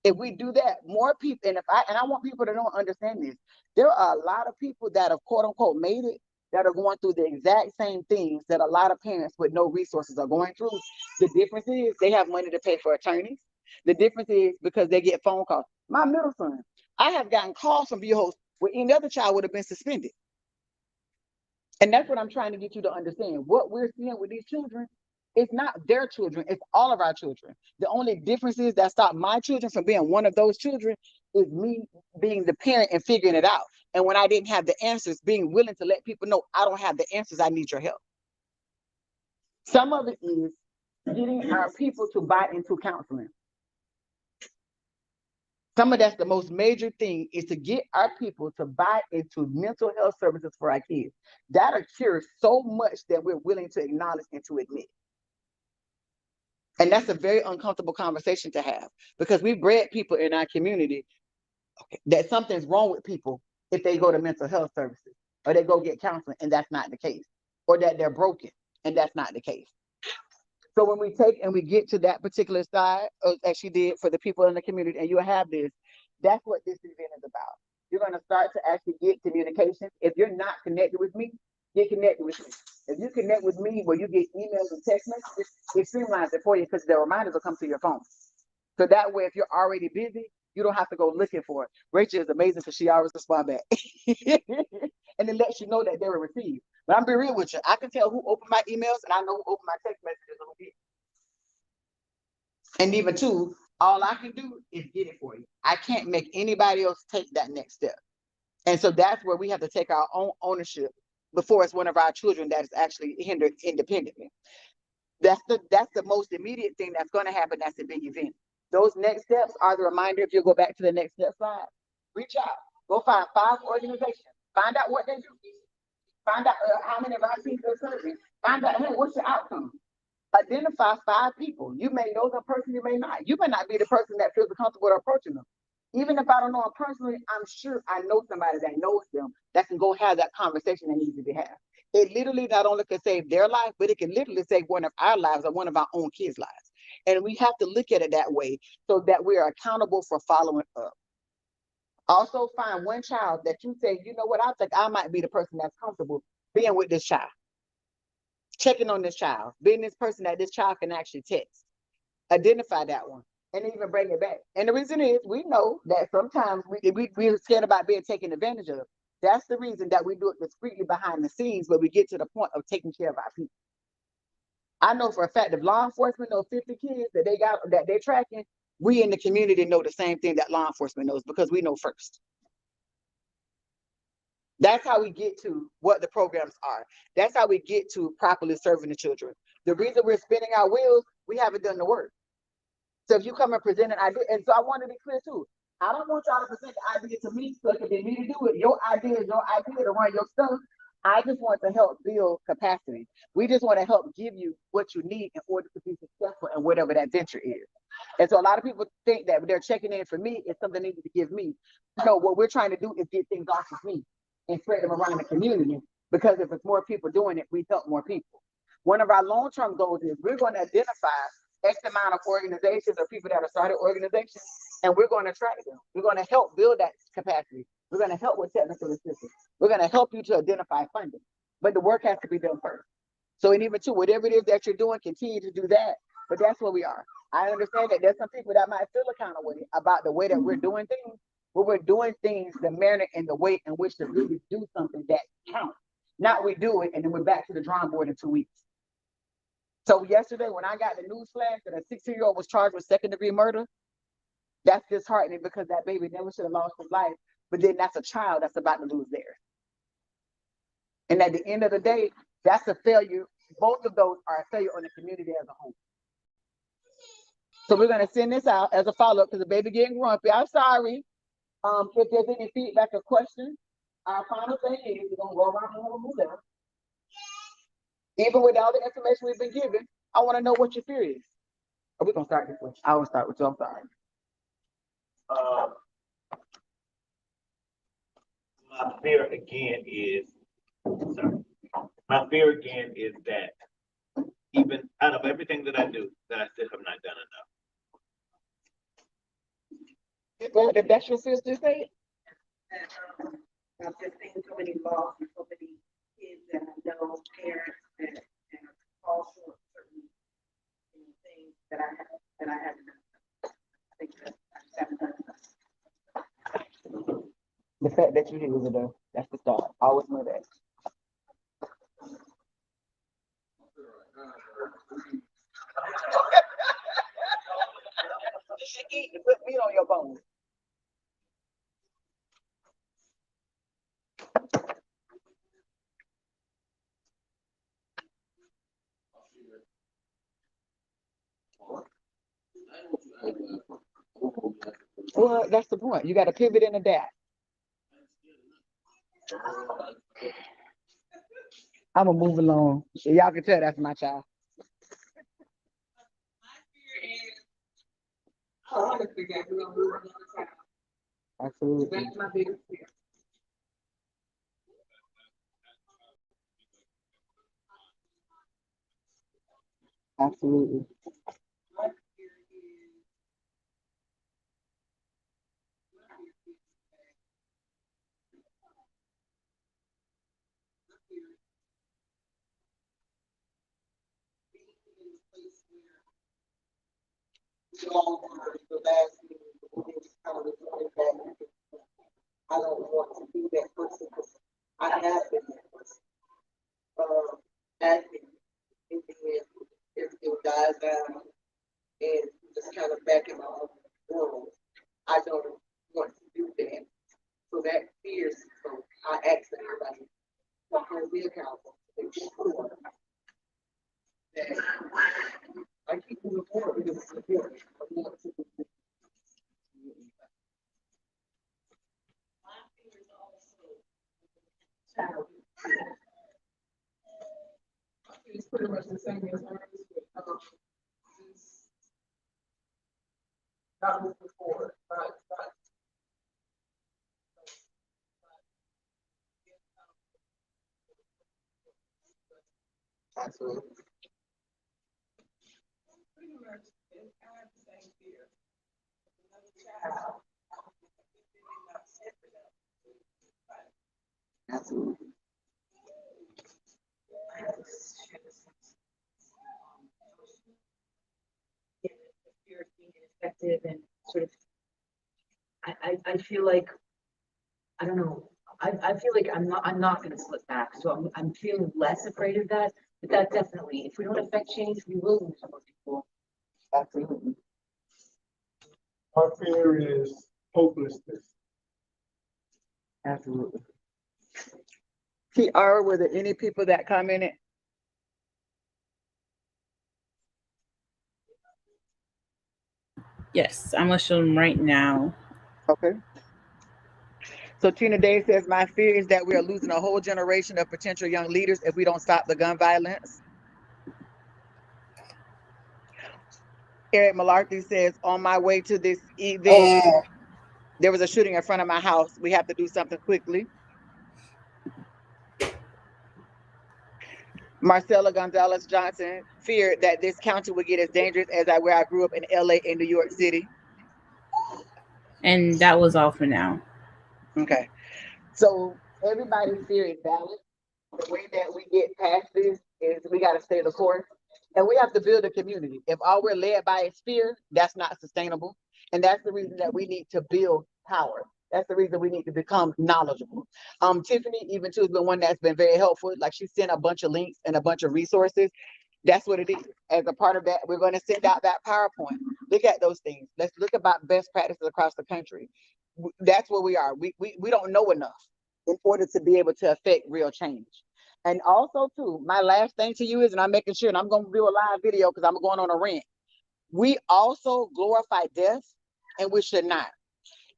If we do that, more people, and I want people to don't understand this, there are a lot of people that have quote unquote made it that are going through the exact same things that a lot of parents with no resources are going through. The difference is they have money to pay for attorneys. The difference is because they get phone calls. My middle son, I have gotten calls from bureaus where any other child would have been suspended. And that's what I'm trying to get you to understand. What we're seeing with these children, it's not their children, it's all of our children. The only difference is that stopped my children from being one of those children is me being the parent and figuring it out. And when I didn't have the answers, being willing to let people know I don't have the answers, I need your help. Some of it is getting our people to buy into counseling. Some of that's the most major thing is to get our people to buy into mental health services for our kids. That'll cure so much that we're willing to acknowledge and to admit. And that's a very uncomfortable conversation to have because we bred people in our community that something's wrong with people if they go to mental health services or they go get counseling, and that's not the case, or that they're broken, and that's not the case. So when we take and we get to that particular side, as she did for the people in the community, and you have this, that's what this event is about. You're going to start to actually get communication. If you're not connected with me, get connected with me. If you connect with me where you get emails and text messages, it streamlines it for you because the reminders will come to your phone. So that way, if you're already busy, you don't have to go looking for it. Rachel is amazing because she always responds back. And it lets you know that they were received. But I'm being real with you. I can tell who opened my emails and I know who opened my text messages and who did. And even two, all I can do is get it for you. I can't make anybody else take that next step. And so that's where we have to take our own ownership before it's one of our children that is actually hindered independently. That's the most immediate thing that's going to happen. That's a big event. Those next steps are the reminder. If you go back to the next step slide, reach out, go find 5 organizations, find out what they do, find out how many of our teams are serving, find out, hey, what's your outcome? Identify 5 people. You may know them personally, you may not. You may not be the person that feels comfortable approaching them. Even if I don't know them personally, I'm sure I know somebody that knows them that can go have that conversation that needs to be had. It literally not only can save their life, but it can literally save one of our lives or one of our own kids' lives. And we have to look at it that way so that we are accountable for following up. Also find one child that you say, you know what, I think I might be the person that's comfortable being with this child. Checking on this child, being this person that this child can actually text. Identify that one and even bring it back. And the reason is we know that sometimes we're scared about being taken advantage of. That's the reason that we do it discreetly behind the scenes, but we get to the point of taking care of our people. I know for a fact if law enforcement knows 50 kids that they're tracking, we in the community know the same thing that law enforcement knows because we know first. That's how we get to what the programs are. That's how we get to properly serving the children. The reason we're spinning our wheels, we haven't done the work. So if you come and present an idea, and so I want to be clear too. I don't want y'all to present the idea to me so it can be me to do it. Your idea is your idea to run your stuff. I just want to help build capacity. We just want to help give you what you need in order to be successful in whatever that venture is. And so a lot of people think that they're checking in for me is something they need to give me. No, what we're trying to do is get things off of me and spread them around the community. Because if it's more people doing it, we help more people. One of our long-term goals is we're going to identify X amount of organizations or people that have started organizations, and we're going to track them. We're going to help build that capacity. We're going to help with technical assistance. We're going to help you to identify funding, but the work has to be done first. So, and even too, whatever it is that you're doing, continue to do that. But that's where we are. I understand that there's some people that might feel a kind of way about the way that we're doing things, but we're doing things the manner and the way in which to really do something that counts. Not we do it and then we're back to the drawing board in 2 weeks. So yesterday, when I got the news flash that a 16-year-old was charged with second-degree murder, that's disheartening because that baby never should have lost his life. But then that's a child that's about to lose theirs. And at the end of the day, that's a failure. Both of those are a failure on the community as a whole. So we're going to send this out as a follow-up because the baby getting grumpy. I'm sorry. If there's any feedback or questions, our final thing is we're going to go around and we'll move down. Even with all the information we've been given, I want to know what your fear is. Are we going to start this way? I will start with you. I'm sorry. My fear again is, that even out of everything that I do, that I still have not done enough. Well, if that's your sister, say it. I've just seen so many laws and so many kids that I know, parents that fall short of certain things that I haven't done. I think that I just haven't done enough. The fact that you here is though, that's the start. I always know that. Put meat on your bones. Well, that's the point. You got to pivot and adapt. I'm gonna move along. Y'all can tell that's my child. I want to figure out who I'm moving on the time. Absolutely. That's my biggest fear. Absolutely. I don't want to be that person because I have been that person. Acting, and then everything dies down and just kind of back in my own world. I don't want to do that. So that fears, so I ask everybody, to hold me accountable, to make sure that I keep moving forward because it's important. I want to It's pretty much the same as ours, but, just not moving forward, not. Absolutely. Pretty much, I have the same fear. Another child. Absolutely. Fear of being ineffective and sort of, I feel like, I don't know, I feel like I'm not gonna slip back, so I'm feeling less afraid of that, but that definitely, if we don't affect change, we will lose more people. Absolutely. Our fear is hopelessness. Absolutely. Kiara, were there any people that commented? Yes, I'm gonna show them right now. Okay. So Tina Day says, my fear is that we are losing a whole generation of potential young leaders if we don't stop the gun violence. Eric Malarkey says, on my way to this event, there was a shooting in front of my house. We have to do something quickly. Marcella Gonzalez Johnson feared that this county would get as dangerous as where I grew up in LA and New York City. And that was all for now. Okay. So everybody's fear is valid. The way that we get past this is we got to stay the course and we have to build a community. If all we're led by is fear, that's not sustainable. And that's the reason that we need to build power. That's the reason we need to become knowledgeable. Tiffany, even too, has been one that's been very helpful. Like she sent a bunch of links and a bunch of resources. That's what it is. As a part of that, we're going to send out that PowerPoint. Look at those things. Let's look about best practices across the country. That's where we are. We don't know enough in order to be able to affect real change. And also too, my last thing to you is, and I'm making sure, and I'm going to do a live video because I'm going on a rant. We also glorify death, and we should not.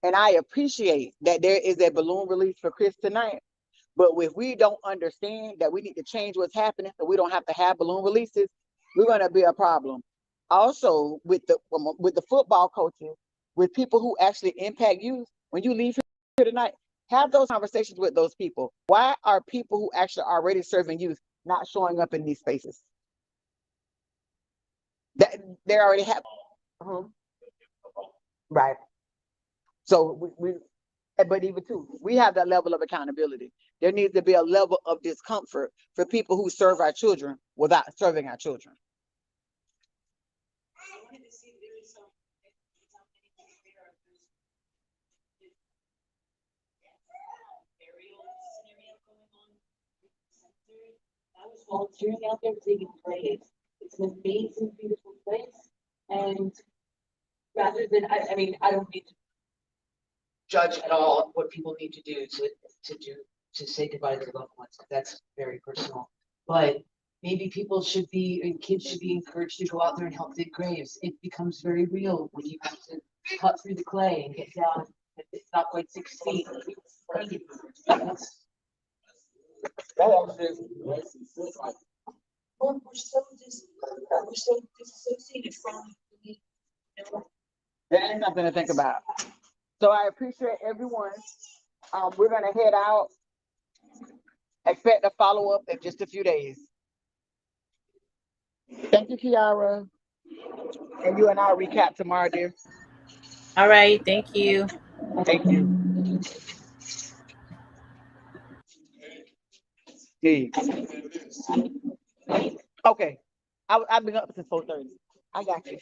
And I appreciate that there is a balloon release for Chris tonight. But if we don't understand that we need to change what's happening so we don't have to have balloon releases, we're going to be a problem. Also, with the football coaches, with people who actually impact youth, when you leave here tonight, have those conversations with those people. Why are people who actually are already serving youth not showing up in these spaces? That they already have. Right. So but even too, we have that level of accountability. There needs to be a level of discomfort for people who serve our children without serving our children. I was volunteering out there taking plays. It's an amazing, beautiful place. And rather than, I mean, I don't need to judge at all what people need to do to say goodbye to their loved ones. That's very personal. But maybe people should be, and kids should be encouraged to go out there and help dig graves. It becomes very real when you have to cut through the clay and get down. It's not quite 6 feet. Well, we're so disassociated from it. That is something to think about. So I appreciate everyone. We're gonna head out. Expect a follow-up in just a few days. Thank you, Kiara. And you and I'll recap tomorrow, dear. All right, thank you. Thank you. Okay. I've been up since 4:30. I got you.